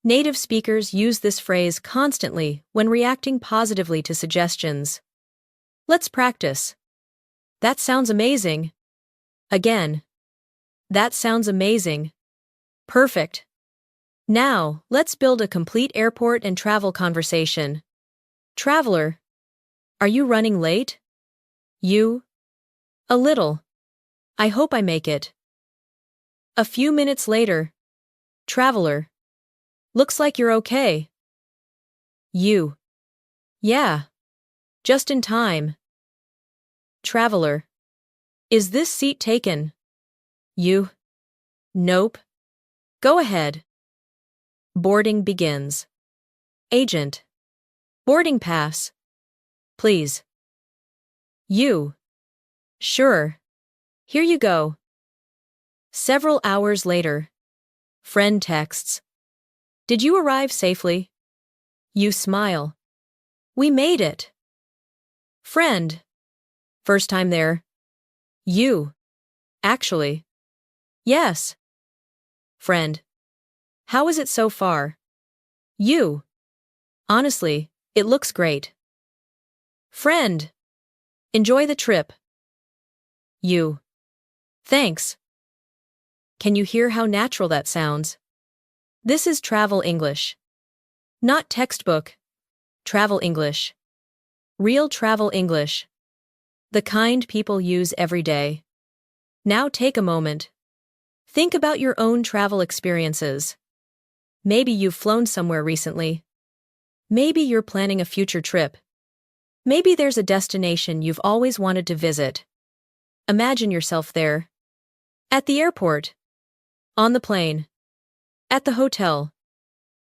A: Native speakers use this phrase constantly when reacting positively to suggestions. Let's practice. That sounds amazing. Again. That sounds amazing. Perfect. Now, let's build a complete airport and travel conversation. Traveler. Are you running late? You. A little. I hope I make it. A few minutes later. Traveler. Looks like you're okay. You. Yeah. Just in time. Traveler. Is this seat taken? You. Nope. Go ahead. Boarding begins. Agent. Boarding pass. Please. You. Sure. Here you go. Several hours later. Friend texts. Did you arrive safely? You smile. We made it. Friend. First time there. You. Actually. Yes. Friend. How is it so far? You. Honestly, it looks great. Friend. Enjoy the trip. You. Thanks. Can you hear how natural that sounds? This is travel English. Not textbook. Travel English. Real travel English. The kind people use every day. Now take a moment. Think about your own travel experiences. Maybe you've flown somewhere recently. Maybe you're planning a future trip. Maybe there's a destination you've always wanted to visit. Imagine yourself there. At the airport. On the plane. At the hotel.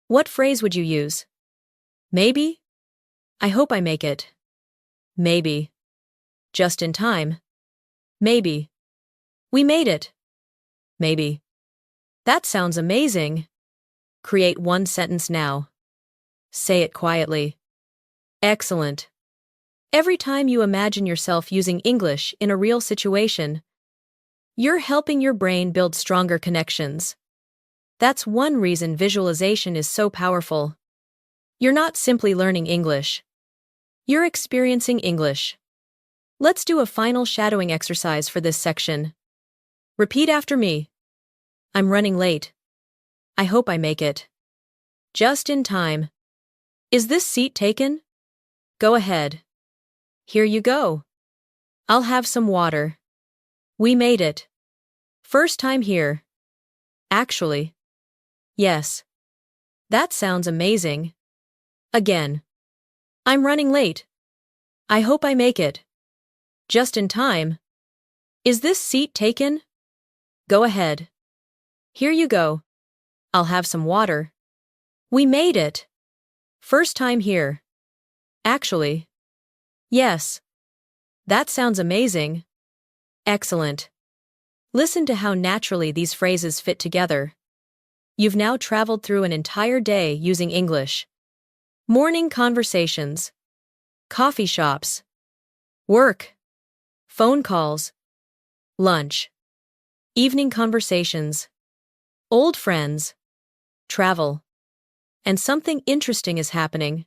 A: What phrase would you use? Maybe? I hope I make it. Maybe. Just in time. Maybe. We made it. Maybe. That sounds amazing. Create one sentence now. Say it quietly. Excellent. Every time you imagine yourself using English in a real situation, you're helping your brain build stronger connections. That's one reason visualization is so powerful. You're not simply learning English. You're experiencing English. Let's do a final shadowing exercise for this section. Repeat after me. I'm running late. I hope I make it. Just in time. Is this seat taken? Go ahead. Here you go. I'll have some water. We made it. First time here. Actually. Yes. That sounds amazing. Again. I'm running late. I hope I make it. Just in time. Is this seat taken? Go ahead. Here you go. I'll have some water. We made it. First time here. Actually. Yes. That sounds amazing. Excellent. Listen to how naturally these phrases fit together. You've now traveled through an entire day using English. Morning conversations. Coffee shops. Work. Phone calls. Lunch. Evening conversations. Old friends. Travel. And something interesting is happening.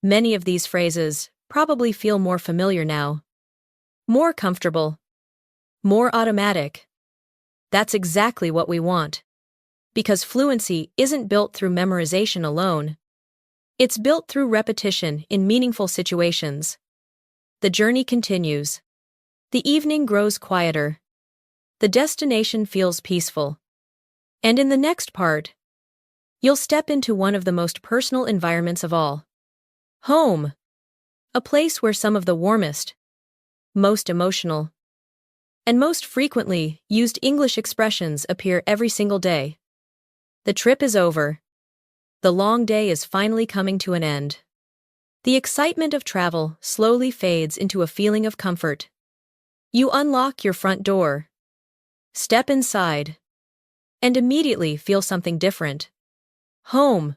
A: Many of these phrases probably feel more familiar now. More comfortable. More automatic. That's exactly what we want. Because fluency isn't built through memorization alone. It's built through repetition in meaningful situations. The journey continues. The evening grows quieter. The destination feels peaceful. And in the next part, you'll step into one of the most personal environments of all. Home. A place where some of the warmest, most emotional, and most frequently used English expressions appear every single day. The trip is over. The long day is finally coming to an end. The excitement of travel slowly fades into a feeling of comfort. You unlock your front door, step inside, and immediately feel something different. Home.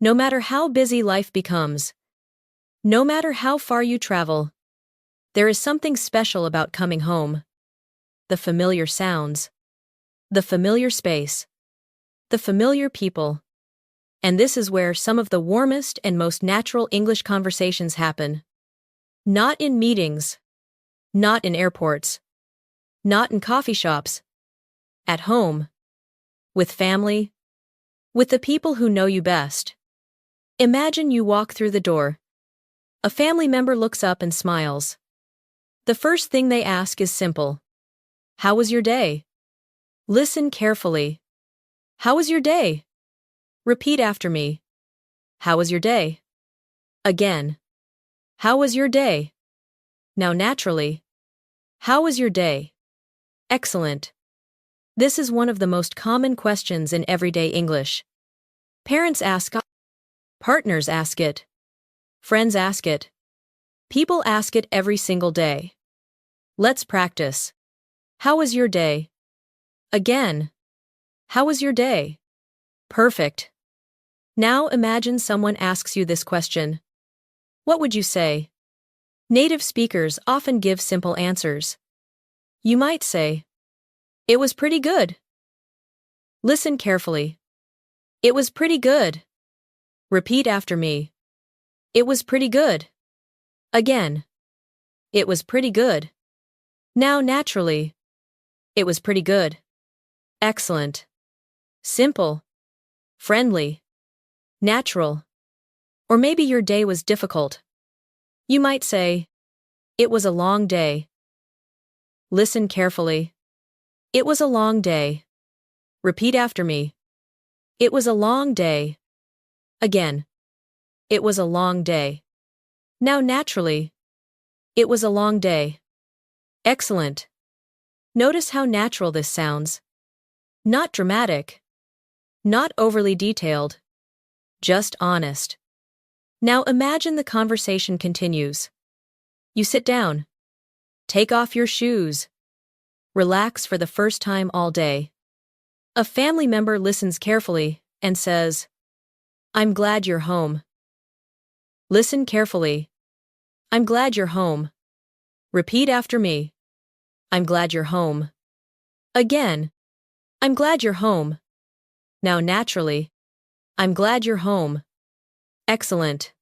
A: No matter how busy life becomes, no matter how far you travel, there is something special about coming home. The familiar sounds, the familiar space, the familiar people. And this is where some of the warmest and most natural English conversations happen. Not in meetings, not in airports, not in coffee shops. At home. With family. With the people who know you best. Imagine you walk through the door. A family member looks up and smiles. The first thing they ask is simple. How was your day? Listen carefully. How was your day? Repeat after me. How was your day? Again. How was your day? Now naturally. How was your day? Excellent. This is one of the most common questions in everyday English. Parents ask, partners ask it, friends ask it. People ask it every single day. Let's practice. How was your day? Again. How was your day? Perfect. Now imagine someone asks you this question. What would you say? Native speakers often give simple answers. You might say, it was pretty good. Listen carefully. It was pretty good. Repeat after me. It was pretty good. Again. It was pretty good. Now naturally. It was pretty good. Excellent. Simple. Friendly. Natural. Or maybe your day was difficult. You might say, it was a long day. Listen carefully. It was a long day. Repeat after me. It was a long day. Again. It was a long day. Now naturally. It was a long day. Excellent. Notice how natural this sounds. Not dramatic. Not overly detailed. Just honest. Now imagine the conversation continues. You sit down. Take off your shoes. Relax for the first time all day. A family member listens carefully and says, I'm glad you're home. Listen carefully. I'm glad you're home. Repeat after me. I'm glad you're home. Again. I'm glad you're home. Now naturally. I'm glad you're home. Excellent.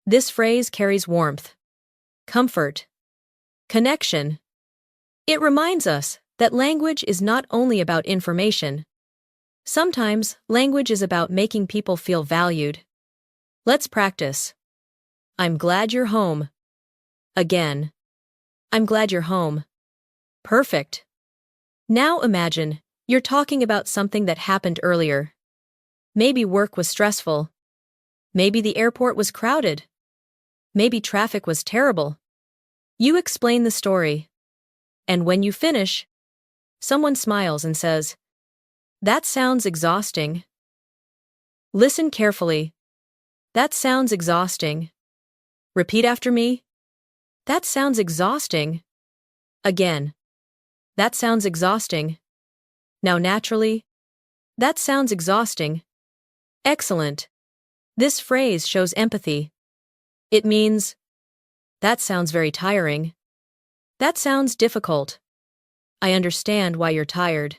A: This phrase carries warmth, comfort, connection. It reminds us that language is not only about information. Sometimes, language is about making people feel valued. Let's practice. I'm glad you're home. Again. I'm glad you're home. Perfect. Now imagine, you're talking about something that happened earlier. Maybe work was stressful. Maybe the airport was crowded. Maybe traffic was terrible. You explain the story. And when you finish, someone smiles and says, that sounds exhausting. Listen carefully. That sounds exhausting. Repeat after me. That sounds exhausting. Again. That sounds exhausting. Now naturally. That sounds exhausting. Excellent. This phrase shows empathy. It means, that sounds very tiring. That sounds difficult. I understand why you're tired.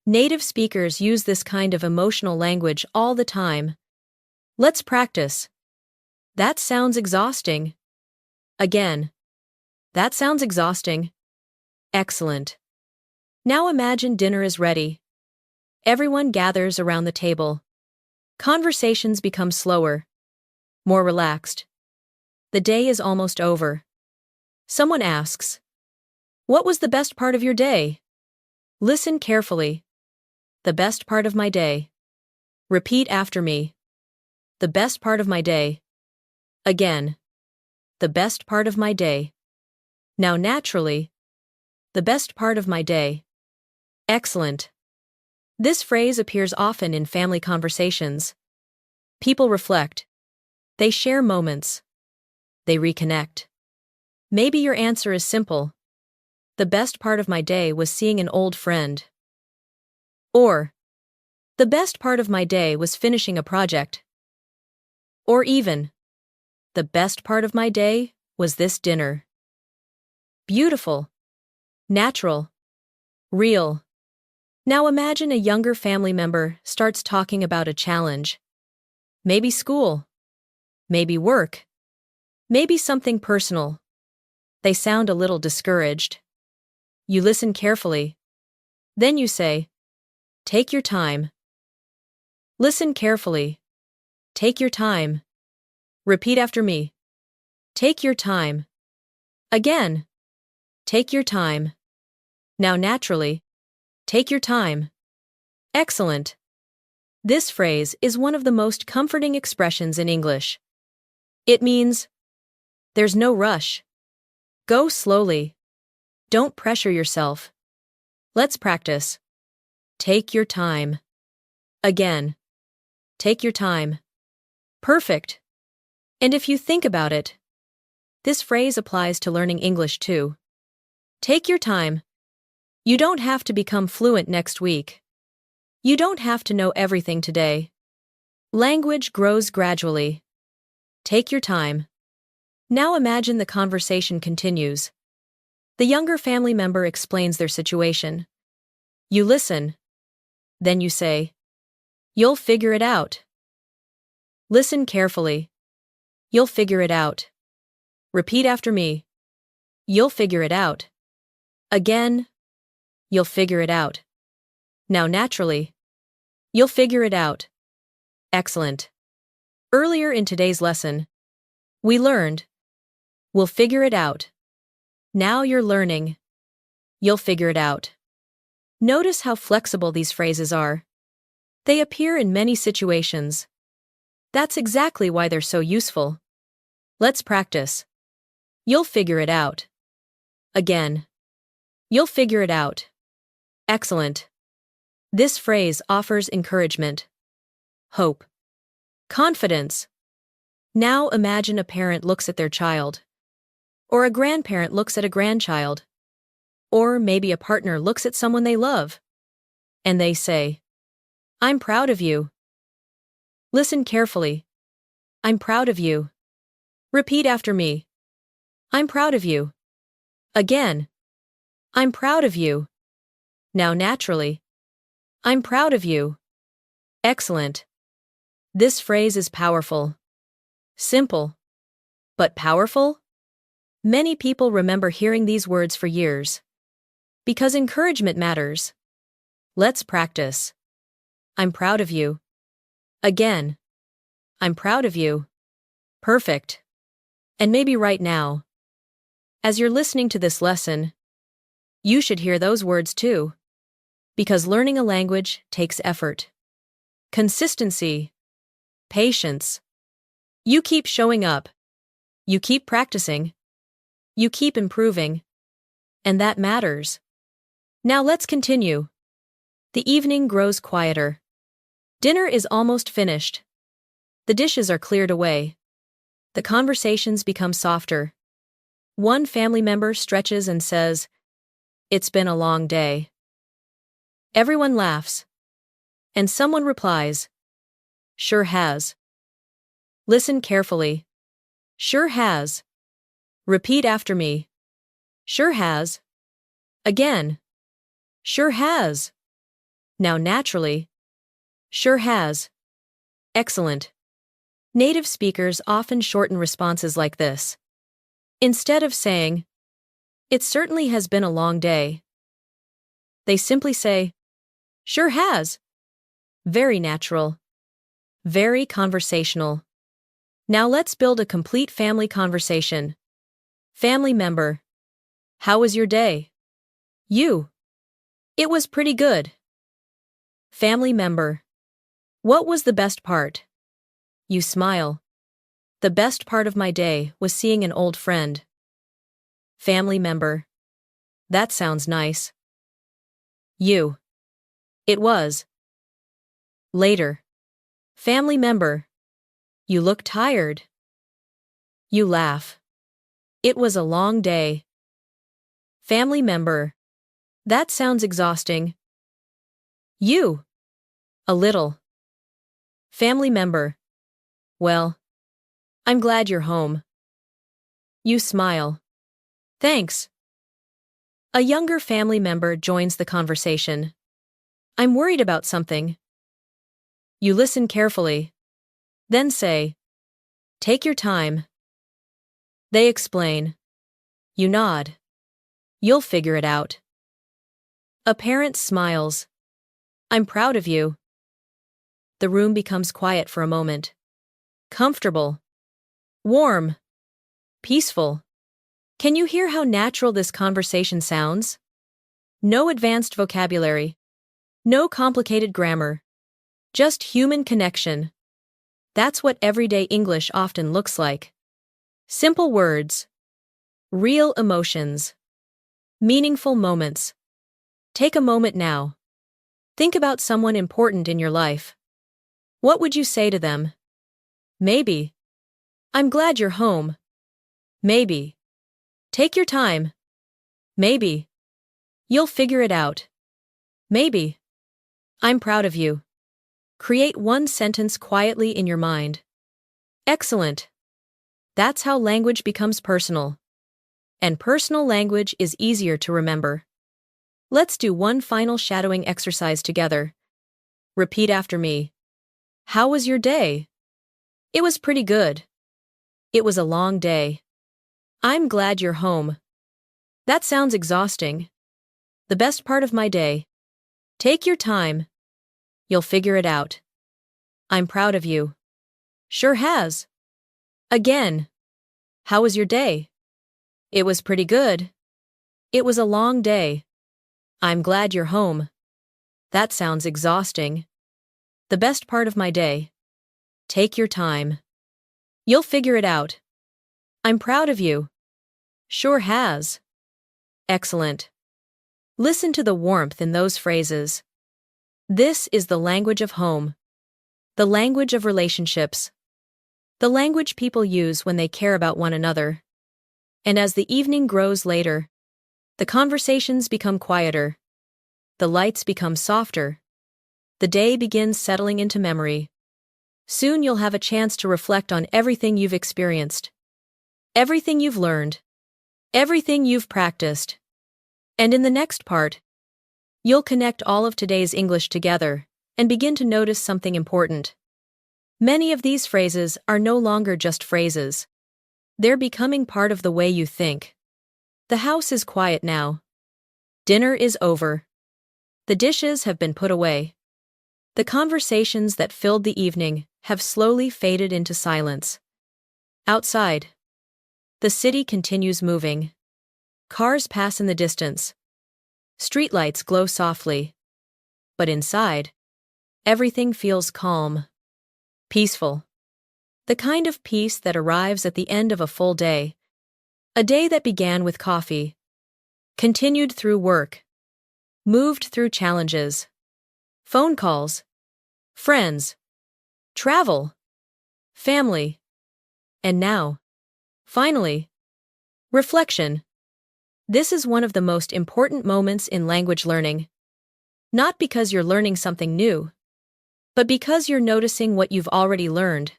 A: Native speakers use this kind of emotional language all the time. Let's practice. That sounds exhausting. Again. That sounds exhausting. Excellent. Now imagine dinner is ready. Everyone gathers around the table. Conversations become slower, more relaxed. The day is almost over. Someone asks, what was the best part of your day? Listen carefully. The best part of my day. Repeat after me. The best part of my day. Again. The best part of my day. Now naturally. The best part of my day. Excellent. This phrase appears often in family conversations. People reflect. They share moments. They reconnect. Maybe your answer is simple. The best part of my day was seeing an old friend. Or, the best part of my day was finishing a project. Or even, the best part of my day was this dinner. Beautiful. Natural. Real. Now imagine a younger family member starts talking about a challenge. Maybe school. Maybe work. Maybe something personal. They sound a little discouraged. You listen carefully. Then you say, take your time. Listen carefully. Take your time. Repeat after me. Take your time. Again. Take your time. Now naturally. Take your time. Excellent. This phrase is one of the most comforting expressions in English. It means, there's no rush. Go slowly. Don't pressure yourself. Let's practice. Take your time. Again. Take your time. Perfect. And if you think about it, this phrase applies to learning English too. Take your time. You don't have to become fluent next week. You don't have to know everything today. Language grows gradually. Take your time. Now imagine the conversation continues. The younger family member explains their situation. You listen. Then you say, you'll figure it out. Listen carefully. You'll figure it out. Repeat after me. You'll figure it out. Again. You'll figure it out. Now naturally. You'll figure it out. Excellent. Earlier in today's lesson, we learned, we'll figure it out. Now you're learning, you'll figure it out. Notice how flexible these phrases are. They appear in many situations. That's exactly why they're so useful. Let's practice. You'll figure it out. Again. You'll figure it out. Excellent. This phrase offers encouragement, hope, confidence. Now imagine a parent looks at their child, or a grandparent looks at a grandchild, or maybe a partner looks at someone they love, and they say, "I'm proud of you." Listen carefully. I'm proud of you. Repeat after me. I'm proud of you. Again. I'm proud of you. Now naturally. I'm proud of you. Excellent. This phrase is powerful. Simple. But powerful? Many people remember hearing these words for years. Because encouragement matters. Let's practice. I'm proud of you. Again. I'm proud of you. Perfect. And maybe right now, as you're listening to this lesson, you should hear those words too. Because learning a language takes effort, consistency, patience. You keep showing up. You keep practicing. You keep improving. And that matters. Now let's continue. The evening grows quieter. Dinner is almost finished. The dishes are cleared away. The conversations become softer. One family member stretches and says, "It's been a long day." Everyone laughs. And someone replies, "Sure has." Listen carefully. Sure has. Repeat after me. Sure has. Again. Sure has. Now naturally. Sure has. Excellent. Native speakers often shorten responses like this. Instead of saying, "It certainly has been a long day," they simply say, "Sure has." Very natural. Very conversational. Now let's build a complete family conversation. Family member. How was your day? You. It was pretty good. Family member. What was the best part? You smile. The best part of my day was seeing an old friend. Family member. That sounds nice. You. It was. Later. Family member. You look tired. You laugh. It was a long day. Family member. That sounds exhausting. You. A little. Family member. Well, I'm glad you're home. You smile. Thanks. A younger family member joins the conversation. I'm worried about something. You listen carefully. Then say, "Take your time." They explain. You nod. You'll figure it out. A parent smiles. I'm proud of you. The room becomes quiet for a moment. Comfortable. Warm. Peaceful. Can you hear how natural this conversation sounds? No advanced vocabulary. No complicated grammar. Just human connection. That's what everyday English often looks like. Simple words. Real emotions. Meaningful moments. Take a moment now. Think about someone important in your life. What would you say to them? Maybe. I'm glad you're home. Maybe. Take your time. Maybe. You'll figure it out. Maybe. I'm proud of you. Create one sentence quietly in your mind. Excellent. That's how language becomes personal. And personal language is easier to remember. Let's do one final shadowing exercise together. Repeat after me. How was your day? It was pretty good. It was a long day. I'm glad you're home. That sounds exhausting. The best part of my day. Take your time. You'll figure it out. I'm proud of you. Sure has. Again. How was your day? It was pretty good. It was a long day. I'm glad you're home. That sounds exhausting. The best part of my day. Take your time. You'll figure it out. I'm proud of you. Sure has. Excellent. Listen to the warmth in those phrases. This is the language of home. The language of relationships. The language people use when they care about one another. And as the evening grows later, the conversations become quieter. The lights become softer. The day begins settling into memory. Soon you'll have a chance to reflect on everything you've experienced, everything you've learned, everything you've practiced. And in the next part, you'll connect all of today's English together and begin to notice something important. Many of these phrases are no longer just phrases. They're becoming part of the way you think. The house is quiet now. Dinner is over. The dishes have been put away. The conversations that filled the evening have slowly faded into silence. Outside, the city continues moving. Cars pass in the distance. Streetlights glow softly. But inside, everything feels calm, peaceful. The kind of peace that arrives at the end of a full day. A day that began with coffee, continued through work, moved through challenges, phone calls, friends, travel, family, and now, finally, reflection. This is one of the most important moments in language learning. Not because you're learning something new, but because you're noticing what you've already learned.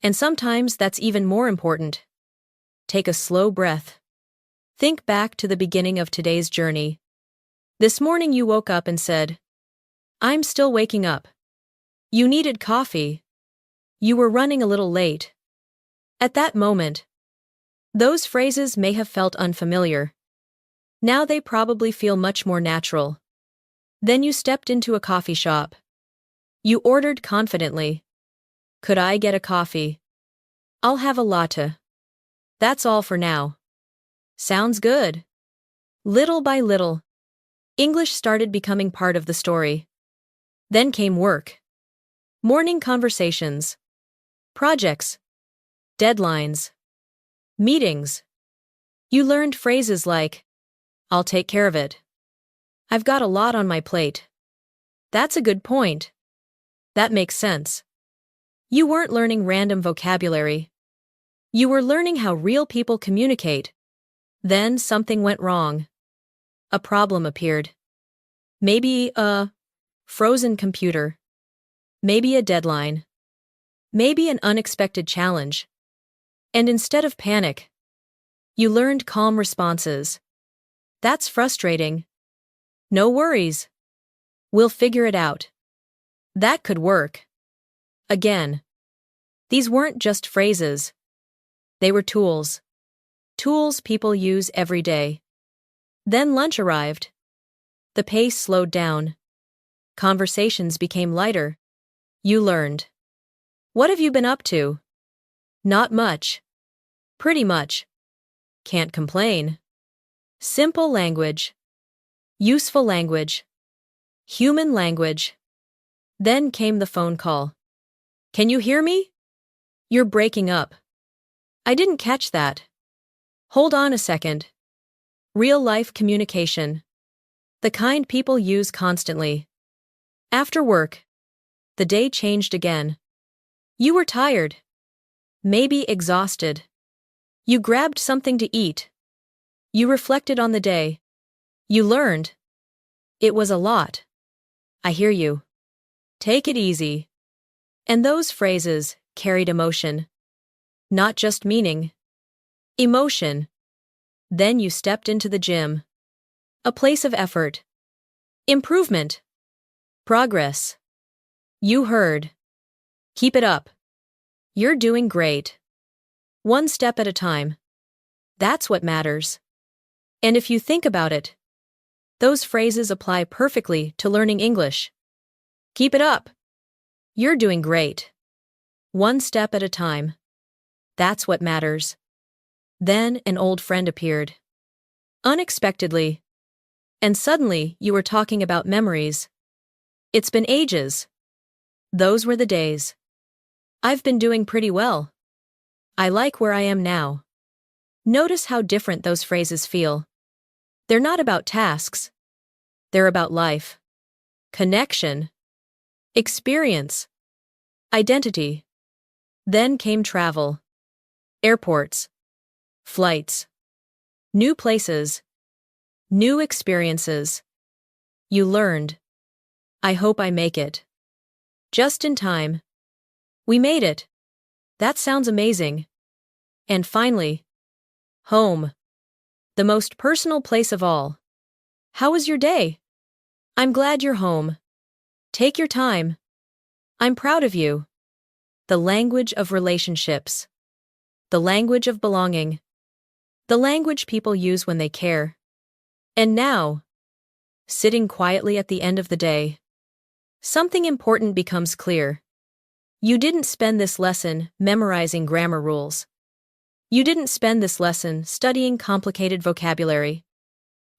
A: And sometimes that's even more important. Take a slow breath. Think back to the beginning of today's journey. This morning you woke up and said, "I'm still waking up." You needed coffee. You were running a little late. At that moment, those phrases may have felt unfamiliar. Now they probably feel much more natural. Then you stepped into a coffee shop. You ordered confidently. "Could I get a coffee?" "I'll have a latte." "That's all for now." Sounds good. Little by little, English started becoming part of the story. Then came work. Morning conversations. Projects. Deadlines. Meetings. You learned phrases like, "I'll take care of it." "I've got a lot on my plate." "That's a good point." "That makes sense." You weren't learning random vocabulary. You were learning how real people communicate. Then something went wrong. A problem appeared. Maybe a frozen computer. Maybe a deadline. Maybe an unexpected challenge. And instead of panic, you learned calm responses. "That's frustrating." "No worries. We'll figure it out." "That could work." Again, these weren't just phrases. They were tools. Tools people use every day. Then lunch arrived. The pace slowed down. Conversations became lighter. You learned. "What have you been up to?" "Not much." "Pretty much." "Can't complain." Simple language. Useful language. Human language. Then came the phone call. "Can you hear me?" "You're breaking up." "I didn't catch that." "Hold on a second." Real-life communication. The kind people use constantly. After work, the day changed again. You were tired. Maybe exhausted. You grabbed something to eat. You reflected on the day. You learned. It was a lot. I hear you. Take it easy. And those phrases carried emotion. Not just meaning. Emotion. Then you stepped into the gym. A place of effort. Improvement. Progress. You heard. Keep it up. You're doing great. One step at a time. That's what matters. And if you think about it, those phrases apply perfectly to learning English. Keep it up. You're doing great. One step at a time. That's what matters. Then an old friend appeared. Unexpectedly. And suddenly you were talking about memories. It's been ages. Those were the days. I've been doing pretty well. I like where I am now. Notice how different those phrases feel. They're not about tasks. They're about life. Connection. Experience. Identity. Then came travel. Airports. Flights. New places. New experiences. You learned. I hope I make it. Just in time. We made it. That sounds amazing. And finally, home. The most personal place of all. How was your day? I'm glad you're home. Take your time. I'm proud of you. The language of relationships. The language of belonging. The language people use when they care. And now, sitting quietly at the end of the day, something important becomes clear. You didn't spend this lesson memorizing grammar rules. You didn't spend this lesson studying complicated vocabulary.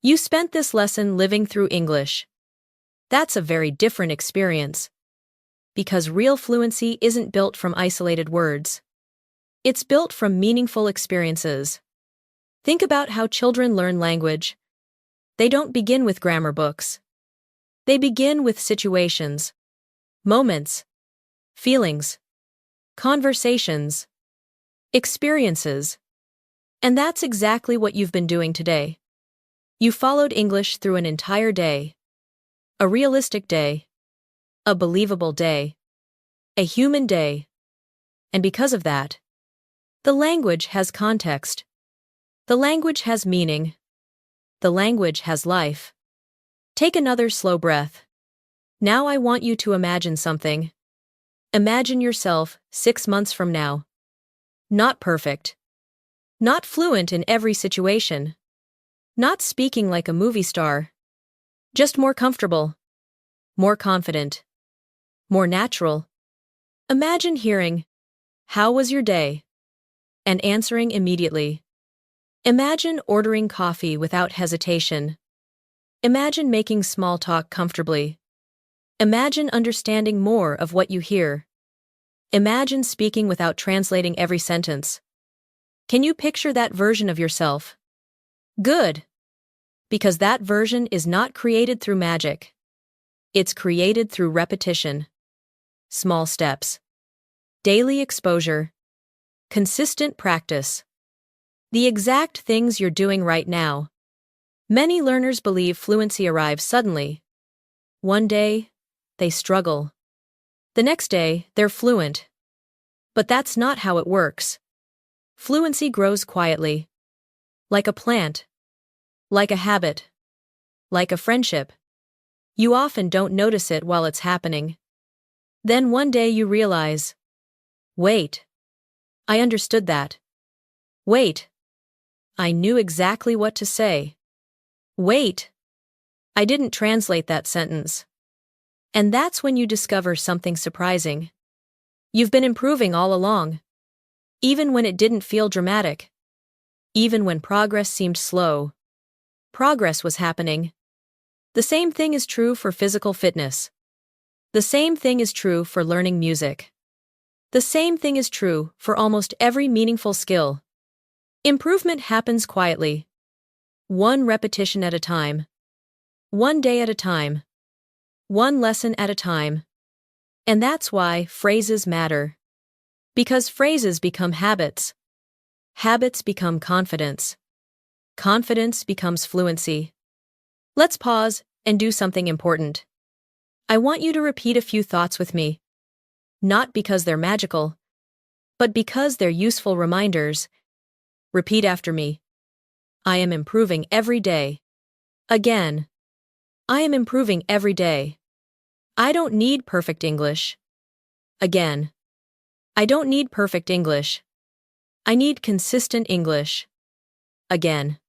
A: You spent this lesson living through English. That's a very different experience. Because real fluency isn't built from isolated words. It's built from meaningful experiences. Think about how children learn language. They don't begin with grammar books. They begin with situations, moments, feelings, conversations, experiences. And that's exactly what you've been doing today. You followed English through an entire day. A realistic day. A believable day. A human day. And because of that, the language has context. The language has meaning. The language has life. Take another slow breath. Now I want you to imagine something. Imagine yourself 6 months from now. Not perfect. Not fluent in every situation. Not speaking like a movie star. Just more comfortable. More confident. More natural. Imagine hearing, "How was your day?" and answering immediately. Imagine ordering coffee without hesitation. Imagine making small talk comfortably. Imagine understanding more of what you hear. Imagine speaking without translating every sentence. Can you picture that version of yourself? Good. Because that version is not created through magic. It's created through repetition. Small steps. Daily exposure. Consistent practice. The exact things you're doing right now. Many learners believe fluency arrives suddenly. One day, they struggle. The next day, they're fluent. But that's not how it works. Fluency grows quietly. Like a plant. Like a habit. Like a friendship. You often don't notice it while it's happening. Then one day you realize, wait. I understood that. Wait. I knew exactly what to say. Wait. I didn't translate that sentence. And that's when you discover something surprising. You've been improving all along. Even when it didn't feel dramatic. Even when progress seemed slow. Progress was happening. The same thing is true for physical fitness. The same thing is true for learning music. The same thing is true for almost every meaningful skill. Improvement happens quietly. One repetition at a time. One day at a time. One lesson at a time. And that's why phrases matter. Because phrases become habits. Habits become confidence. Confidence becomes fluency. Let's pause and do something important. I want you to repeat a few thoughts with me. Not because they're magical, but because they're useful reminders. Repeat after me. I am improving every day. Again. I am improving every day. I don't need perfect English. Again. I don't need perfect English. I need consistent English. Again.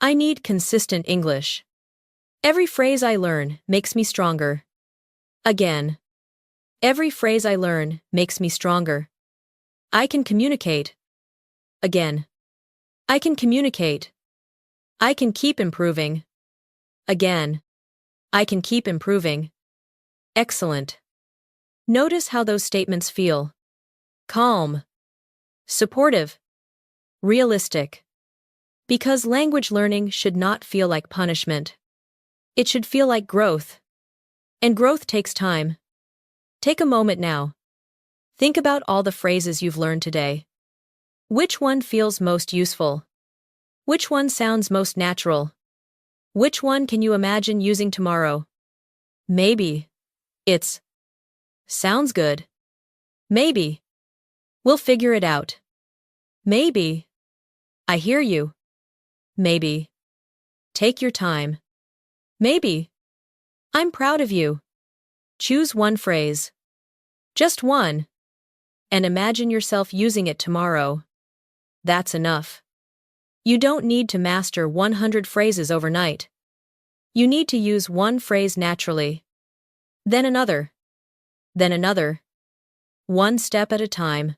A: I need consistent English. Every phrase I learn makes me stronger. Again. Every phrase I learn makes me stronger. I can communicate. Again. I can communicate. I can keep improving. Again. I can keep improving. Excellent. Notice how those statements feel. Calm. Supportive. Realistic. Because language learning should not feel like punishment. It should feel like growth. And growth takes time. Take a moment now. Think about all the phrases you've learned today. Which one feels most useful? Which one sounds most natural? Which one can you imagine using tomorrow? Maybe it's sounds good. Maybe we'll figure it out. Maybe I hear you. Maybe take your time. Maybe I'm proud of you. Choose one phrase. Just one. And imagine yourself using it tomorrow. That's enough. You don't need to master 100 phrases overnight. You need to use one phrase naturally. Then another. Then another. One step at a time.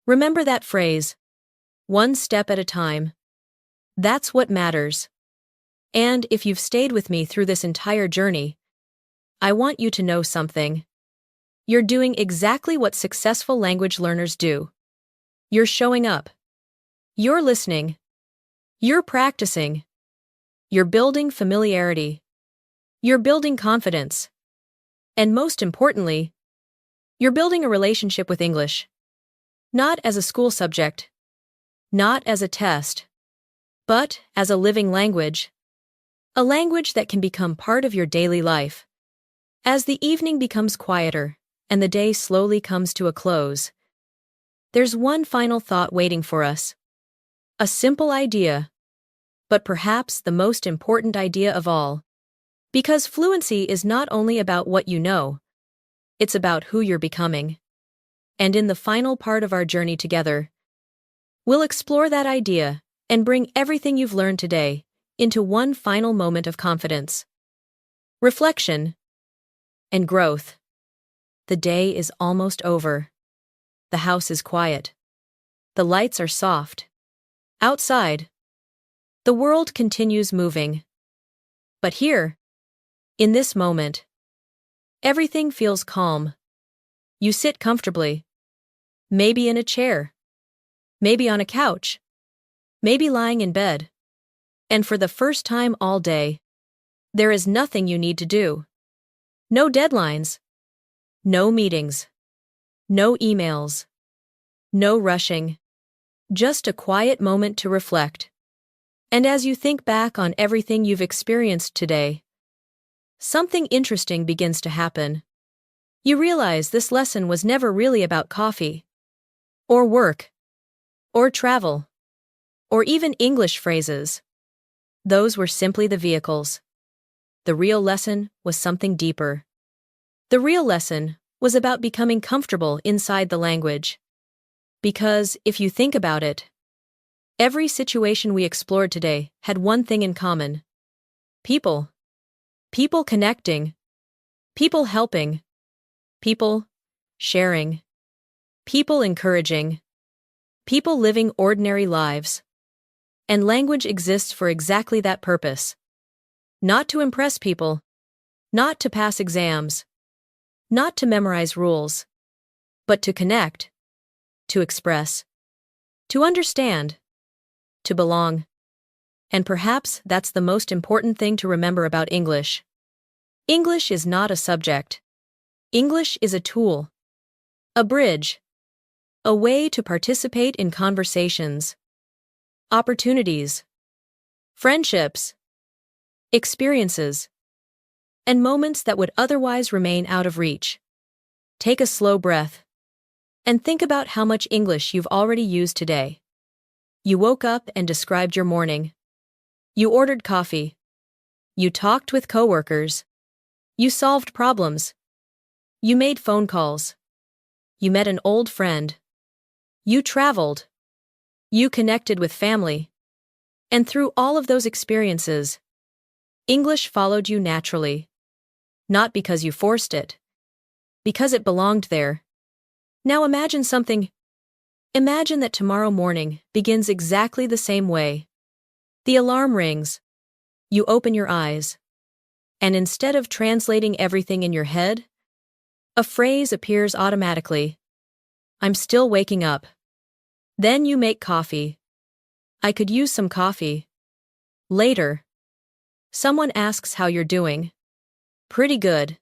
A: Remember that phrase. One step at a time. That's what matters. And if you've stayed with me through this entire journey, I want you to know something. You're doing exactly what successful language learners do. You're showing up. You're listening. You're practicing. You're building familiarity. You're building confidence. And most importantly, you're building a relationship with English. Not as a school subject. Not as a test. But as a living language. A language that can become part of your daily life. As the evening becomes quieter and the day slowly comes to a close, there's one final thought waiting for us. A simple idea, but perhaps the most important idea of all. Because fluency is not only about what you know, it's about who you're becoming. And in the final part of our journey together, we'll explore that idea and bring everything you've learned today into one final moment of confidence, reflection, and growth. The day is almost over. The house is quiet. The lights are soft. Outside, the world continues moving. But here, in this moment, everything feels calm. You sit comfortably. Maybe in a chair. Maybe on a couch. Maybe lying in bed. And for the first time all day, there is nothing you need to do. No deadlines. No meetings. No emails. No rushing. Just a quiet moment to reflect. And as you think back on everything you've experienced today, something interesting begins to happen. You realize this lesson was never really about coffee, or work, or travel, or even English phrases. Those were simply the vehicles. The real lesson was something deeper. The real lesson was about becoming comfortable inside the language. Because, if you think about it, every situation we explored today had one thing in common. People. People connecting. People helping. People sharing. People encouraging. People living ordinary lives. And language exists for exactly that purpose. Not to impress people. Not to pass exams. Not to memorize rules. But to connect. To express. To understand. To belong. And perhaps that's the most important thing to remember about English. English is not a subject. English is a tool. A bridge. A way to participate in conversations. Opportunities. Friendships. Experiences. And moments that would otherwise remain out of reach. Take a slow breath. And think about how much English you've already used today. You woke up and described your morning. You ordered coffee. You talked with coworkers. You solved problems. You made phone calls. You met an old friend. You traveled. You connected with family. And through all of those experiences, English followed you naturally. Not because you forced it, because it belonged there. Now imagine something. Imagine that tomorrow morning begins exactly the same way. The alarm rings. You open your eyes. And instead of translating everything in your head, a phrase appears automatically. I'm still waking up. Then you make coffee. I could use some coffee. Later, someone asks how you're doing. Pretty good.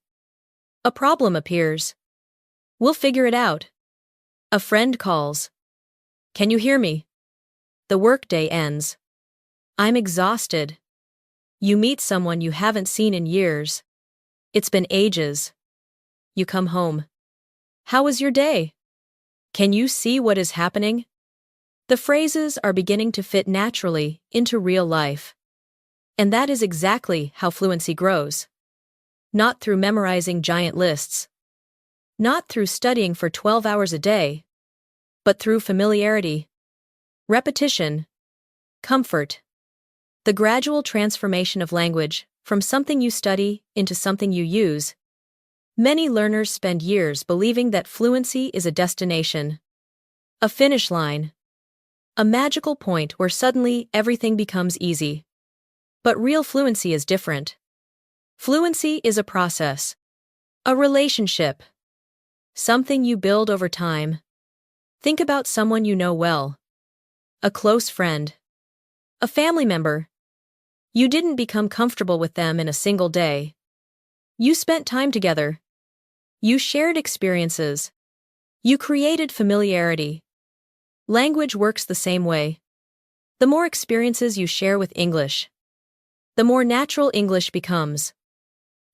A: A problem appears. We'll figure it out. A friend calls. Can you hear me? The workday ends. I'm exhausted. You meet someone you haven't seen in years. It's been ages. You come home. How was your day? Can you see what is happening? The phrases are beginning to fit naturally into real life. And that is exactly how fluency grows. Not through memorizing giant lists. Not through studying for 12 hours a day. But through familiarity, repetition, comfort. The gradual transformation of language from something you study into something you use. Many learners spend years believing that fluency is a destination, a finish line, a magical point where suddenly everything becomes easy. But real fluency is different. Fluency is a process, a relationship, something you build over time. Think about someone you know well, a close friend, a family member. You didn't become comfortable with them in a single day. You spent time together. You shared experiences. You created familiarity. Language works the same way. The more experiences you share with English, the more natural English becomes.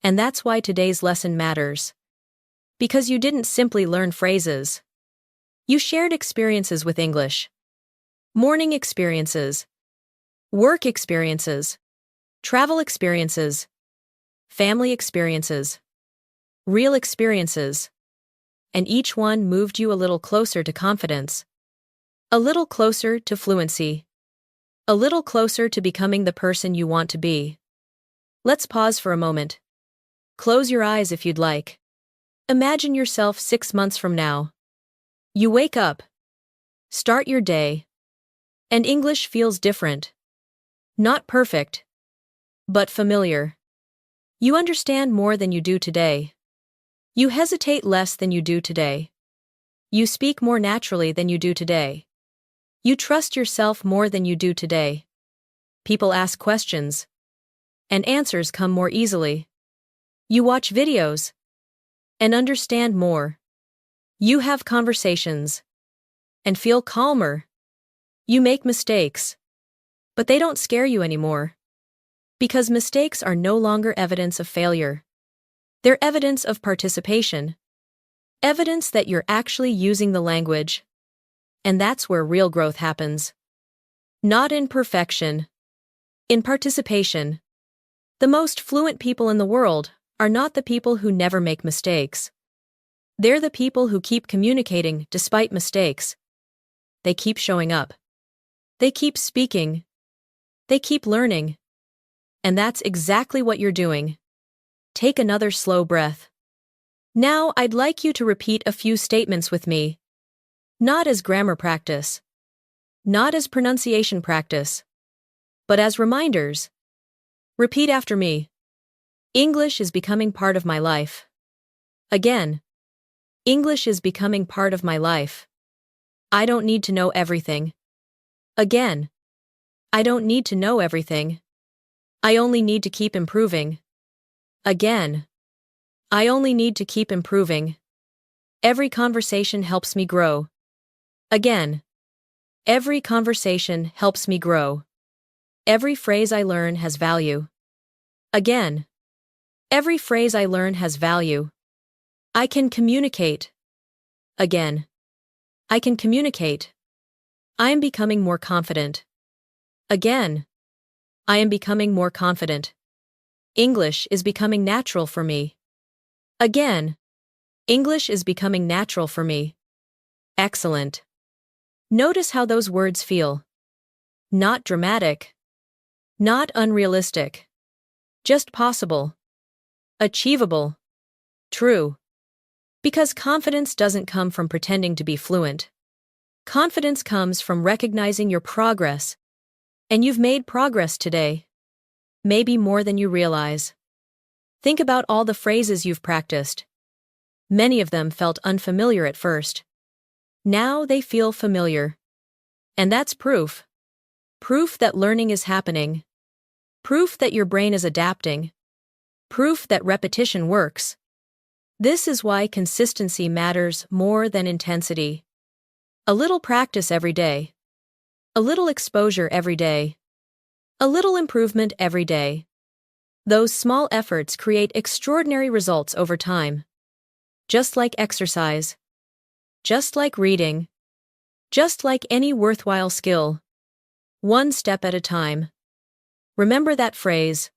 A: And that's why today's lesson matters. Because you didn't simply learn phrases. You shared experiences with English. Morning experiences, work experiences, travel experiences, family experiences, real experiences. And each one moved you a little closer to confidence, a little closer to fluency, a little closer to becoming the person you want to be. Let's pause for a moment. Close your eyes if you'd like. Imagine yourself 6 months from now. You wake up, start your day, and English feels different. Not perfect, but familiar. You understand more than you do today. You hesitate less than you do today. You speak more naturally than you do today. You trust yourself more than you do today. People ask questions, and answers come more easily. You watch videos, and understand more. You have conversations, and feel calmer. You make mistakes, but they don't scare you anymore. Because mistakes are no longer evidence of failure. They're evidence of participation. Evidence that you're actually using the language. And that's where real growth happens. Not in perfection. In participation. The most fluent people in the world are not the people who never make mistakes. They're the people who keep communicating despite mistakes. They keep showing up. They keep speaking. They keep learning. And that's exactly what you're doing. Take another slow breath. Now I'd like you to repeat a few statements with me. Not as grammar practice. Not as pronunciation practice. But as reminders. Repeat after me. English is becoming part of my life. Again. English is becoming part of my life. I don't need to know everything. Again. I don't need to know everything. I only need to keep improving. Again. I only need to keep improving. Every conversation helps me grow. Again. Every conversation helps me grow. Every phrase I learn has value. Again. Every phrase I learn has value. I can communicate. Again. I can communicate. I am becoming more confident. Again. I am becoming more confident. English is becoming natural for me. Again. English is becoming natural for me. Excellent. Notice how those words feel. Not dramatic. Not unrealistic. Just possible. Achievable. True. Because confidence doesn't come from pretending to be fluent. Confidence comes from recognizing your progress. And you've made progress today. Maybe more than you realize. Think about all the phrases you've practiced. Many of them felt unfamiliar at first. Now they feel familiar. And that's proof. Proof that learning is happening. Proof that your brain is adapting. Proof that repetition works. This is why consistency matters more than intensity. A little practice every day. A little exposure every day. A little improvement every day. Those small efforts create extraordinary results over time. Just like exercise. Just like reading. Just like any worthwhile skill. One step at a time. Remember that phrase.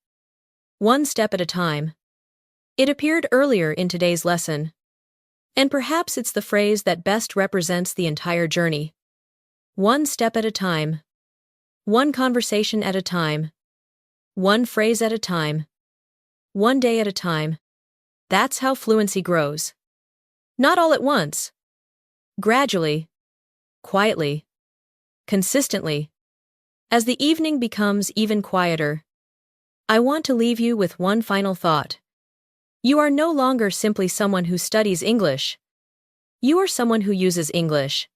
A: One step at a time. It appeared earlier in today's lesson. And perhaps it's the phrase that best represents the entire journey. One step at a time. One conversation at a time. One phrase at a time. One day at a time. That's how fluency grows. Not all at once. Gradually. Quietly. Consistently. As the evening becomes even quieter, I want to leave you with one final thought. You are no longer simply someone who studies English. You are someone who uses English.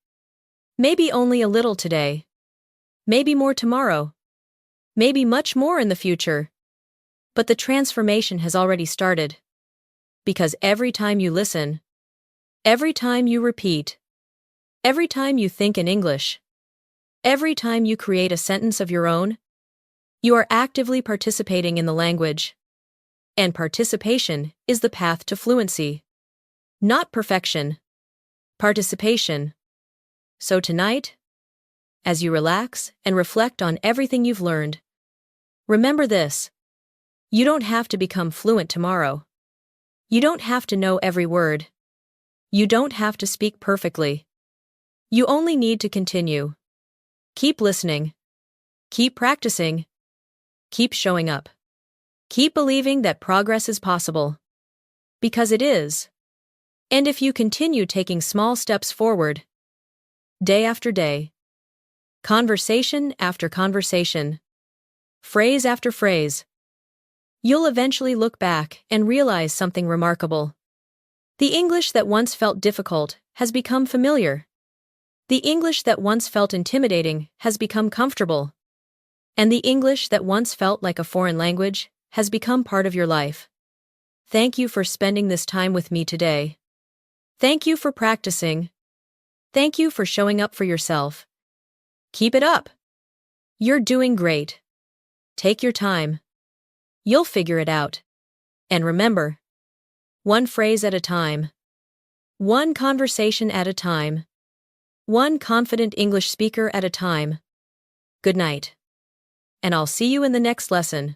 A: Maybe only a little today. Maybe more tomorrow. Maybe much more in the future. But the transformation has already started. Because every time you listen, every time you repeat, every time you think in English, every time you create a sentence of your own, you are actively participating in the language. And participation is the path to fluency. Not perfection. Participation. So tonight, as you relax and reflect on everything you've learned, remember this. You don't have to become fluent tomorrow. You don't have to know every word. You don't have to speak perfectly. You only need to continue. Keep listening. Keep practicing. Keep showing up. Keep believing that progress is possible. Because it is. And if you continue taking small steps forward, day after day, conversation after conversation, phrase after phrase, you'll eventually look back and realize something remarkable. The English that once felt difficult has become familiar. The English that once felt intimidating has become comfortable. And the English that once felt like a foreign language has become part of your life. Thank you for spending this time with me today. Thank you for practicing. Thank you for showing up for yourself. Keep it up. You're doing great. Take your time. You'll figure it out. And remember, one phrase at a time. One conversation at a time. One confident English speaker at a time. Good night. And I'll see you in the next lesson.